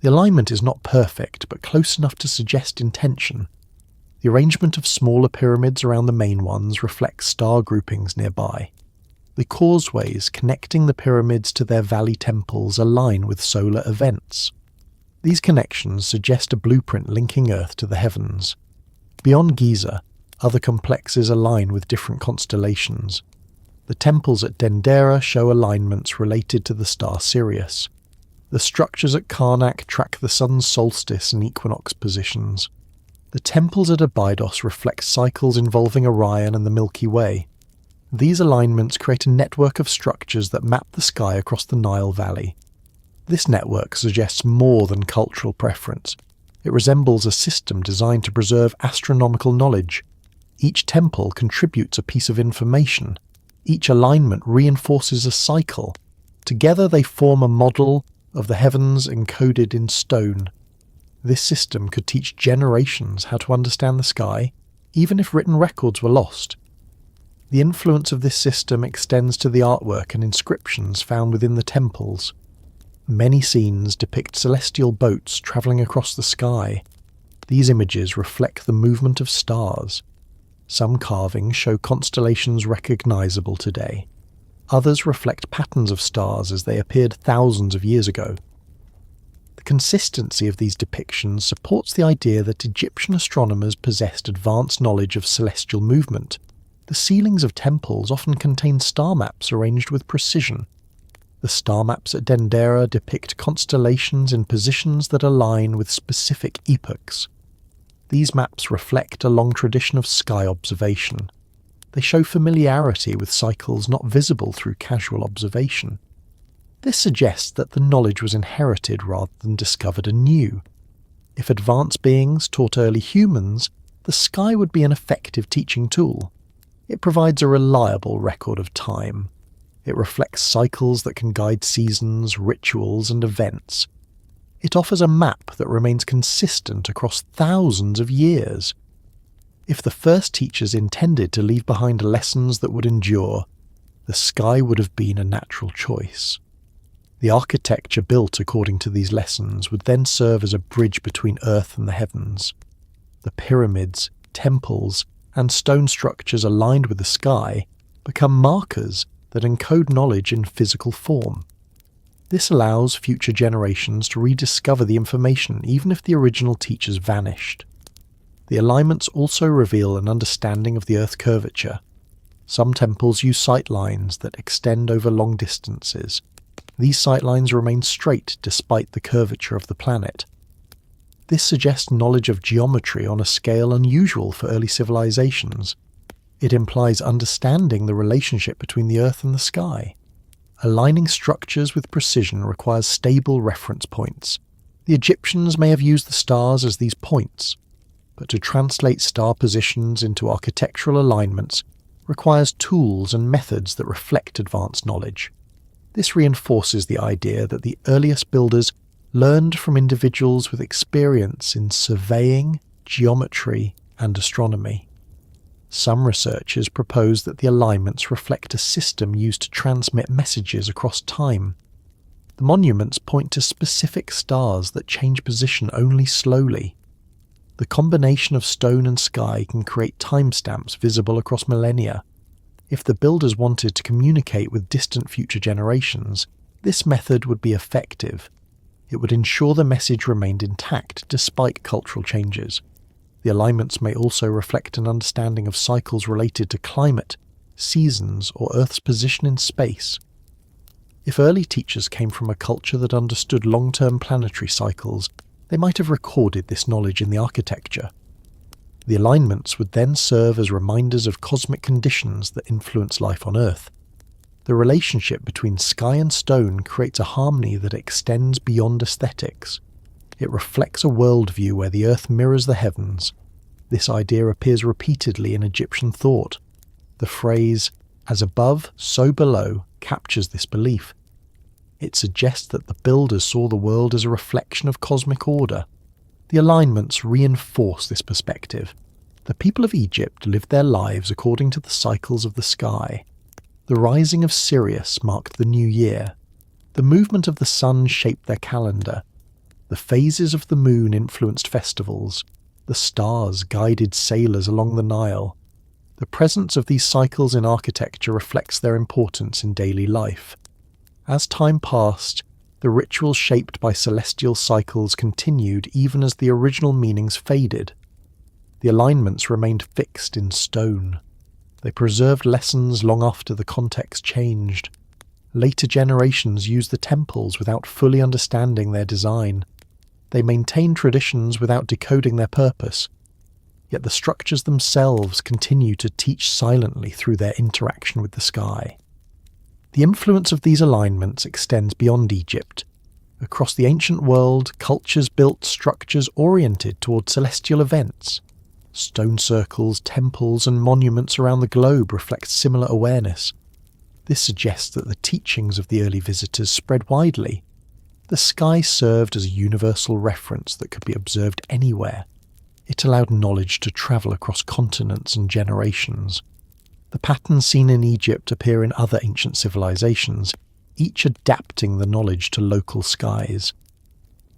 The alignment is not perfect, but close enough to suggest intention. The arrangement of smaller pyramids around the main ones reflects star groupings nearby. The causeways connecting the pyramids to their valley temples align with solar events. These connections suggest a blueprint linking Earth to the heavens. Beyond Giza, other complexes align with different constellations. The temples at Dendera show alignments related to the star Sirius. The structures at Karnak track the sun's solstice and equinox positions. The temples at Abydos reflect cycles involving Orion and the Milky Way. These alignments create a network of structures that map the sky across the Nile Valley. This network suggests more than cultural preference. It resembles a system designed to preserve astronomical knowledge. Each temple contributes a piece of information. Each alignment reinforces a cycle. Together they form a model of the heavens encoded in stone. This system could teach generations how to understand the sky, even if written records were lost. The influence of this system extends to the artwork and inscriptions found within the temples. Many scenes depict celestial boats travelling across the sky. These images reflect the movement of stars. Some carvings show constellations recognizable today. Others reflect patterns of stars as they appeared thousands of years ago. The consistency of these depictions supports the idea that Egyptian astronomers possessed advanced knowledge of celestial movement. The ceilings of temples often contain star maps arranged with precision. The star maps at Dendera depict constellations in positions that align with specific epochs. These maps reflect a long tradition of sky observation. They show familiarity with cycles not visible through casual observation. This suggests that the knowledge was inherited rather than discovered anew. If advanced beings taught early humans, the sky would be an effective teaching tool. It provides a reliable record of time. It reflects cycles that can guide seasons, rituals, and events. It offers a map that remains consistent across thousands of years. If the first teachers intended to leave behind lessons that would endure, the sky would have been a natural choice. The architecture built according to these lessons would then serve as a bridge between Earth and the heavens. The pyramids, temples, and stone structures aligned with the sky become markers that encode knowledge in physical form. This allows future generations to rediscover the information even if the original teachers vanished. The alignments also reveal an understanding of the Earth's curvature. Some temples use sightlines that extend over long distances. These sightlines remain straight despite the curvature of the planet. This suggests knowledge of geometry on a scale unusual for early civilizations. It implies understanding the relationship between the Earth and the sky. Aligning structures with precision requires stable reference points. The Egyptians may have used the stars as these points, but to translate star positions into architectural alignments requires tools and methods that reflect advanced knowledge. This reinforces the idea that the earliest builders learned from individuals with experience in surveying, geometry, and astronomy. Some researchers propose that the alignments reflect a system used to transmit messages across time. The monuments point to specific stars that change position only slowly. The combination of stone and sky can create timestamps visible across millennia. If the builders wanted to communicate with distant future generations, this method would be effective. It would ensure the message remained intact despite cultural changes. The alignments may also reflect an understanding of cycles related to climate, seasons, or Earth's position in space. If early teachers came from a culture that understood long-term planetary cycles, they might have recorded this knowledge in the architecture. The alignments would then serve as reminders of cosmic conditions that influence life on Earth. The relationship between sky and stone creates a harmony that extends beyond aesthetics. It reflects a worldview where the Earth mirrors the heavens. This idea appears repeatedly in Egyptian thought. The phrase, "as above, so below," captures this belief. It suggests that the builders saw the world as a reflection of cosmic order. The alignments reinforce this perspective. The people of Egypt lived their lives according to the cycles of the sky. The rising of Sirius marked the new year. The movement of the sun shaped their calendar. The phases of the moon influenced festivals. The stars guided sailors along the Nile. The presence of these cycles in architecture reflects their importance in daily life. As time passed, the rituals shaped by celestial cycles continued even as the original meanings faded. The alignments remained fixed in stone. They preserved lessons long after the context changed. Later generations used the temples without fully understanding their design. They maintained traditions without decoding their purpose. yet the structures themselves continue to teach silently through their interaction with the sky. The influence of these alignments extends beyond Egypt. Across the ancient world, cultures built structures oriented toward celestial events. Stone circles, temples, and monuments around the globe reflect similar awareness. This suggests that the teachings of the early visitors spread widely. The sky served as a universal reference that could be observed anywhere. It allowed knowledge to travel across continents and generations. The patterns seen in Egypt appear in other ancient civilizations, each adapting the knowledge to local skies.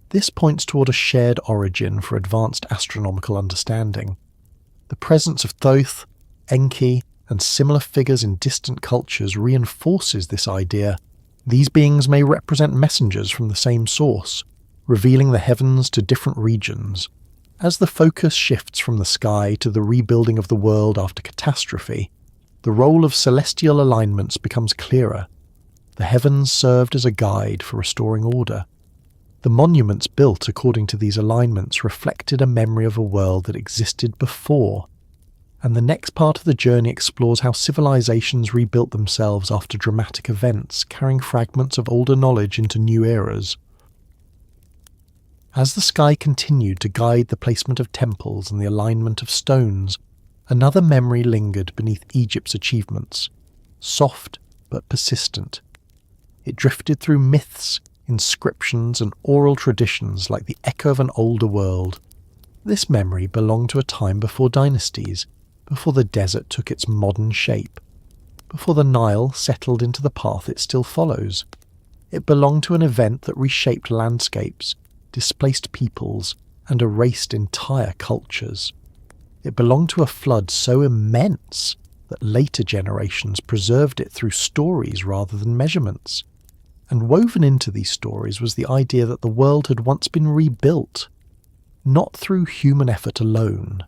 This points toward a shared origin for advanced astronomical understanding. The presence of Thoth, Enki, and similar figures in distant cultures reinforces this idea. These beings may represent messengers from the same source, revealing the heavens to different regions. As the focus shifts from the sky to the rebuilding of the world after catastrophe, the role of celestial alignments becomes clearer. The heavens served as a guide for restoring order. The monuments built according to these alignments reflected a memory of a world that existed before. And the next part of the journey explores how civilizations rebuilt themselves after dramatic events, carrying fragments of older knowledge into new eras. As the sky continued to guide the placement of temples and the alignment of stones, another memory lingered beneath Egypt's achievements, soft but persistent. It drifted through myths, inscriptions, and oral traditions like the echo of an older world. This memory belonged to a time before dynasties, before the desert took its modern shape, before the Nile settled into the path it still follows. It belonged to an event that reshaped landscapes, displaced peoples, and erased entire cultures. It belonged to a flood so immense that later generations preserved it through stories rather than measurements. And woven into these stories was the idea that the world had once been rebuilt, not through human effort alone,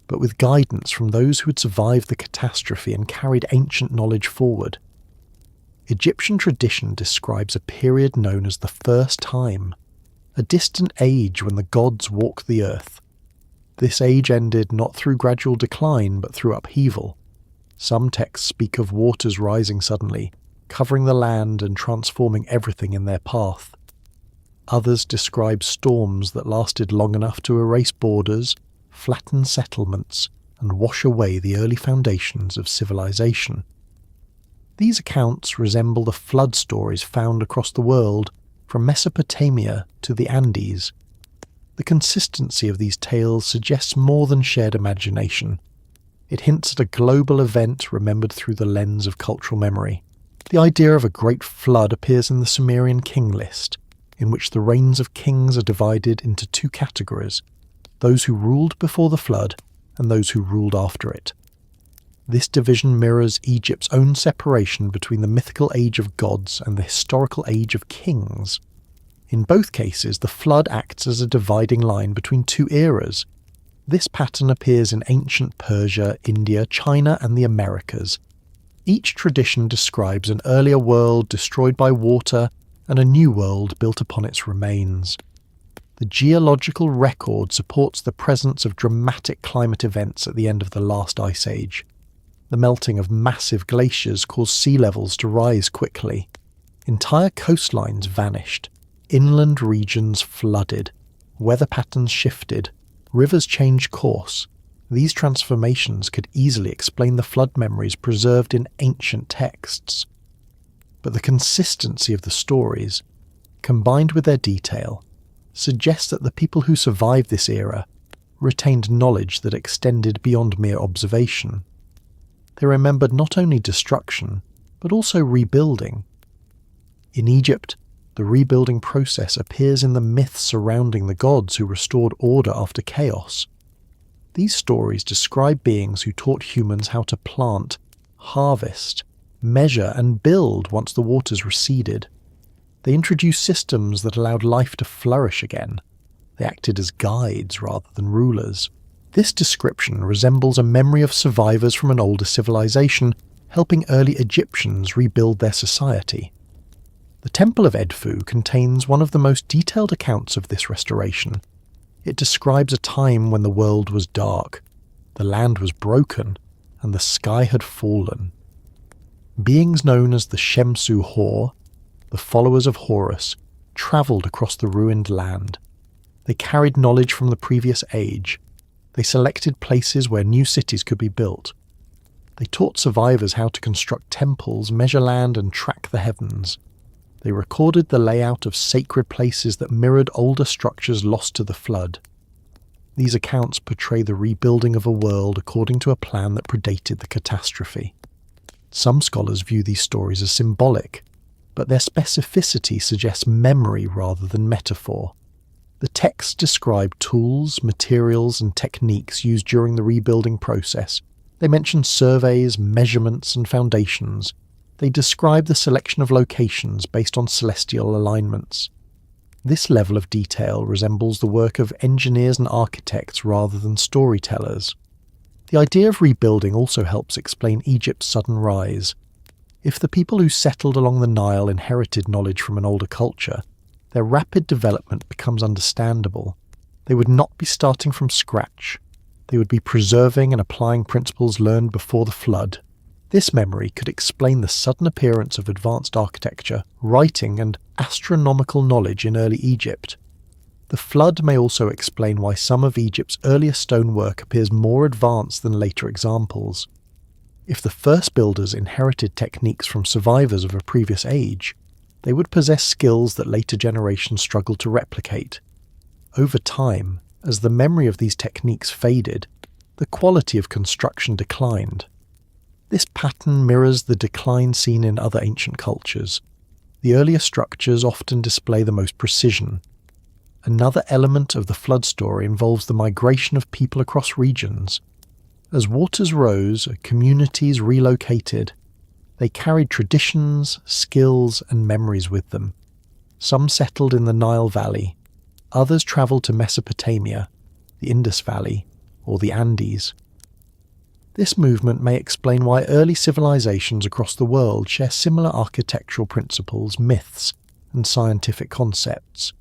but with guidance from those who had survived the catastrophe and carried ancient knowledge forward. Egyptian tradition describes a period known as the First Time, a distant age when the gods walked the earth. This age ended not through gradual decline but through upheaval. Some texts speak of waters rising suddenly, covering the land and transforming everything in their path. Others describe storms that lasted long enough to erase borders, flatten settlements, and wash away the early foundations of civilization. These accounts resemble the flood stories found across the world, from Mesopotamia to the Andes. The consistency of these tales suggests more than shared imagination. It hints at a global event remembered through the lens of cultural memory. The idea of a great flood appears in the Sumerian king list, in which the reigns of kings are divided into two categories: those who ruled before the flood and those who ruled after it. This division mirrors Egypt's own separation between the mythical age of gods and the historical age of kings. In both cases, the flood acts as a dividing line between two eras. This pattern appears in ancient Persia, India, China, and the Americas. Each tradition describes an earlier world destroyed by water and a new world built upon its remains. The geological record supports the presence of dramatic climate events at the end of the last ice age. The melting of massive glaciers caused sea levels to rise quickly. Entire coastlines vanished. Inland regions flooded. Weather patterns shifted. Rivers changed course. These transformations could easily explain the flood memories preserved in ancient texts. But the consistency of the stories, combined with their detail, suggests that the people who survived this era retained knowledge that extended beyond mere observation. They remembered not only destruction, but also rebuilding. In Egypt, the rebuilding process appears in the myths surrounding the gods who restored order after chaos. These stories describe beings who taught humans how to plant, harvest, measure, and build once the waters receded. They introduced systems that allowed life to flourish again. They acted as guides rather than rulers. This description resembles a memory of survivors from an older civilization, helping early Egyptians rebuild their society. The Temple of Edfu contains one of the most detailed accounts of this restoration. It describes a time when the world was dark, The land was broken, and the sky had fallen. Beings known as the Shemsu Hor, the followers of Horus, travelled across the ruined land. They carried knowledge from the previous age. They selected places where new cities could be built. They taught survivors how to construct temples, measure land, and track the heavens. They recorded the layout of sacred places that mirrored older structures lost to the flood. These accounts portray the rebuilding of a world according to a plan that predated the catastrophe. Some scholars view these stories as symbolic, but their specificity suggests memory rather than metaphor. The texts describe tools, materials, and techniques used during the rebuilding process. They mention surveys, measurements, and foundations. They describe the selection of locations based on celestial alignments. This level of detail resembles the work of engineers and architects rather than storytellers. The idea of rebuilding also helps explain Egypt's sudden rise. If the people who settled along the Nile inherited knowledge from an older culture, their rapid development becomes understandable. They would not be starting from scratch. They would be preserving and applying principles learned before the flood. This memory could explain the sudden appearance of advanced architecture, writing, and astronomical knowledge in early Egypt. The flood may also explain why some of Egypt's earlier stonework appears more advanced than later examples. If the first builders inherited techniques from survivors of a previous age, they would possess skills that later generations struggled to replicate. Over time, as the memory of these techniques faded, the quality of construction declined. This pattern mirrors the decline seen in other ancient cultures. The earlier structures often display the most precision. Another element of the flood story involves the migration of people across regions. As waters rose, communities relocated. They carried traditions, skills, and memories with them. Some settled in the Nile Valley. Others travelled to Mesopotamia, the Indus Valley, or the Andes. This movement may explain why early civilizations across the world share similar architectural principles, myths, and scientific concepts.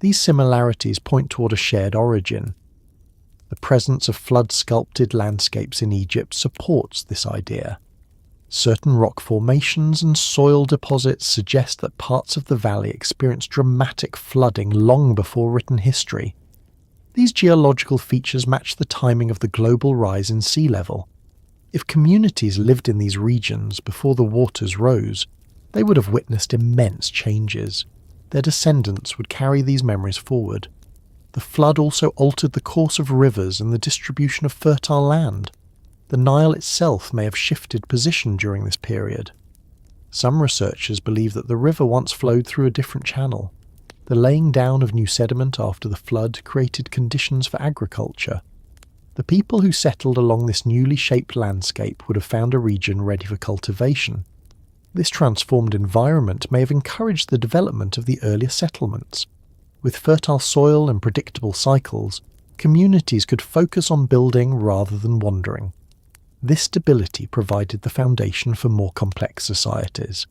These similarities point toward a shared origin. The presence of flood-sculpted landscapes in Egypt supports this idea. Certain rock formations and soil deposits suggest that parts of the valley experienced dramatic flooding long before written history. These geological features match the timing of the global rise in sea level. If communities lived in these regions before the waters rose, they would have witnessed immense changes. Their descendants would carry these memories forward. The flood also altered the course of rivers and the distribution of fertile land. The Nile itself may have shifted position during this period. Some researchers believe that the river once flowed through a different channel. The laying down of new sediment after the flood created conditions for agriculture. The people who settled along this newly shaped landscape would have found a region ready for cultivation. This transformed environment may have encouraged the development of the earlier settlements. With fertile soil and predictable cycles, communities could focus on building rather than wandering. This stability provided the foundation for more complex societies.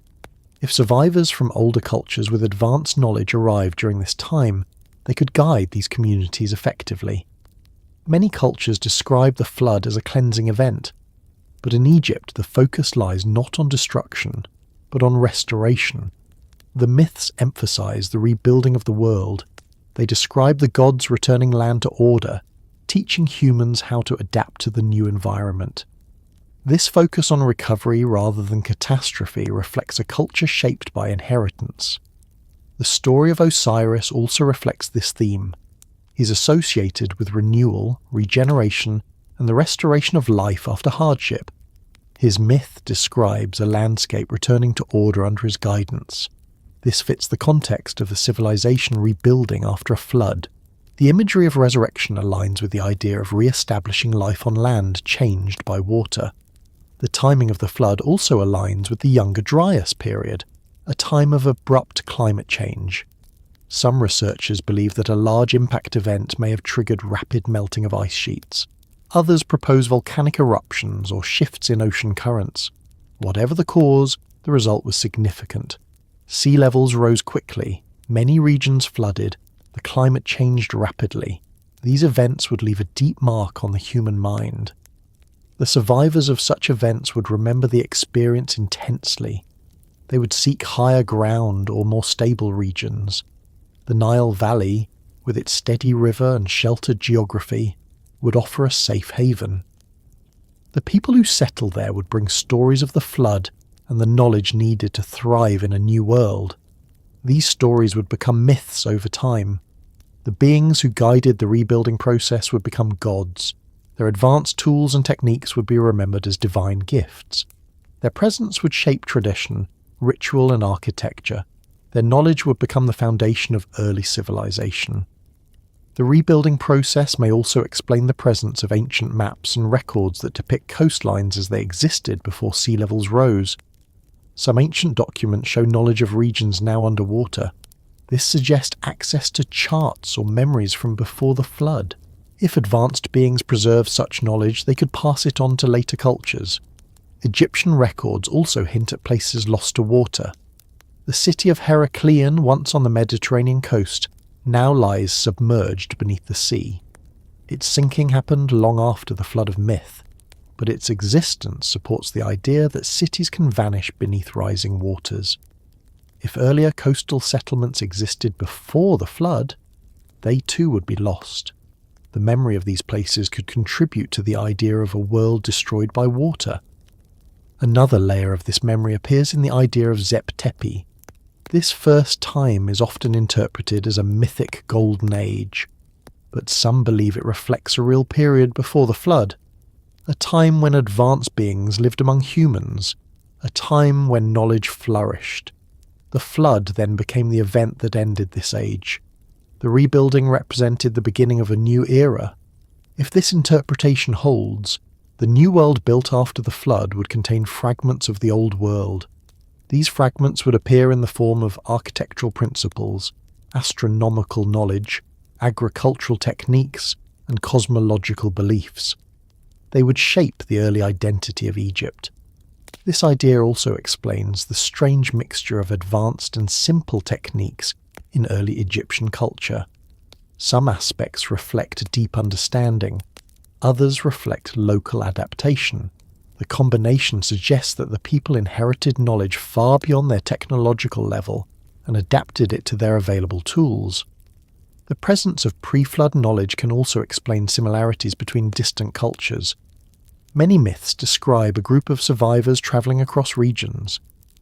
If survivors from older cultures with advanced knowledge arrived during this time, they could guide these communities effectively. Many cultures describe the flood as a cleansing event, but in Egypt the focus lies not on destruction, but on restoration. The myths emphasize the rebuilding of the world. They describe the gods returning land to order, teaching humans how to adapt to the new environment. This focus on recovery rather than catastrophe reflects a culture shaped by inheritance. The story of Osiris also reflects this theme. He's associated with renewal, regeneration, and the restoration of life after hardship. His myth describes a landscape returning to order under his guidance. This fits the context of a civilization rebuilding after a flood. The imagery of resurrection aligns with the idea of re-establishing life on land changed by water. The timing of the flood also aligns with the Younger Dryas period, a time of abrupt climate change. Some researchers believe that a large impact event may have triggered rapid melting of ice sheets. Others propose volcanic eruptions or shifts in ocean currents. Whatever the cause, the result was significant. Sea levels rose quickly, many regions flooded, the climate changed rapidly. These events would leave a deep mark on the human mind. The survivors of such events would remember the experience intensely. They would seek higher ground or more stable regions. The Nile Valley, with its steady river and sheltered geography, would offer a safe haven. The people who settled there would bring stories of the flood and the knowledge needed to thrive in a new world. These stories would become myths over time. The beings who guided the rebuilding process would become gods. Their advanced tools and techniques would be remembered as divine gifts. Their presence would shape tradition, ritual and architecture. Their knowledge would become the foundation of early civilization. The rebuilding process may also explain the presence of ancient maps and records that depict coastlines as they existed before sea levels rose. Some ancient documents show knowledge of regions now underwater. This suggests access to charts or memories from before the flood. If advanced beings preserve such knowledge, they could pass it on to later cultures. Egyptian records also hint at places lost to water. The city of Heracleion, once on the Mediterranean coast, now lies submerged beneath the sea. Its sinking happened long after the flood of myth, but its existence supports the idea that cities can vanish beneath rising waters. If earlier coastal settlements existed before the flood, they too would be lost. The memory of these places could contribute to the idea of a world destroyed by water. Another layer of this memory appears in the idea of Zep Tepi. This first time is often interpreted as a mythic golden age, but some believe it reflects a real period before the flood, a time when advanced beings lived among humans, a time when knowledge flourished. The flood then became the event that ended this age. The rebuilding represented the beginning of a new era. If this interpretation holds, the new world built after the flood would contain fragments of the old world. These fragments would appear in the form of architectural principles, astronomical knowledge, agricultural techniques, and cosmological beliefs. They would shape the early identity of Egypt. This idea also explains the strange mixture of advanced and simple techniques in early Egyptian culture. Some aspects reflect a deep understanding, others reflect local adaptation. The combination suggests that the people inherited knowledge far beyond their technological level and adapted it to their available tools. The presence of pre-flood knowledge can also explain similarities between distant cultures. Many myths describe a group of survivors travelling across regions.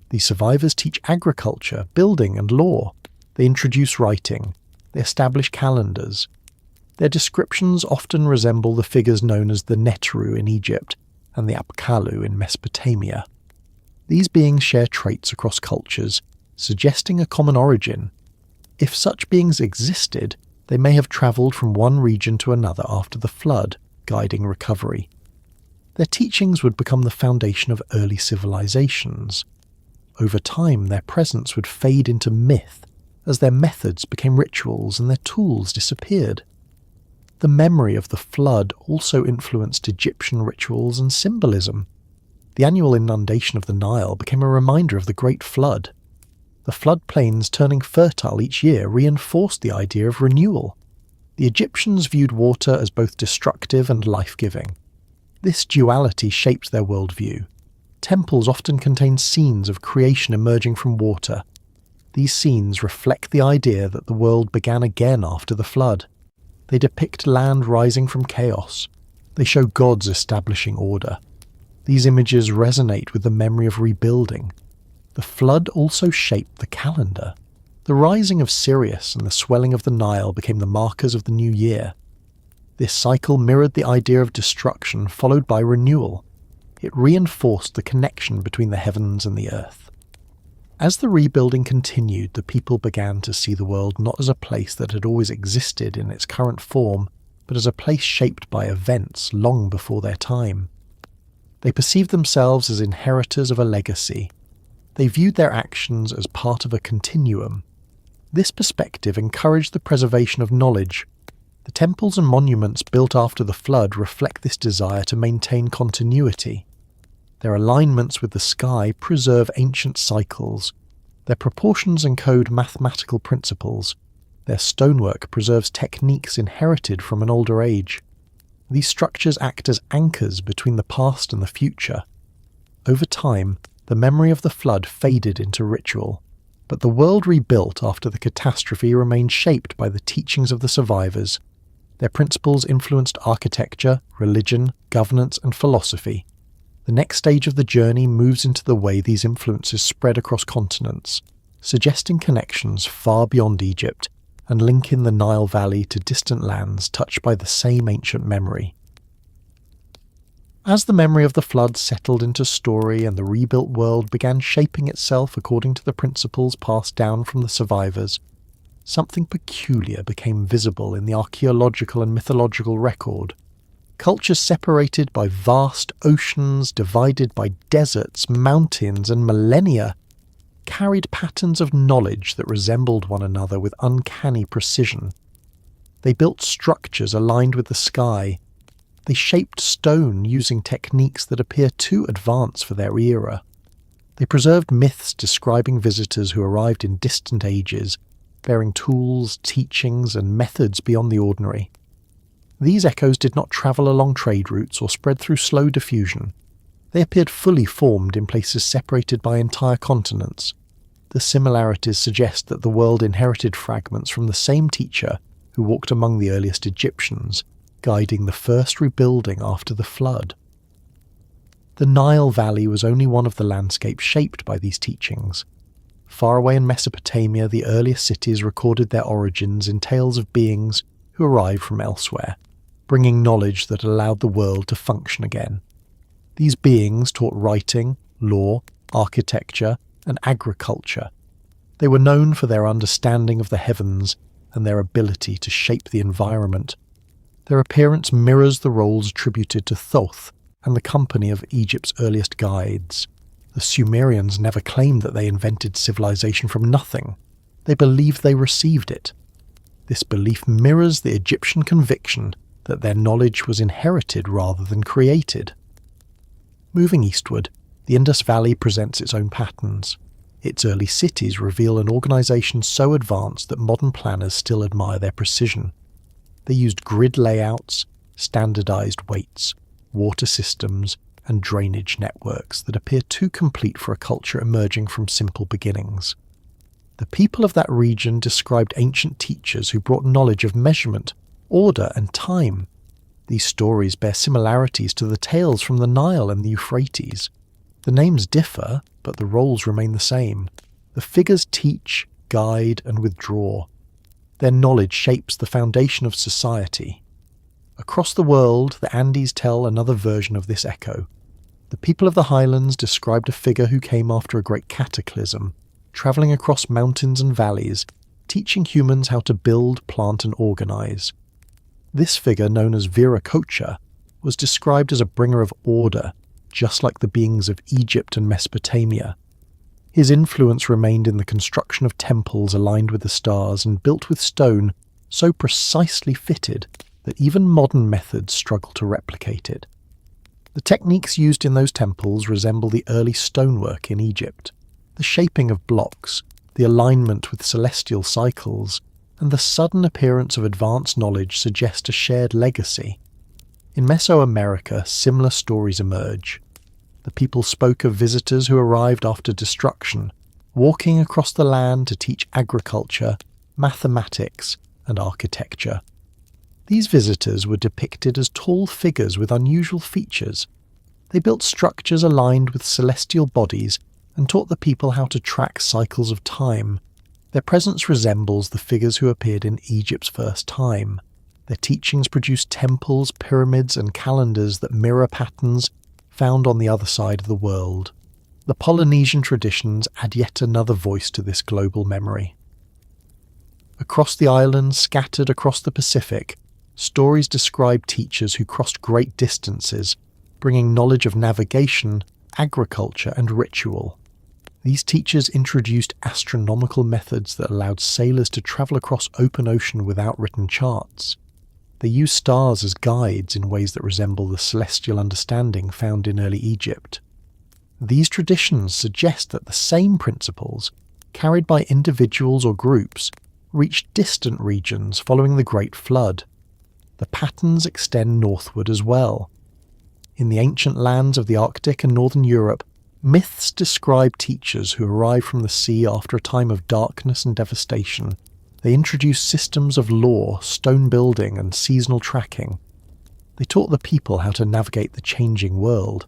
These survivors teach agriculture, building, and law. They introduce writing. They establish calendars. Their descriptions often resemble the figures known as the Netaru in Egypt and the Apkallu in Mesopotamia. These beings share traits across cultures, suggesting a common origin. If such beings existed, they may have travelled from one region to another after the flood, guiding recovery. Their teachings would become the foundation of early civilizations. Over time, their presence would fade into myth, as their methods became rituals and their tools disappeared. The memory of the flood also influenced Egyptian rituals and symbolism. The annual inundation of the Nile became a reminder of the Great Flood. The floodplains turning fertile each year reinforced the idea of renewal. The Egyptians viewed water as both destructive and life-giving. This duality shaped their worldview. Temples often contain scenes of creation emerging from water. These scenes reflect the idea that the world began again after the flood. They depict land rising from chaos. They show gods establishing order. These images resonate with the memory of rebuilding. The flood also shaped the calendar. The rising of Sirius and the swelling of the Nile became the markers of the new year. This cycle mirrored the idea of destruction followed by renewal. It reinforced the connection between the heavens and the earth. As the rebuilding continued, the people began to see the world not as a place that had always existed in its current form, but as a place shaped by events long before their time. They perceived themselves as inheritors of a legacy. They viewed their actions as part of a continuum. This perspective encouraged the preservation of knowledge. The temples and monuments built after the flood reflect this desire to maintain continuity. Their alignments with the sky preserve ancient cycles. Their proportions encode mathematical principles. Their stonework preserves techniques inherited from an older age. These structures act as anchors between the past and the future. Over time, the memory of the flood faded into ritual, but the world rebuilt after the catastrophe remained shaped by the teachings of the survivors. Their principles influenced architecture, religion, governance, and philosophy. The next stage of the journey moves into the way these influences spread across continents, suggesting connections far beyond Egypt and linking the Nile Valley to distant lands touched by the same ancient memory. As the memory of the flood settled into story and the rebuilt world began shaping itself according to the principles passed down from the survivors, something peculiar became visible in the archaeological and mythological record. Cultures separated by vast oceans, divided by deserts, mountains, and millennia, carried patterns of knowledge that resembled one another with uncanny precision. They built structures aligned with the sky. They shaped stone using techniques that appear too advanced for their era. They preserved myths describing visitors who arrived in distant ages, bearing tools, teachings, and methods beyond the ordinary. These echoes did not travel along trade routes or spread through slow diffusion. They appeared fully formed in places separated by entire continents. The similarities suggest that the world inherited fragments from the same teacher who walked among the earliest Egyptians, guiding the first rebuilding after the flood. The Nile Valley was only one of the landscapes shaped by these teachings. Far away in Mesopotamia, the earliest cities recorded their origins in tales of beings who arrived from elsewhere, bringing knowledge that allowed the world to function again. These beings taught writing, law, architecture, and agriculture. They were known for their understanding of the heavens and their ability to shape the environment. Their appearance mirrors the roles attributed to Thoth and the company of Egypt's earliest guides. The Sumerians never claimed that they invented civilization from nothing. They believed they received it. This belief mirrors the Egyptian conviction that their knowledge was inherited rather than created. Moving eastward, the Indus Valley presents its own patterns. Its early cities reveal an organization so advanced that modern planners still admire their precision. They used grid layouts, standardized weights, water systems, and drainage networks that appear too complete for a culture emerging from simple beginnings. The people of that region described ancient teachers who brought knowledge of measurement, order, and time. These stories bear similarities to the tales from the Nile and the Euphrates. The names differ, but the roles remain the same. The figures teach, guide, and withdraw. Their knowledge shapes the foundation of society. Across the world, the Andes tell another version of this echo. The people of the highlands described a figure who came after a great cataclysm, travelling across mountains and valleys, teaching humans how to build, plant, and organize. This figure, known as Viracocha, was described as a bringer of order, just like the beings of Egypt and Mesopotamia. His influence remained in the construction of temples aligned with the stars and built with stone so precisely fitted that even modern methods struggle to replicate it. The techniques used in those temples resemble the early stonework in Egypt. The shaping of blocks, the alignment with celestial cycles, and the sudden appearance of advanced knowledge suggest a shared legacy. In Mesoamerica, similar stories emerge. The people spoke of visitors who arrived after destruction, walking across the land to teach agriculture, mathematics, and architecture. These visitors were depicted as tall figures with unusual features. They built structures aligned with celestial bodies and taught the people how to track cycles of time. Their presence resembles the figures who appeared in Egypt's first time. Their teachings produced temples, pyramids, and calendars that mirror patterns found on the other side of the world. The Polynesian traditions add yet another voice to this global memory. Across the islands, scattered across the Pacific, stories describe teachers who crossed great distances, bringing knowledge of navigation, agriculture, and ritual. These teachers introduced astronomical methods that allowed sailors to travel across open ocean without written charts. They used stars as guides in ways that resemble the celestial understanding found in early Egypt. These traditions suggest that the same principles, carried by individuals or groups, reached distant regions following the Great Flood. The patterns extend northward as well. In the ancient lands of the Arctic and northern Europe, myths describe teachers who arrived from the sea after a time of darkness and devastation. They introduced systems of law, stone building, and seasonal tracking. They taught the people how to navigate the changing world.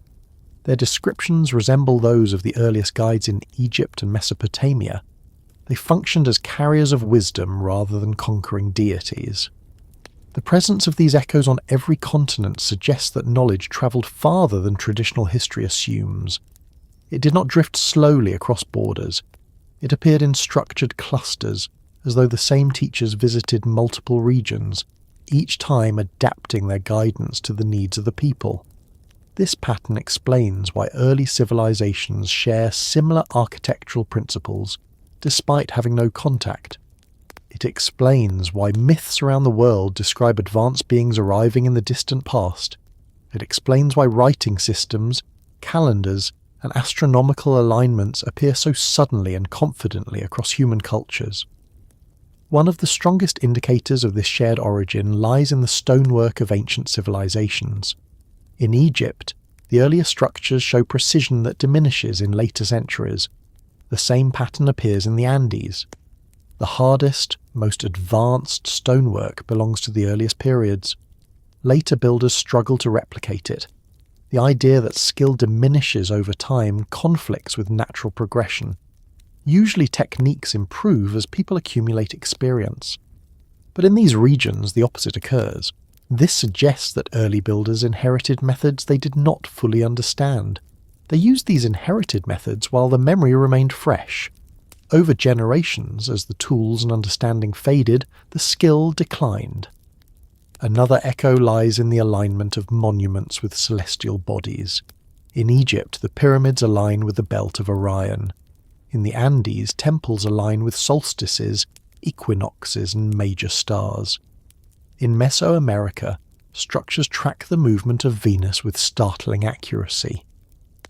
Their descriptions resemble those of the earliest guides in Egypt and Mesopotamia. They functioned as carriers of wisdom rather than conquering deities. The presence of these echoes on every continent suggests that knowledge travelled farther than traditional history assumes. It did not drift slowly across borders. It appeared in structured clusters, as though the same teachers visited multiple regions, each time adapting their guidance to the needs of the people. This pattern explains why early civilizations share similar architectural principles, despite having no contact. It explains why myths around the world describe advanced beings arriving in the distant past. It explains why writing systems, calendars, and astronomical alignments appear so suddenly and confidently across human cultures. One of the strongest indicators of this shared origin lies in the stonework of ancient civilizations. In Egypt, the earlier structures show precision that diminishes in later centuries. The same pattern appears in the Andes. The hardest, most advanced stonework belongs to the earliest periods. Later builders struggle to replicate it. The idea that skill diminishes over time conflicts with natural progression. Usually techniques improve as people accumulate experience. But in these regions, the opposite occurs. This suggests that early builders inherited methods they did not fully understand. They used these inherited methods while the memory remained fresh. Over generations, as the tools and understanding faded, the skill declined. Another echo lies in the alignment of monuments with celestial bodies. In Egypt, the pyramids align with the belt of Orion. In the Andes, temples align with solstices, equinoxes, and major stars. In Mesoamerica, structures track the movement of Venus with startling accuracy.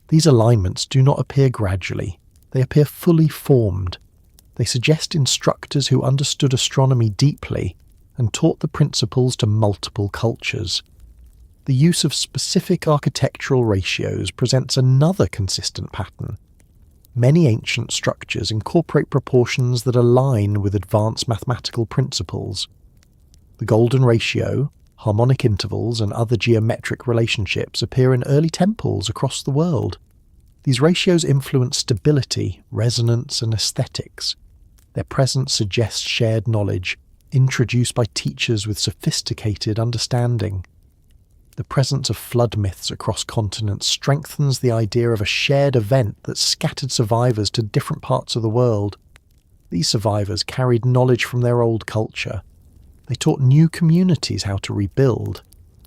These alignments do not appear gradually. They appear fully formed. They suggest instructors who understood astronomy deeply and taught the principles to multiple cultures. The use of specific architectural ratios presents another consistent pattern. Many ancient structures incorporate proportions that align with advanced mathematical principles. The golden ratio, harmonic intervals, and other geometric relationships appear in early temples across the world. These ratios influence stability, resonance, and aesthetics. Their presence suggests shared knowledge, introduced by teachers with sophisticated understanding. The presence of flood myths across continents strengthens the idea of a shared event that scattered survivors to different parts of the world. These survivors carried knowledge from their old culture. They taught new communities how to rebuild.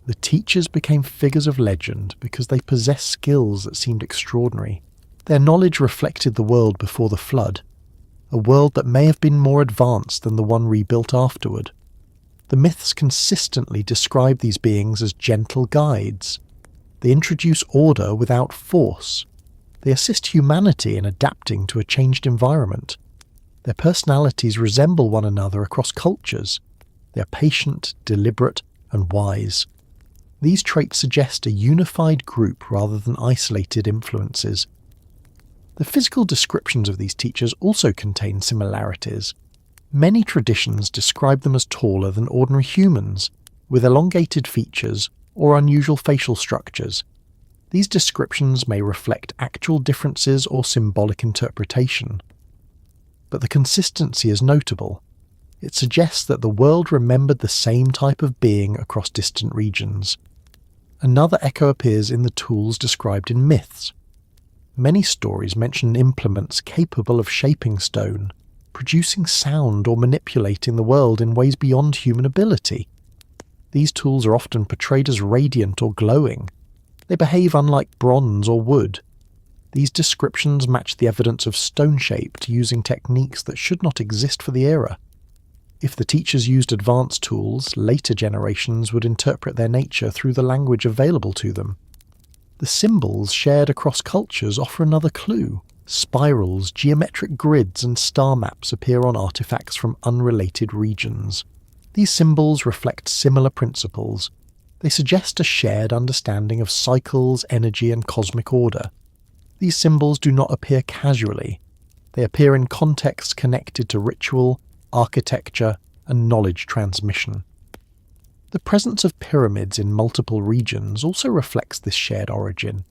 The teachers became figures of legend because they possessed skills that seemed extraordinary. Their knowledge reflected the world before the flood, a world that may have been more advanced than the one rebuilt afterward. The myths consistently describe these beings as gentle guides. They introduce order without force. They assist humanity in adapting to a changed environment. Their personalities resemble one another across cultures. They are patient, deliberate, and wise. These traits suggest a unified group rather than isolated influences. The physical descriptions of these teachers also contain similarities. Many traditions describe them as taller than ordinary humans, with elongated features or unusual facial structures. These descriptions may reflect actual differences or symbolic interpretation. But the consistency is notable. It suggests that the world remembered the same type of being across distant regions. Another echo appears in the tools described in myths. Many stories mention implements capable of shaping stone, producing sound, or manipulating the world in ways beyond human ability. These tools are often portrayed as radiant or glowing. They behave unlike bronze or wood. These descriptions match the evidence of stone-shaped using techniques that should not exist for the era. If the teachers used advanced tools, later generations would interpret their nature through the language available to them. The symbols shared across cultures offer another clue, Spirals, geometric grids and star maps appear on artifacts from unrelated regions. These symbols reflect similar principles. They suggest a shared understanding of cycles, energy and cosmic order. These symbols do not appear casually. They appear in contexts connected to ritual, architecture and knowledge transmission. The presence of pyramids in multiple regions also reflects this shared origin.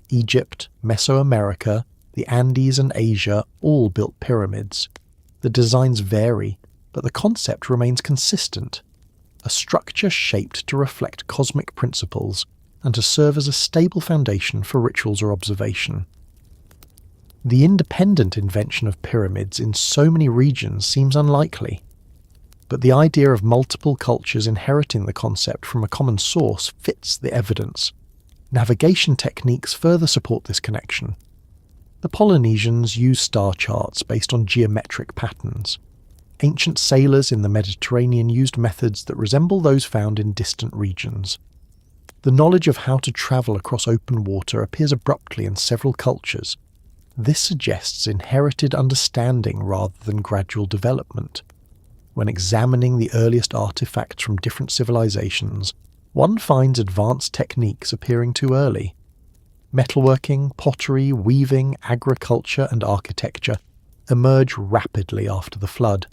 Egypt, Mesoamerica, the Andes and Asia all built pyramids. The designs vary, but the concept remains consistent. A structure shaped to reflect cosmic principles and to serve as a stable foundation for rituals or observation. The independent invention of pyramids in so many regions seems unlikely, but the idea of multiple cultures inheriting the concept from a common source fits the evidence. Navigation techniques further support this connection. The Polynesians used star charts based on geometric patterns. Ancient sailors in the Mediterranean used methods that resemble those found in distant regions. The knowledge of how to travel across open water appears abruptly in several cultures. This suggests inherited understanding rather than gradual development. When examining the earliest artifacts from different civilizations, one finds advanced techniques appearing too early. Metalworking, pottery, weaving, agriculture and architecture emerge rapidly after the flood.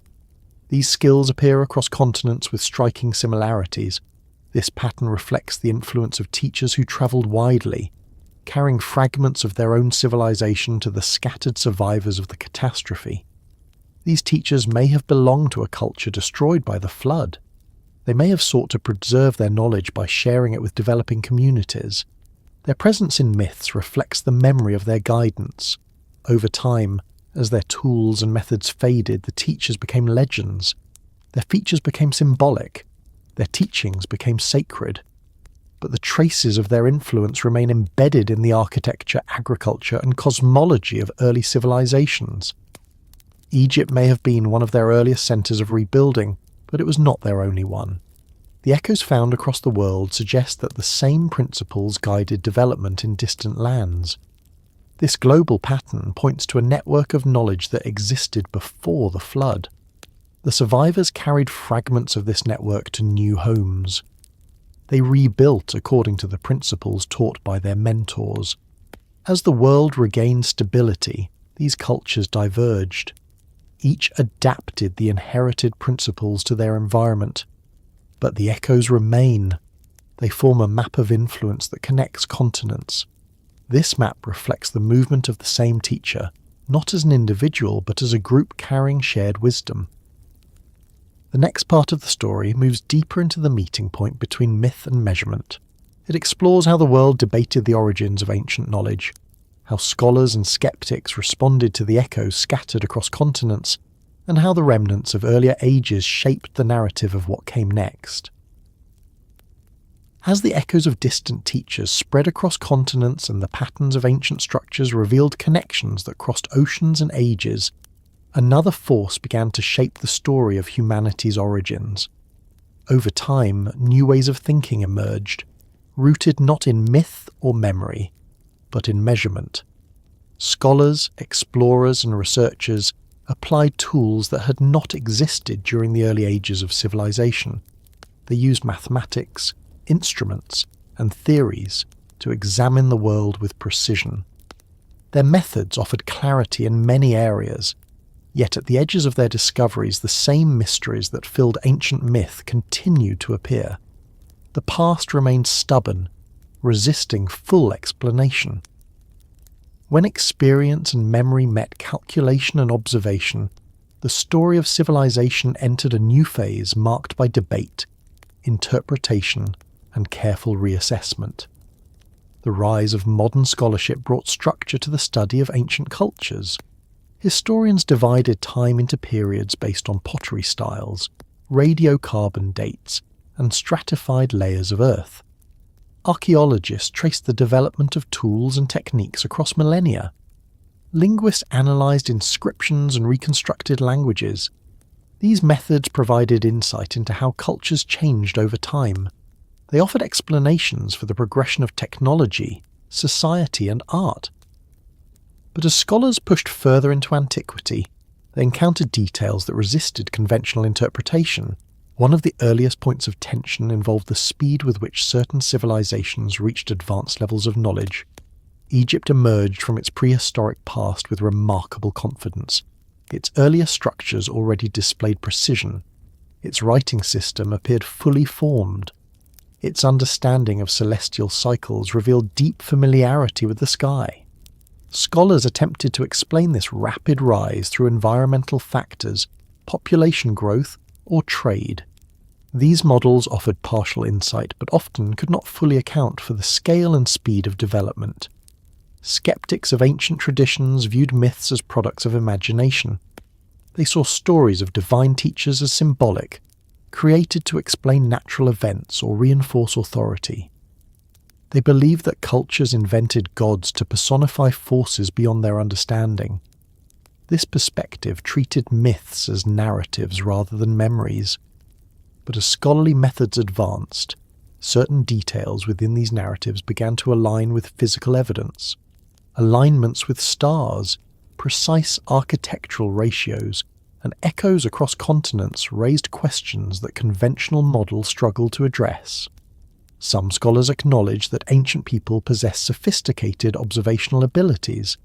These skills appear across continents with striking similarities. This pattern reflects the influence of teachers who travelled widely, carrying fragments of their own civilization to the scattered survivors of the catastrophe. These teachers may have belonged to a culture destroyed by the flood. They may have sought to preserve their knowledge by sharing it with developing communities. Their presence in myths reflects the memory of their guidance. Over time, as their tools and methods faded, the teachers became legends. Their features became symbolic. Their teachings became sacred. But the traces of their influence remain embedded in the architecture, agriculture, and cosmology of early civilizations. Egypt may have been one of their earliest centers of rebuilding, but it was not their only one. The echoes found across the world suggest that the same principles guided development in distant lands. This global pattern points to a network of knowledge that existed before the flood. The survivors carried fragments of this network to new homes. They rebuilt according to the principles taught by their mentors. As the world regained stability, these cultures diverged. Each adapted the inherited principles to their environment. But the echoes remain. They form a map of influence that connects continents. This map reflects the movement of the same teacher, not as an individual but as a group carrying shared wisdom. The next part of the story moves deeper into the meeting point between myth and measurement. It explores how the world debated the origins of ancient knowledge, how scholars and skeptics responded to the echoes scattered across continents, and how the remnants of earlier ages shaped the narrative of what came next. As the echoes of distant teachers spread across continents and the patterns of ancient structures revealed connections that crossed oceans and ages, another force began to shape the story of humanity's origins. Over time, new ways of thinking emerged, rooted not in myth or memory, but in measurement. Scholars, explorers, and researchers applied tools that had not existed during the early ages of civilization. They used mathematics, instruments, and theories to examine the world with precision. Their methods offered clarity in many areas, yet at the edges of their discoveries the same mysteries that filled ancient myth continued to appear. The past remained stubborn, resisting full explanation. When experience and memory met calculation and observation, the story of civilization entered a new phase marked by debate, interpretation, and careful reassessment. The rise of modern scholarship brought structure to the study of ancient cultures. Historians divided time into periods based on pottery styles, radiocarbon dates, and stratified layers of Earth. Archaeologists traced the development of tools and techniques across millennia. Linguists analysed inscriptions and reconstructed languages. These methods provided insight into how cultures changed over time. They offered explanations for the progression of technology, society, and art. But as scholars pushed further into antiquity, they encountered details that resisted conventional interpretation. One of the earliest points of tension involved the speed with which certain civilizations reached advanced levels of knowledge. Egypt emerged from its prehistoric past with remarkable confidence. Its earlier structures already displayed precision. Its writing system appeared fully formed. Its understanding of celestial cycles revealed deep familiarity with the sky. Scholars attempted to explain this rapid rise through environmental factors, population growth, or trade. These models offered partial insight but often could not fully account for the scale and speed of development. Skeptics of ancient traditions viewed myths as products of imagination. They saw stories of divine teachers as symbolic, created to explain natural events or reinforce authority. They believed that cultures invented gods to personify forces beyond their understanding. This perspective treated myths as narratives rather than memories. But as scholarly methods advanced, certain details within these narratives began to align with physical evidence. Alignments with stars, precise architectural ratios, and echoes across continents raised questions that conventional models struggled to address. Some scholars acknowledge that ancient people possessed sophisticated observational abilities.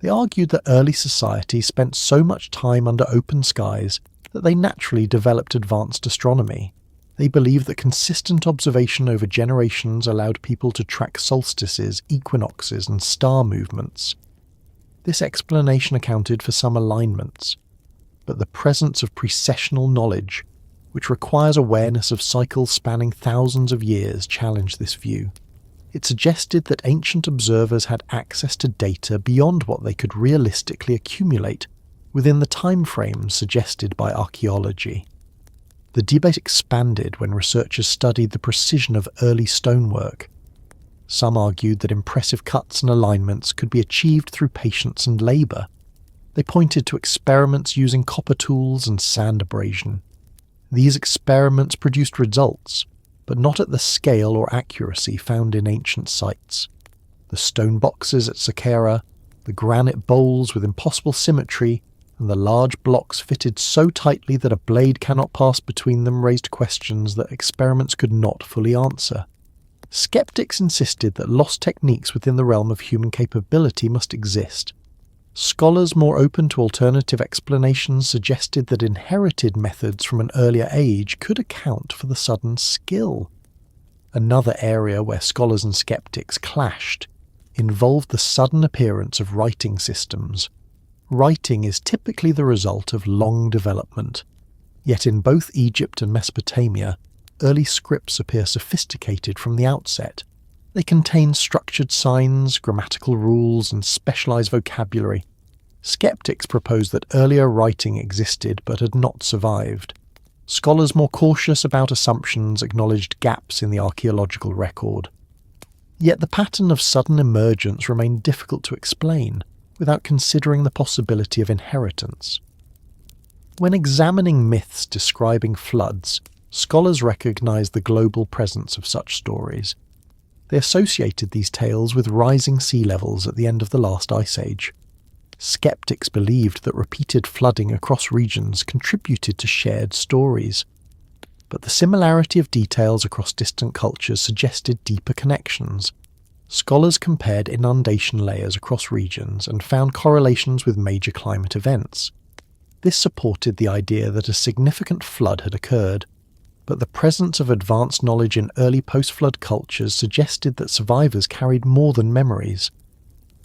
They argued that early societies spent so much time under open skies that they naturally developed advanced astronomy. They believed that consistent observation over generations allowed people to track solstices, equinoxes, and star movements. This explanation accounted for some alignments, but the presence of precessional knowledge, which requires awareness of cycles spanning thousands of years, challenged this view. It suggested that ancient observers had access to data beyond what they could realistically accumulate within the time frames suggested by archaeology. The debate expanded when researchers studied the precision of early stonework. Some argued that impressive cuts and alignments could be achieved through patience and labour. They pointed to experiments using copper tools and sand abrasion. These experiments produced results, but not at the scale or accuracy found in ancient sites. The stone boxes at Saqqara, the granite bowls with impossible symmetry, and the large blocks fitted so tightly that a blade cannot pass between them raised questions that experiments could not fully answer. Skeptics insisted that lost techniques within the realm of human capability must exist. Scholars more open to alternative explanations suggested that inherited methods from an earlier age could account for the sudden skill. Another area where scholars and skeptics clashed involved the sudden appearance of writing systems. Writing is typically the result of long development, yet in both Egypt and Mesopotamia, early scripts appear sophisticated from the outset. They contain structured signs, grammatical rules, and specialized vocabulary. Skeptics propose that earlier writing existed but had not survived. Scholars more cautious about assumptions acknowledged gaps in the archaeological record. Yet the pattern of sudden emergence remained difficult to explain without considering the possibility of inheritance. When examining myths describing floods, scholars recognized the global presence of such stories. They associated these tales with rising sea levels at the end of the last ice age. Skeptics believed that repeated flooding across regions contributed to shared stories. But the similarity of details across distant cultures suggested deeper connections. Scholars compared inundation layers across regions and found correlations with major climate events. This supported the idea that a significant flood had occurred. But the presence of advanced knowledge in early post-flood cultures suggested that survivors carried more than memories.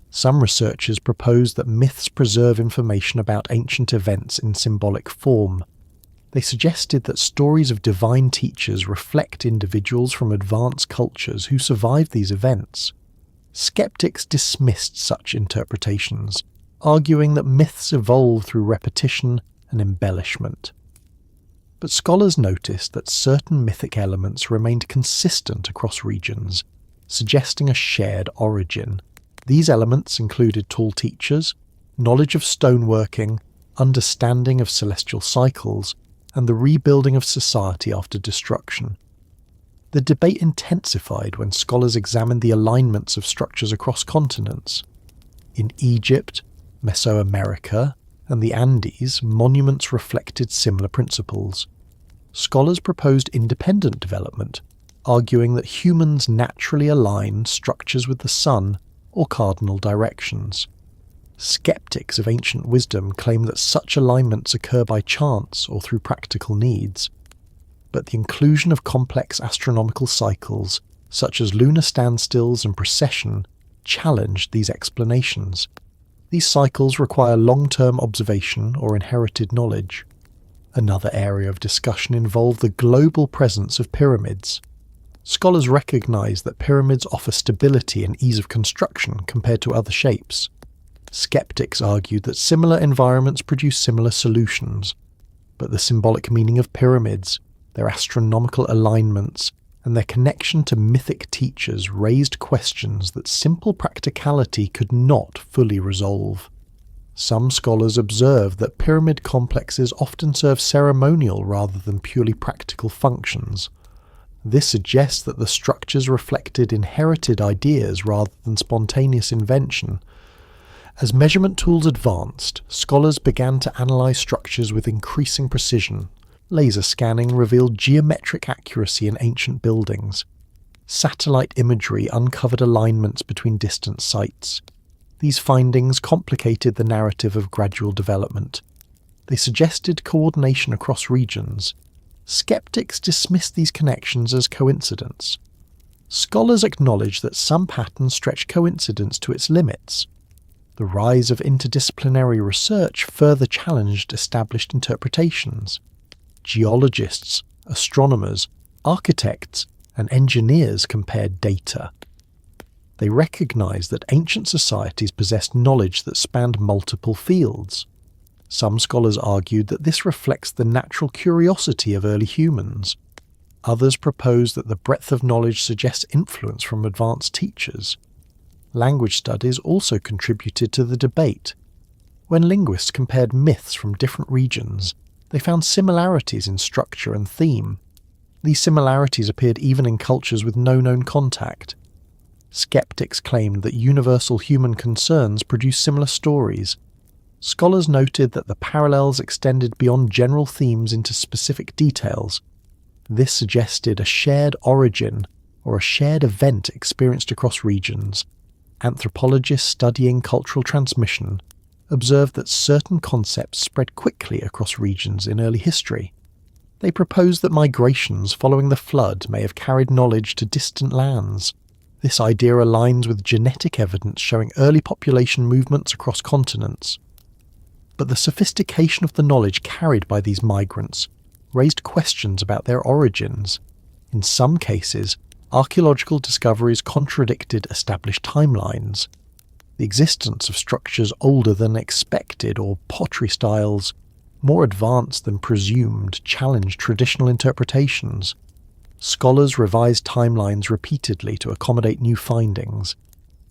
Some researchers proposed that myths preserve information about ancient events in symbolic form. They suggested that stories of divine teachers reflect individuals from advanced cultures who survived these events. Skeptics dismissed such interpretations, arguing that myths evolve through repetition and embellishment. But scholars noticed that certain mythic elements remained consistent across regions, suggesting a shared origin. These elements included tall teachers, knowledge of stoneworking, understanding of celestial cycles, and the rebuilding of society after destruction. The debate intensified when scholars examined the alignments of structures across continents. In Egypt, Mesoamerica, and the Andes, monuments reflected similar principles. Scholars proposed independent development, arguing that humans naturally align structures with the sun or cardinal directions. Skeptics of ancient wisdom claim that such alignments occur by chance or through practical needs. But the inclusion of complex astronomical cycles, such as lunar standstills and precession, challenged these explanations. These cycles require long-term observation or inherited knowledge. Another area of discussion involved the global presence of pyramids. Scholars recognize that pyramids offer stability and ease of construction compared to other shapes. Skeptics argued that similar environments produce similar solutions, but the symbolic meaning of pyramids, their astronomical alignments, and their connection to mythic teachers raised questions that simple practicality could not fully resolve. Some scholars observed that pyramid complexes often serve ceremonial rather than purely practical functions. This suggests that the structures reflected inherited ideas rather than spontaneous invention. As measurement tools advanced, scholars began to analyze structures with increasing precision. Laser scanning revealed geometric accuracy in ancient buildings. Satellite imagery uncovered alignments between distant sites. These findings complicated the narrative of gradual development. They suggested coordination across regions. Skeptics dismissed these connections as coincidence. Scholars acknowledge that some patterns stretch coincidence to its limits. The rise of interdisciplinary research further challenged established interpretations. Geologists, astronomers, architects, and engineers compared data. They recognized that ancient societies possessed knowledge that spanned multiple fields. Some scholars argued that this reflects the natural curiosity of early humans. Others proposed that the breadth of knowledge suggests influence from advanced teachers. Language studies also contributed to the debate. When linguists compared myths from different regions, they found similarities in structure and theme. These similarities appeared even in cultures with no known contact. Skeptics claimed that universal human concerns produce similar stories. Scholars noted that the parallels extended beyond general themes into specific details. This suggested a shared origin or a shared event experienced across regions. Anthropologists studying cultural transmission observed that certain concepts spread quickly across regions in early history. They proposed that migrations following the flood may have carried knowledge to distant lands. This idea aligns with genetic evidence showing early population movements across continents. But the sophistication of the knowledge carried by these migrants raised questions about their origins. In some cases, archaeological discoveries contradicted established timelines. The existence of structures older than expected or pottery styles more advanced than presumed challenged traditional interpretations. Scholars revised timelines repeatedly to accommodate new findings.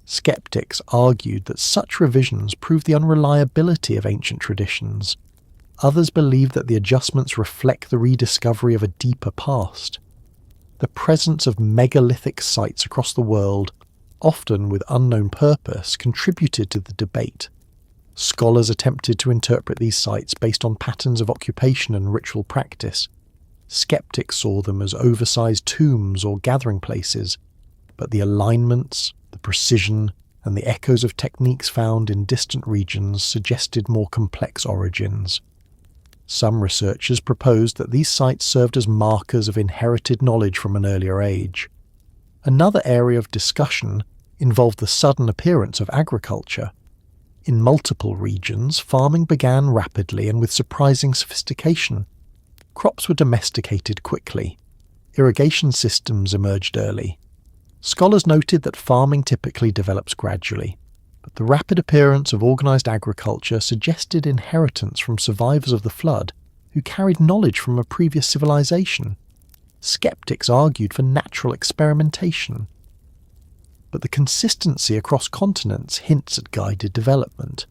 Skeptics argued that such revisions proved the unreliability of ancient traditions. Others believed that the adjustments reflect the rediscovery of a deeper past. The presence of megalithic sites across the world, often with unknown purpose, contributed to the debate. Scholars attempted to interpret these sites based on patterns of occupation and ritual practice. Skeptics saw them as oversized tombs or gathering places, but the alignments, the precision, and the echoes of techniques found in distant regions suggested more complex origins. Some researchers proposed that these sites served as markers of inherited knowledge from an earlier age. Another area of discussion involved the sudden appearance of agriculture. In multiple regions, farming began rapidly and with surprising sophistication. Crops were domesticated quickly. Irrigation systems emerged early. Scholars noted that farming typically develops gradually, but the rapid appearance of organized agriculture suggested inheritance from survivors of the flood who carried knowledge from a previous civilization. Skeptics argued for natural experimentation. But the consistency across continents hints at guided development.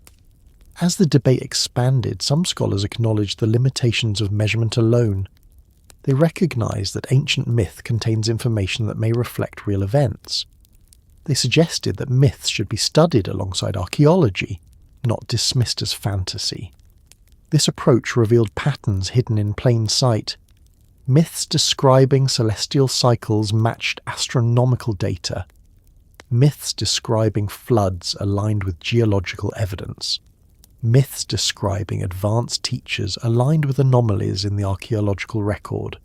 As the debate expanded, some scholars acknowledged the limitations of measurement alone. They recognized that ancient myth contains information that may reflect real events. They suggested that myths should be studied alongside archaeology, not dismissed as fantasy. This approach revealed patterns hidden in plain sight. Myths describing celestial cycles matched astronomical data. Myths describing floods aligned with geological evidence. Myths describing advanced teachers aligned with anomalies in the archaeological record.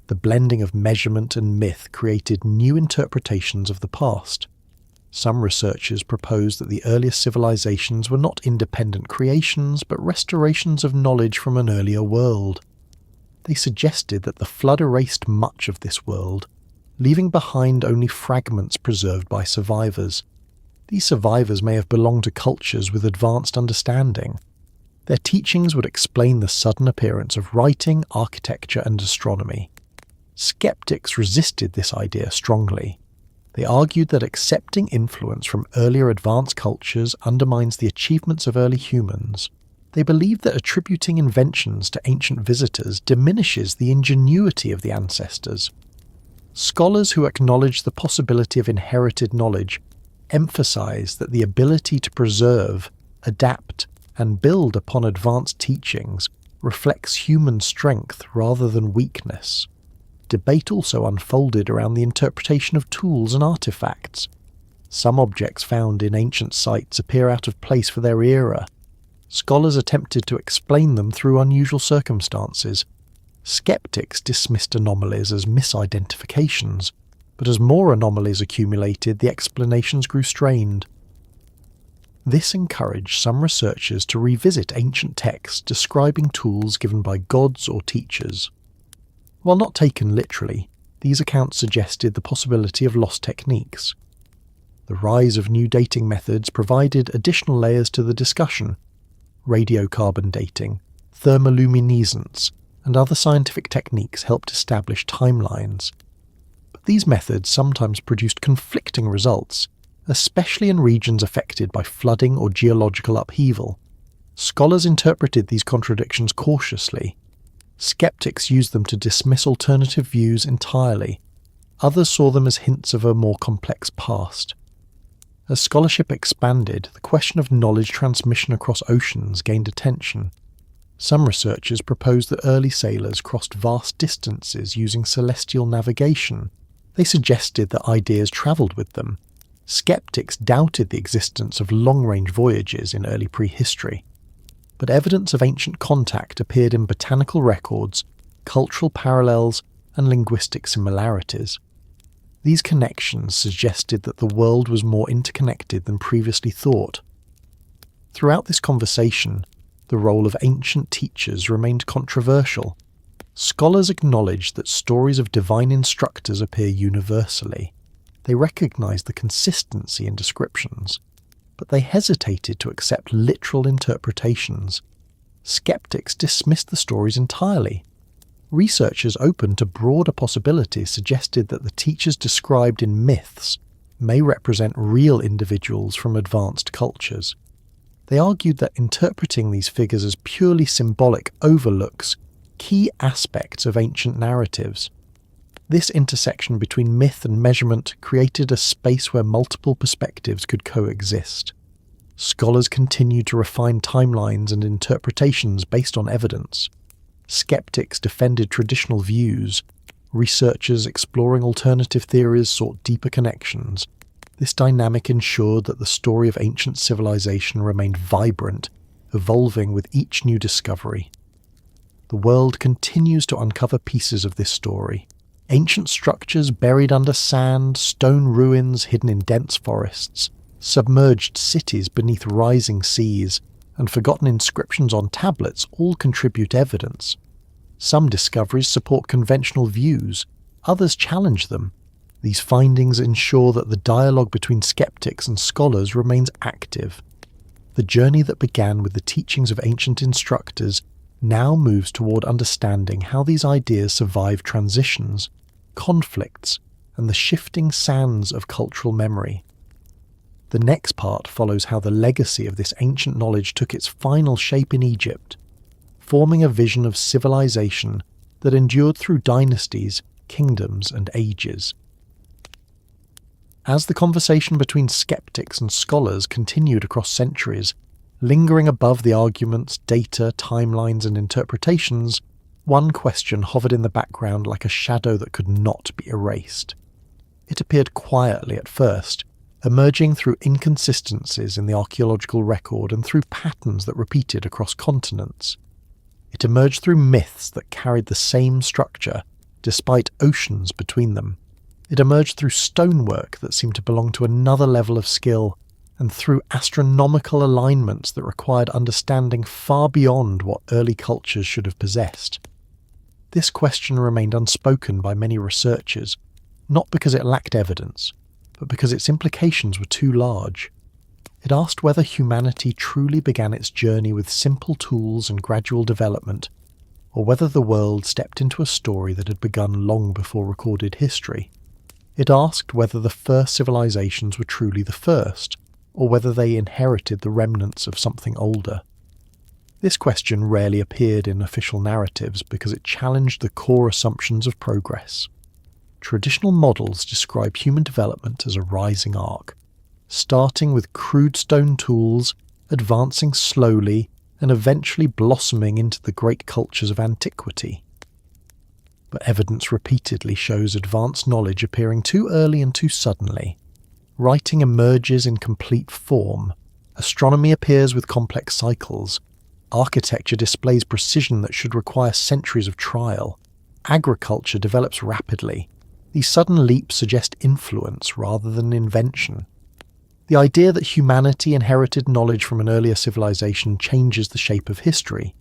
The blending of measurement and myth created new interpretations of the past. Some researchers proposed that the earliest civilizations were not independent creations, but restorations of knowledge from an earlier world. They suggested that the flood erased much of this world, leaving behind only fragments preserved by survivors. These survivors may have belonged to cultures with advanced understanding. Their teachings would explain the sudden appearance of writing, architecture, and astronomy. Skeptics resisted this idea strongly. They argued that accepting influence from earlier advanced cultures undermines the achievements of early humans. They believed that attributing inventions to ancient visitors diminishes the ingenuity of the ancestors. Scholars who acknowledge the possibility of inherited knowledge emphasize that the ability to preserve, adapt, and build upon advanced teachings reflects human strength rather than weakness. Debate also unfolded around the interpretation of tools and artifacts. Some objects found in ancient sites appear out of place for their era. Scholars attempted to explain them through unusual circumstances. Skeptics dismissed anomalies as misidentifications, but as more anomalies accumulated, the explanations grew strained. This encouraged some researchers to revisit ancient texts describing tools given by gods or teachers. While not taken literally, these accounts suggested the possibility of lost techniques. The rise of new dating methods provided additional layers to the discussion. Radiocarbon dating, thermoluminescence, and other scientific techniques helped establish timelines. But these methods sometimes produced conflicting results, especially in regions affected by flooding or geological upheaval. Scholars interpreted these contradictions cautiously. Skeptics used them to dismiss alternative views entirely. Others saw them as hints of a more complex past. As scholarship expanded, the question of knowledge transmission across oceans gained attention. Some researchers proposed that early sailors crossed vast distances using celestial navigation. They suggested that ideas travelled with them. Skeptics doubted the existence of long-range voyages in early prehistory. But evidence of ancient contact appeared in botanical records, cultural parallels, and linguistic similarities. These connections suggested that the world was more interconnected than previously thought. Throughout this conversation, the role of ancient teachers remained controversial. Scholars acknowledged that stories of divine instructors appear universally. They recognized the consistency in descriptions, but they hesitated to accept literal interpretations. Skeptics dismissed the stories entirely. Researchers open to broader possibilities suggested that the teachers described in myths may represent real individuals from advanced cultures. They argued that interpreting these figures as purely symbolic overlooks key aspects of ancient narratives. This intersection between myth and measurement created a space where multiple perspectives could coexist. Scholars continued to refine timelines and interpretations based on evidence. Skeptics defended traditional views. Researchers exploring alternative theories sought deeper connections. This dynamic ensured that the story of ancient civilization remained vibrant, evolving with each new discovery. The world continues to uncover pieces of this story. Ancient structures buried under sand, stone ruins hidden in dense forests, submerged cities beneath rising seas, and forgotten inscriptions on tablets all contribute evidence. Some discoveries support conventional views, others challenge them. These findings ensure that the dialogue between skeptics and scholars remains active. The journey that began with the teachings of ancient instructors now moves toward understanding how these ideas survive transitions, conflicts, and the shifting sands of cultural memory. The next part follows how the legacy of this ancient knowledge took its final shape in Egypt, forming a vision of civilization that endured through dynasties, kingdoms, and ages. As the conversation between skeptics and scholars continued across centuries, lingering above the arguments, data, timelines, and interpretations, one question hovered in the background like a shadow that could not be erased. It appeared quietly at first, emerging through inconsistencies in the archaeological record and through patterns that repeated across continents. It emerged through myths that carried the same structure, despite oceans between them. It emerged through stonework that seemed to belong to another level of skill, and through astronomical alignments that required understanding far beyond what early cultures should have possessed. This question remained unspoken by many researchers, not because it lacked evidence, but because its implications were too large. It asked whether humanity truly began its journey with simple tools and gradual development, or whether the world stepped into a story that had begun long before recorded history. It asked whether the first civilizations were truly the first, or whether they inherited the remnants of something older. This question rarely appeared in official narratives because it challenged the core assumptions of progress. Traditional models describe human development as a rising arc, starting with crude stone tools, advancing slowly, and eventually blossoming into the great cultures of antiquity. But evidence repeatedly shows advanced knowledge appearing too early and too suddenly. Writing emerges in complete form, astronomy appears with complex cycles, architecture displays precision that should require centuries of trial, agriculture develops rapidly. These sudden leaps suggest influence rather than invention. The idea that humanity inherited knowledge from an earlier civilization changes the shape of history.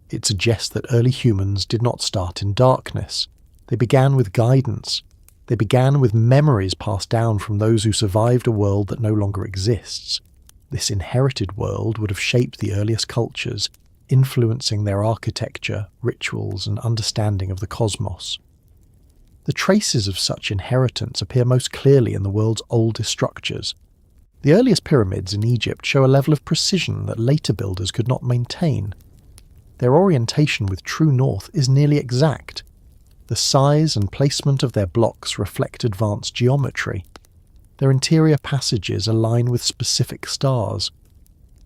It suggests that early humans did not start in darkness. They began with guidance. They began with memories passed down from those who survived a world that no longer exists. This inherited world would have shaped the earliest cultures, influencing their architecture, rituals, and understanding of the cosmos. The traces of such inheritance appear most clearly in the world's oldest structures. The earliest pyramids in Egypt show a level of precision that later builders could not maintain. Their orientation with true north is nearly exact. The size and placement of their blocks reflect advanced geometry. Their interior passages align with specific stars.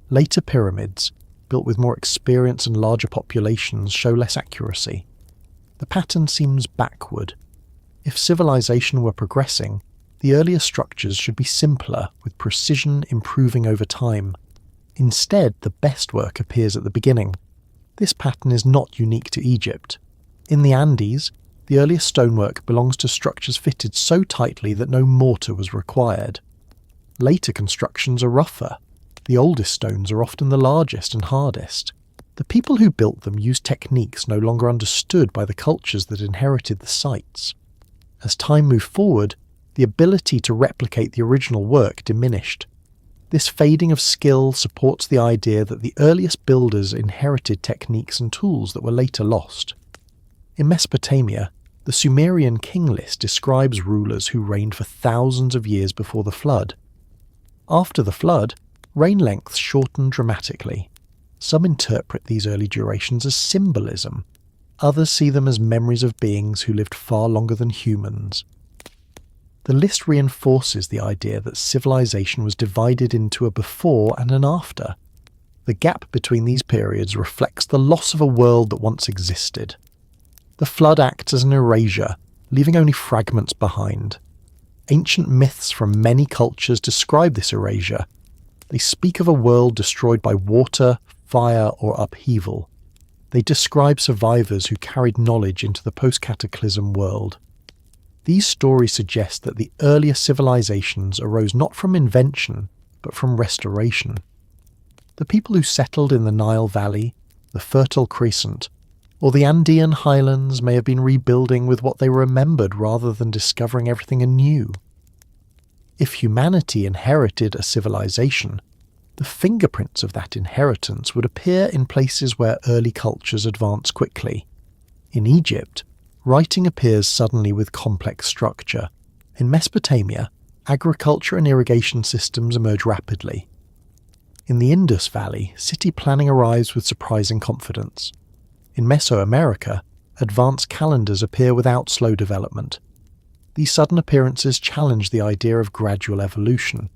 Later pyramids, built with more experience and larger populations, show less accuracy. The pattern seems backward. If civilization were progressing, the earlier structures should be simpler, with precision improving over time. Instead, the best work appears at the beginning. This pattern is not unique to Egypt. In the Andes, the earliest stonework belongs to structures fitted so tightly that no mortar was required. Later constructions are rougher. The oldest stones are often the largest and hardest. The people who built them used techniques no longer understood by the cultures that inherited the sites. As time moved forward, the ability to replicate the original work diminished. This fading of skill supports the idea that the earliest builders inherited techniques and tools that were later lost. In Mesopotamia, the Sumerian king list describes rulers who reigned for thousands of years before the flood. After the flood, reign lengths shortened dramatically. Some interpret these early durations as symbolism. Others see them as memories of beings who lived far longer than humans. The list reinforces the idea that civilization was divided into a before and an after. The gap between these periods reflects the loss of a world that once existed. The flood acts as an erasure, leaving only fragments behind. Ancient myths from many cultures describe this erasure. They speak of a world destroyed by water, fire, or upheaval. They describe survivors who carried knowledge into the post-cataclysm world. These stories suggest that the earlier civilizations arose not from invention, but from restoration. The people who settled in the Nile Valley, the Fertile Crescent, or the Andean highlands may have been rebuilding with what they remembered rather than discovering everything anew. If humanity inherited a civilization, the fingerprints of that inheritance would appear in places where early cultures advanced quickly. In Egypt, writing appears suddenly with complex structure. In Mesopotamia, agriculture and irrigation systems emerge rapidly. In the Indus Valley, city planning arrives with surprising confidence. In Mesoamerica, advanced calendars appear without slow development. These sudden appearances challenge the idea of gradual evolution.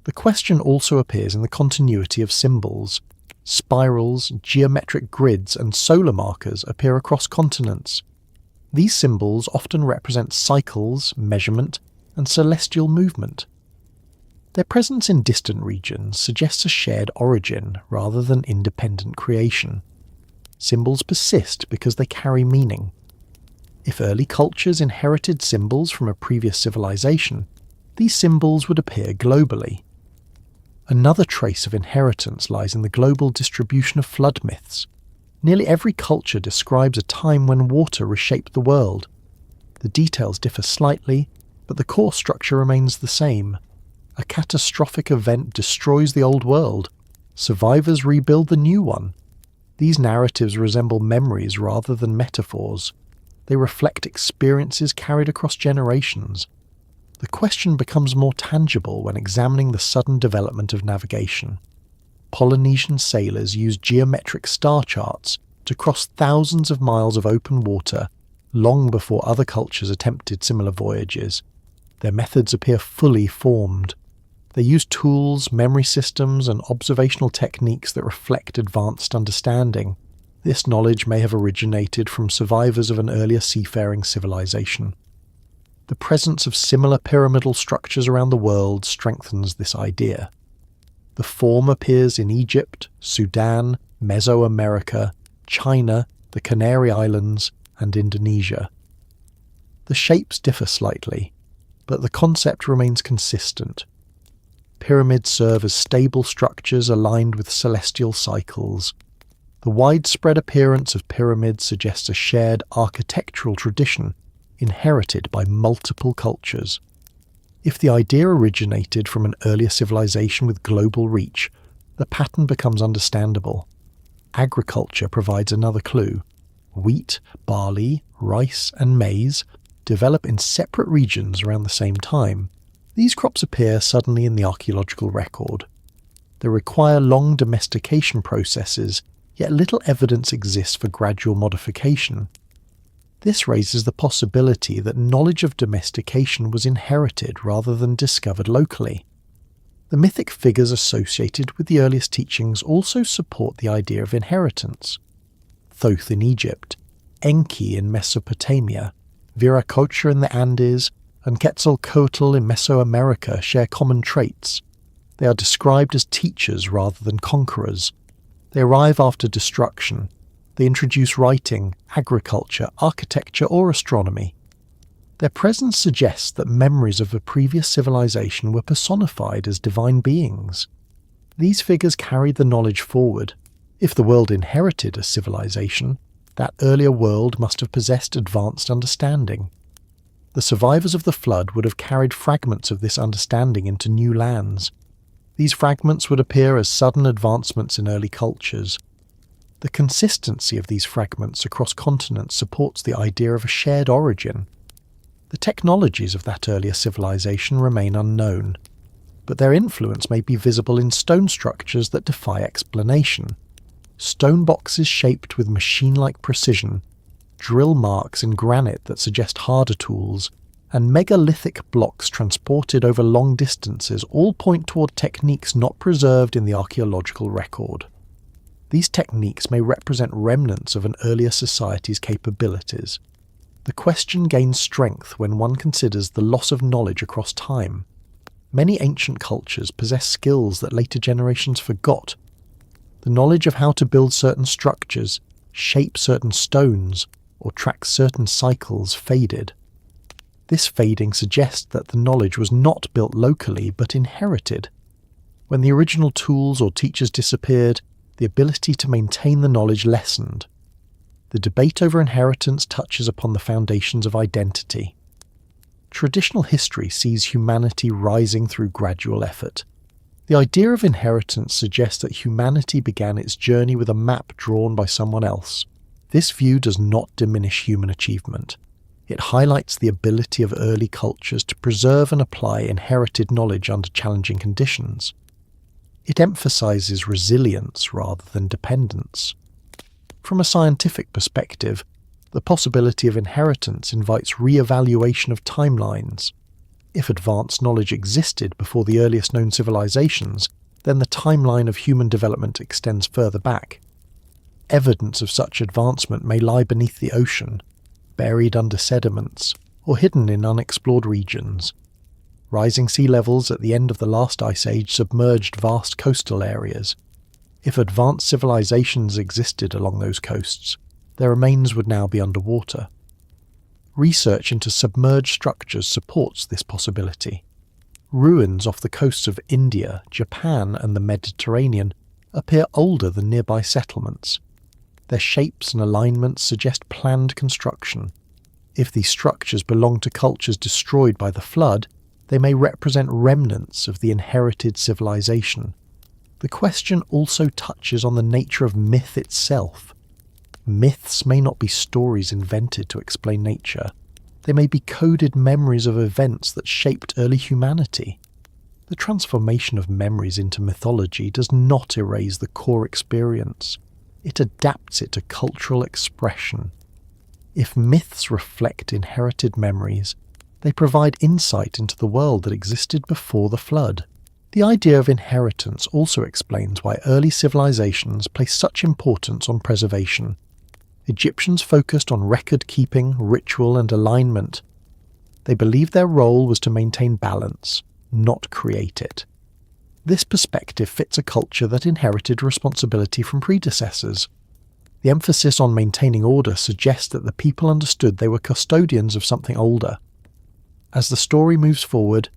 The question also appears in the continuity of symbols. Spirals, geometric grids, and solar markers appear across continents. These symbols often represent cycles, measurement, and celestial movement. Their presence in distant regions suggests a shared origin rather than independent creation. Symbols persist because they carry meaning. If early cultures inherited symbols from a previous civilization, these symbols would appear globally. Another trace of inheritance lies in the global distribution of flood myths. Nearly every culture describes a time when water reshaped the world. The details differ slightly, but the core structure remains the same. A catastrophic event destroys the old world. Survivors rebuild the new one. These narratives resemble memories rather than metaphors. They reflect experiences carried across generations. The question becomes more tangible when examining the sudden development of navigation. Polynesian sailors used geometric star charts to cross thousands of miles of open water long before other cultures attempted similar voyages. Their methods appear fully formed. They used tools, memory systems, and observational techniques that reflect advanced understanding. This knowledge may have originated from survivors of an earlier seafaring civilization. The presence of similar pyramidal structures around the world strengthens this idea. The form appears in Egypt, Sudan, Mesoamerica, China, the Canary Islands, and Indonesia. The shapes differ slightly, but the concept remains consistent. Pyramids serve as stable structures aligned with celestial cycles. The widespread appearance of pyramids suggests a shared architectural tradition inherited by multiple cultures. If the idea originated from an earlier civilization with global reach, the pattern becomes understandable. Agriculture provides another clue. Wheat, barley, rice, and maize develop in separate regions around the same time. These crops appear suddenly in the archaeological record. They require long domestication processes, yet little evidence exists for gradual modification. This raises the possibility that knowledge of domestication was inherited rather than discovered locally. The mythic figures associated with the earliest teachings also support the idea of inheritance. Thoth in Egypt, Enki in Mesopotamia, Viracocha in the Andes, and Quetzalcoatl in Mesoamerica share common traits. They are described as teachers rather than conquerors. They arrive after destruction. They introduce writing, agriculture, architecture, or astronomy. Their presence suggests that memories of a previous civilization were personified as divine beings. These figures carried the knowledge forward. If the world inherited a civilization, that earlier world must have possessed advanced understanding. The survivors of the flood would have carried fragments of this understanding into new lands. These fragments would appear as sudden advancements in early cultures. The consistency of these fragments across continents supports the idea of a shared origin. The technologies of that earlier civilization remain unknown, but their influence may be visible in stone structures that defy explanation. Stone boxes shaped with machine-like precision, drill marks in granite that suggest harder tools, and megalithic blocks transported over long distances all point toward techniques not preserved in the archaeological record. These techniques may represent remnants of an earlier society's capabilities. The question gains strength when one considers the loss of knowledge across time. Many ancient cultures possess skills that later generations forgot. The knowledge of how to build certain structures, shape certain stones, or track certain cycles faded. This fading suggests that the knowledge was not built locally but inherited. When the original tools or teachers disappeared, the ability to maintain the knowledge lessened. The debate over inheritance touches upon the foundations of identity. Traditional history sees humanity rising through gradual effort. The idea of inheritance suggests that humanity began its journey with a map drawn by someone else. This view does not diminish human achievement. It highlights the ability of early cultures to preserve and apply inherited knowledge under challenging conditions. It emphasizes resilience rather than dependence. From a scientific perspective, The possibility of inheritance invites re-evaluation of timelines. If advanced knowledge existed before the earliest known civilizations, then the timeline of human development extends further back. Evidence of such advancement may lie beneath the ocean, buried under sediments, or hidden in unexplored regions. Rising sea levels at the end of the last ice age submerged vast coastal areas. If advanced civilizations existed along those coasts, their remains would now be underwater. Research into submerged structures supports this possibility. Ruins off the coasts of India, Japan, and the Mediterranean appear older than nearby settlements. Their shapes and alignments suggest planned construction. If these structures belong to cultures destroyed by the flood, they may represent remnants of the inherited civilization. The question also touches on the nature of myth itself. Myths may not be stories invented to explain nature. They may be coded memories of events that shaped early humanity. The transformation of memories into mythology does not erase the core experience. It adapts it to cultural expression. If myths reflect inherited memories, they provide insight into the world that existed before the flood. The idea of inheritance also explains why early civilizations placed such importance on preservation. Egyptians focused on record-keeping, ritual, and alignment. They believed their role was to maintain balance, not create it. This perspective fits a culture that inherited responsibility from predecessors. The emphasis on maintaining order suggests that the people understood they were custodians of something older. As the story moves forward,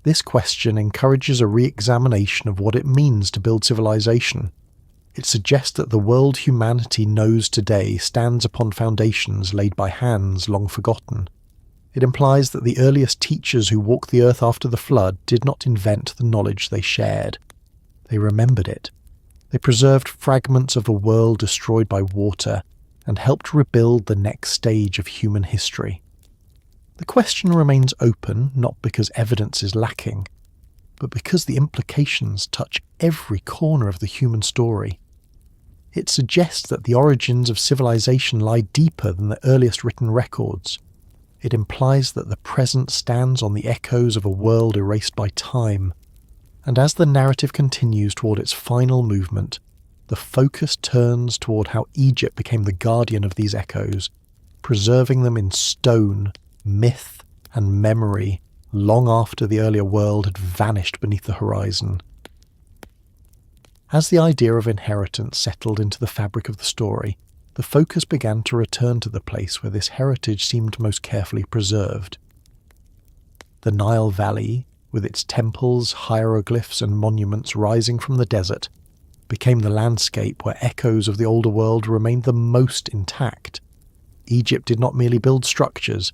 this question encourages a re-examination of what it means to build civilization. It suggests that the world humanity knows today stands upon foundations laid by hands long forgotten. It implies that the earliest teachers who walked the earth after the flood did not invent the knowledge they shared. They remembered it. They preserved fragments of a world destroyed by water and helped rebuild the next stage of human history. The question remains open not because evidence is lacking, but because the implications touch every corner of the human story. It suggests that the origins of civilization lie deeper than the earliest written records. It implies that the present stands on the echoes of a world erased by time. And as the narrative continues toward its final movement, the focus turns toward how Egypt became the guardian of these echoes, preserving them in stone, myth, and memory long after the earlier world had vanished beneath the horizon. As the idea of inheritance settled into the fabric of the story, the focus began to return to the place where this heritage seemed most carefully preserved. The Nile Valley, with its temples, hieroglyphs, and monuments rising from the desert, became the landscape where echoes of the older world remained the most intact. Egypt did not merely build structures,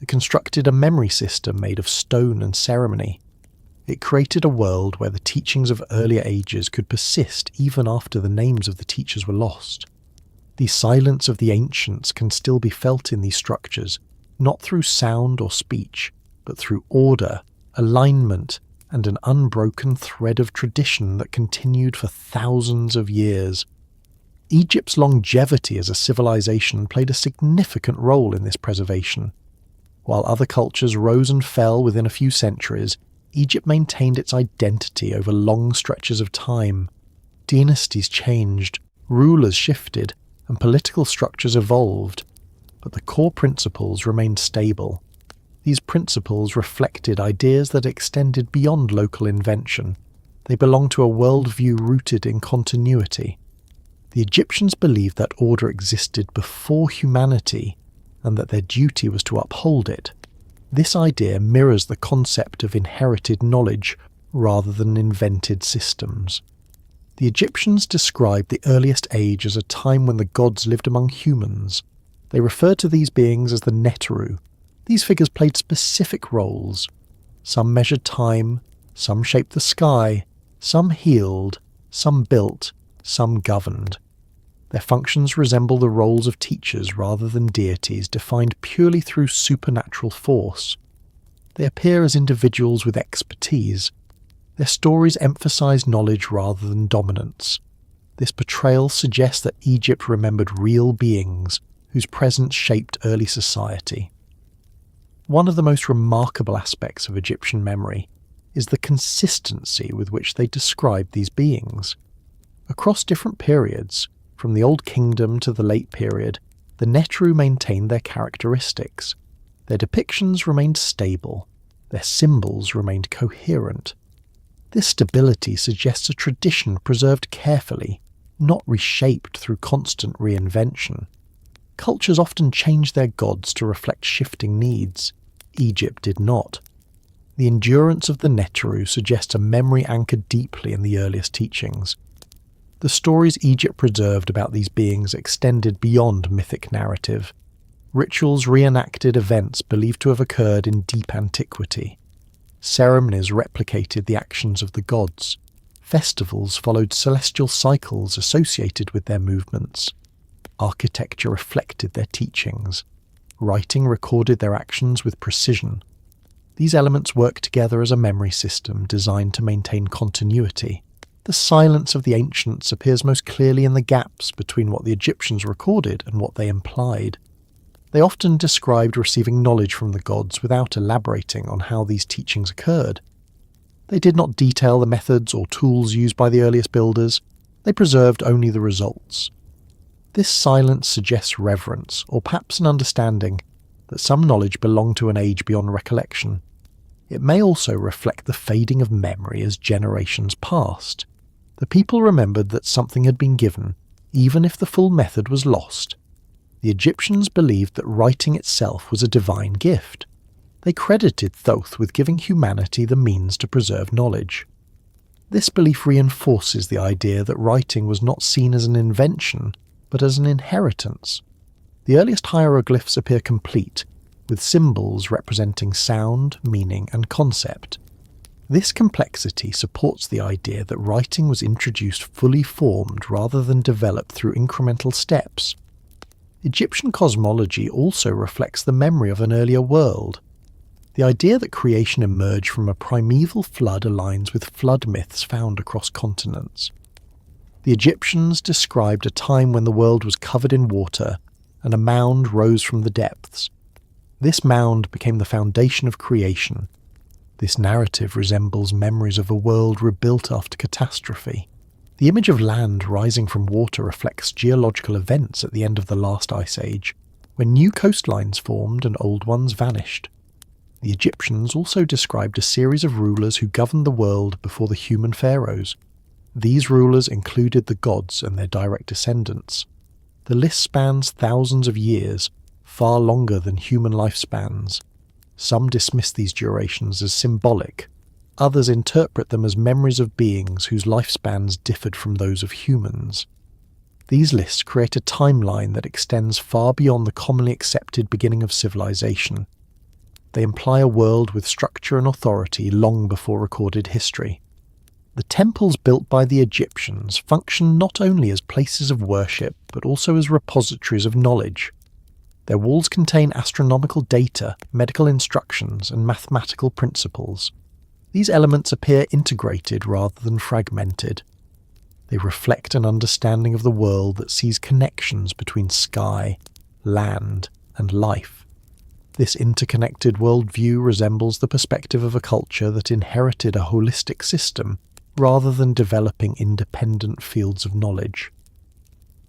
it constructed a memory system made of stone and ceremony. It created a world where the teachings of earlier ages could persist even after the names of the teachers were lost. The silence of the ancients can still be felt in these structures, not through sound or speech, but through order, alignment, and an unbroken thread of tradition that continued for thousands of years. Egypt's longevity as a civilization played a significant role in this preservation. While other cultures rose and fell within a few centuries, Egypt maintained its identity over long stretches of time. Dynasties changed, rulers shifted, and political structures evolved, but the core principles remained stable. These principles reflected ideas that extended beyond local invention. They belonged to a worldview rooted in continuity. The Egyptians believed that order existed before humanity, and that their duty was to uphold it. This idea mirrors the concept of inherited knowledge rather than invented systems. The Egyptians described the earliest age as a time when the gods lived among humans. They referred to these beings as the Netaru. These figures played specific roles. Some measured time, some shaped the sky, some healed, some built, some governed. Their functions resemble the roles of teachers rather than deities defined purely through supernatural force. They appear as individuals with expertise. Their stories emphasize knowledge rather than dominance. This portrayal suggests that Egypt remembered real beings whose presence shaped early society. One of the most remarkable aspects of Egyptian memory is the consistency with which they describe these beings. Across different periods, from the Old Kingdom to the Late Period, the Netaru maintained their characteristics. Their depictions remained stable, their symbols remained coherent. This stability suggests a tradition preserved carefully, not reshaped through constant reinvention. Cultures often change their gods to reflect shifting needs. Egypt did not. The endurance of the Netaru suggests a memory anchored deeply in the earliest teachings. The stories Egypt preserved about these beings extended beyond mythic narrative. Rituals reenacted events believed to have occurred in deep antiquity. Ceremonies replicated the actions of the gods. Festivals followed celestial cycles associated with their movements. Architecture reflected their teachings. Writing recorded their actions with precision. These elements worked together as a memory system designed to maintain continuity. The silence of the ancients appears most clearly in the gaps between what the Egyptians recorded and what they implied. They often described receiving knowledge from the gods without elaborating on how these teachings occurred. They did not detail the methods or tools used by the earliest builders. They preserved only the results. This silence suggests reverence, or perhaps an understanding, that some knowledge belonged to an age beyond recollection. It may also reflect the fading of memory as generations passed. The people remembered that something had been given, even if the full method was lost. The Egyptians believed that writing itself was a divine gift. They credited Thoth with giving humanity the means to preserve knowledge. This belief reinforces the idea that writing was not seen as an invention, but as an inheritance. The earliest hieroglyphs appear complete, with symbols representing sound, meaning, and concept. This complexity supports the idea that writing was introduced fully formed rather than developed through incremental steps. Egyptian cosmology also reflects the memory of an earlier world. The idea that creation emerged from a primeval flood aligns with flood myths found across continents. The Egyptians described a time when the world was covered in water, and a mound rose from the depths. This mound became the foundation of creation. This narrative resembles memories of a world rebuilt after catastrophe. The image of land rising from water reflects geological events at the end of the last ice age, when new coastlines formed and old ones vanished. The Egyptians also described a series of rulers who governed the world before the human pharaohs. These rulers included the gods and their direct descendants. The list spans thousands of years, far longer than human lifespans. Some dismiss these durations as symbolic. Others interpret them as memories of beings whose lifespans differed from those of humans. These lists create a timeline that extends far beyond the commonly accepted beginning of civilization. They imply a world with structure and authority long before recorded history. The temples built by the Egyptians function not only as places of worship, but also as repositories of knowledge. Their walls contain astronomical data, medical instructions, and mathematical principles. These elements appear integrated rather than fragmented. They reflect an understanding of the world that sees connections between sky, land, and life. This interconnected worldview resembles the perspective of a culture that inherited a holistic system rather than developing independent fields of knowledge.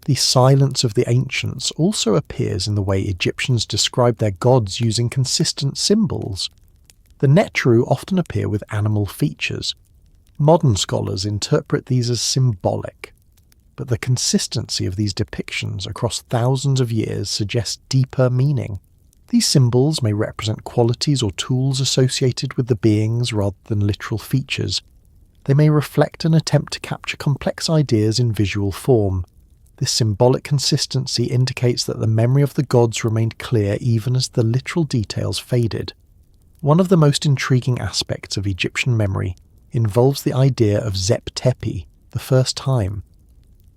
The silence of the ancients also appears in the way Egyptians describe their gods using consistent symbols. The Netaru often appear with animal features. Modern scholars interpret these as symbolic, but the consistency of these depictions across thousands of years suggests deeper meaning. These symbols may represent qualities or tools associated with the beings rather than literal features. They may reflect an attempt to capture complex ideas in visual form. This symbolic consistency indicates that the memory of the gods remained clear even as the literal details faded. One of the most intriguing aspects of Egyptian memory involves the idea of Zep Tepi, the first time.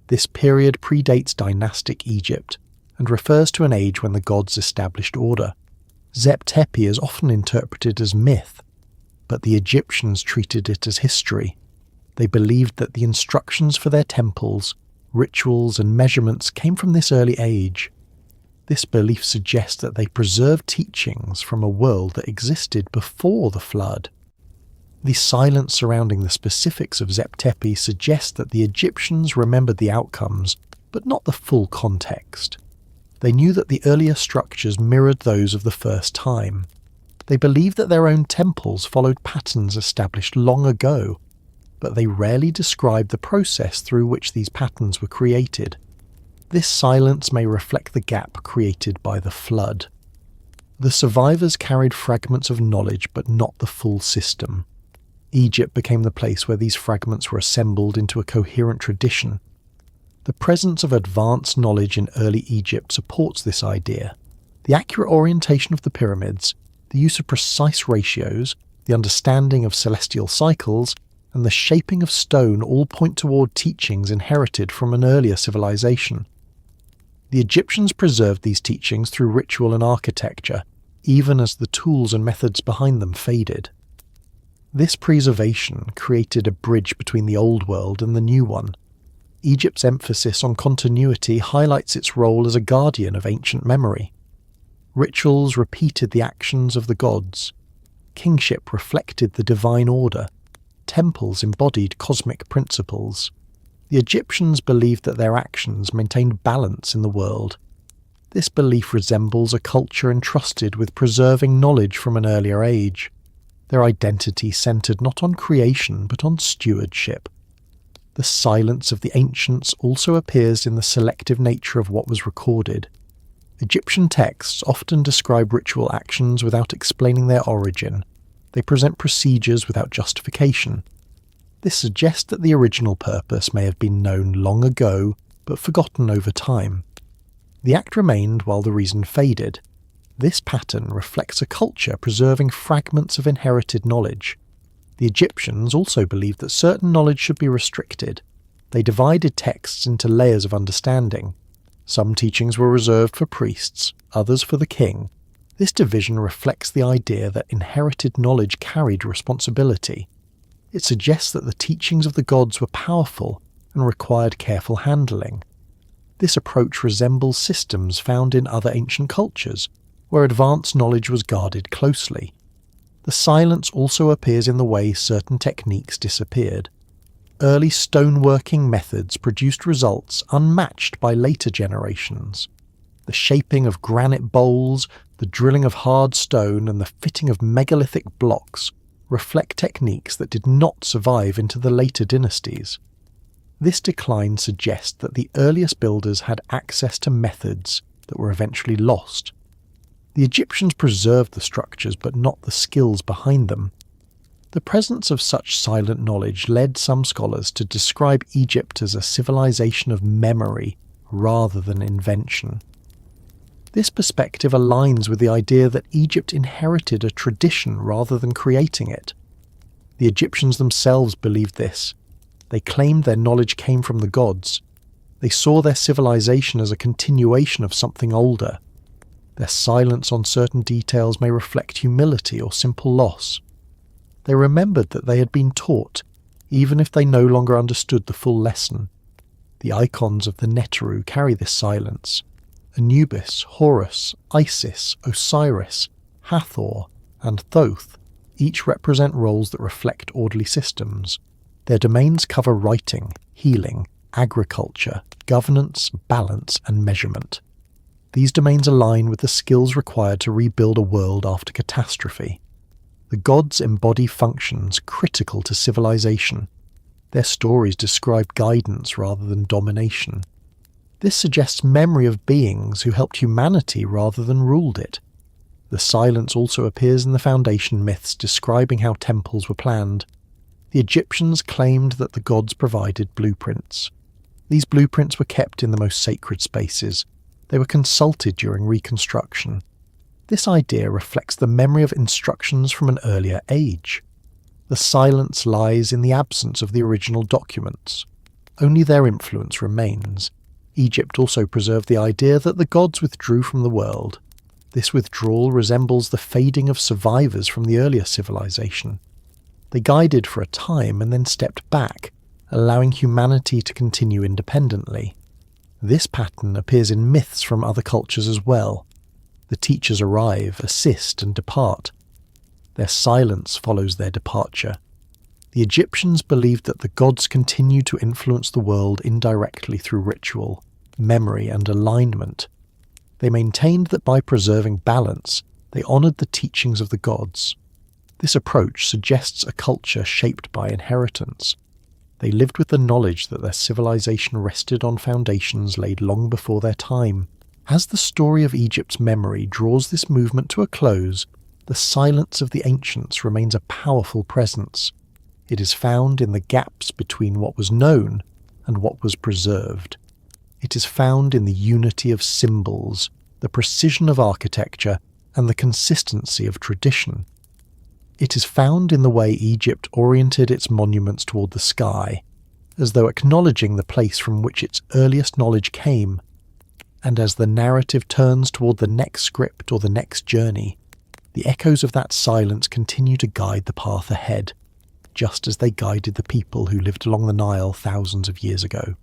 This period predates dynastic Egypt and refers to an age when the gods established order. Zep Tepi is often interpreted as myth, but the Egyptians treated it as history. They believed that the instructions for their temples, rituals, and measurements came from this early age. This belief suggests that they preserved teachings from a world that existed before the flood. The silence surrounding the specifics of Zep Tepi suggests that the Egyptians remembered the outcomes, but not the full context. They knew that the earlier structures mirrored those of the first time. They believed that their own temples followed patterns established long ago, but they rarely described the process through which these patterns were created. This silence may reflect the gap created by the flood. The survivors carried fragments of knowledge, but not the full system. Egypt became the place where these fragments were assembled into a coherent tradition. The presence of advanced knowledge in early Egypt supports this idea. The accurate orientation of the pyramids, the use of precise ratios, the understanding of celestial cycles, and the shaping of stone all point toward teachings inherited from an earlier civilization. The Egyptians preserved these teachings through ritual and architecture, even as the tools and methods behind them faded. This preservation created a bridge between the old world and the new one. Egypt's emphasis on continuity highlights its role as a guardian of ancient memory. Rituals repeated the actions of the gods. Kingship reflected the divine order. Temples embodied cosmic principles. The Egyptians believed that their actions maintained balance in the world. This belief resembles a culture entrusted with preserving knowledge from an earlier age. Their identity centered not on creation but on stewardship. The silence of the ancients also appears in the selective nature of what was recorded. Egyptian texts often describe ritual actions without explaining their origin. They present procedures without justification. This suggests that the original purpose may have been known long ago, but forgotten over time. The act remained while the reason faded. This pattern reflects a culture preserving fragments of inherited knowledge. The Egyptians also believed that certain knowledge should be restricted. They divided texts into layers of understanding. Some teachings were reserved for priests, others for the king. This division reflects the idea that inherited knowledge carried responsibility. It suggests that the teachings of the gods were powerful and required careful handling. This approach resembles systems found in other ancient cultures, where advanced knowledge was guarded closely. The silence also appears in the way certain techniques disappeared. Early stoneworking methods produced results unmatched by later generations. The shaping of granite bowls, the drilling of hard stone, and the fitting of megalithic blocks reflect techniques that did not survive into the later dynasties. This decline suggests that the earliest builders had access to methods that were eventually lost. The Egyptians preserved the structures but not the skills behind them. The presence of such silent knowledge led some scholars to describe Egypt as a civilization of memory rather than invention. This perspective aligns with the idea that Egypt inherited a tradition rather than creating it. The Egyptians themselves believed this. They claimed their knowledge came from the gods. They saw their civilization as a continuation of something older. Their silence on certain details may reflect humility or simple loss. They remembered that they had been taught, even if they no longer understood the full lesson. The icons of the Netaru carry this silence. Anubis, Horus, Isis, Osiris, Hathor, and Thoth each represent roles that reflect orderly systems. Their domains cover writing, healing, agriculture, governance, balance, and measurement. These domains align with the skills required to rebuild a world after catastrophe. The gods embody functions critical to civilization. Their stories describe guidance rather than domination. This suggests memory of beings who helped humanity rather than ruled it. The silence also appears in the foundation myths describing how temples were planned. The Egyptians claimed that the gods provided blueprints. These blueprints were kept in the most sacred spaces. They were consulted during reconstruction. This idea reflects the memory of instructions from an earlier age. The silence lies in the absence of the original documents. Only their influence remains. Egypt also preserved the idea that the gods withdrew from the world. This withdrawal resembles the fading of survivors from the earlier civilization. They guided for a time and then stepped back, allowing humanity to continue independently. This pattern appears in myths from other cultures as well. The teachers arrive, assist, and depart. Their silence follows their departure. The Egyptians believed that the gods continued to influence the world indirectly through ritual, memory, and alignment. They maintained that by preserving balance, they honoured the teachings of the gods. This approach suggests a culture shaped by inheritance. They lived with the knowledge that their civilization rested on foundations laid long before their time. As the story of Egypt's memory draws this movement to a close, the silence of the ancients remains a powerful presence. It is found in the gaps between what was known and what was preserved. It is found in the unity of symbols, the precision of architecture, and the consistency of tradition. It is found in the way Egypt oriented its monuments toward the sky, as though acknowledging the place from which its earliest knowledge came. And as the narrative turns toward the next script or the next journey, the echoes of that silence continue to guide the path ahead, just as they guided the people who lived along the Nile thousands of years ago.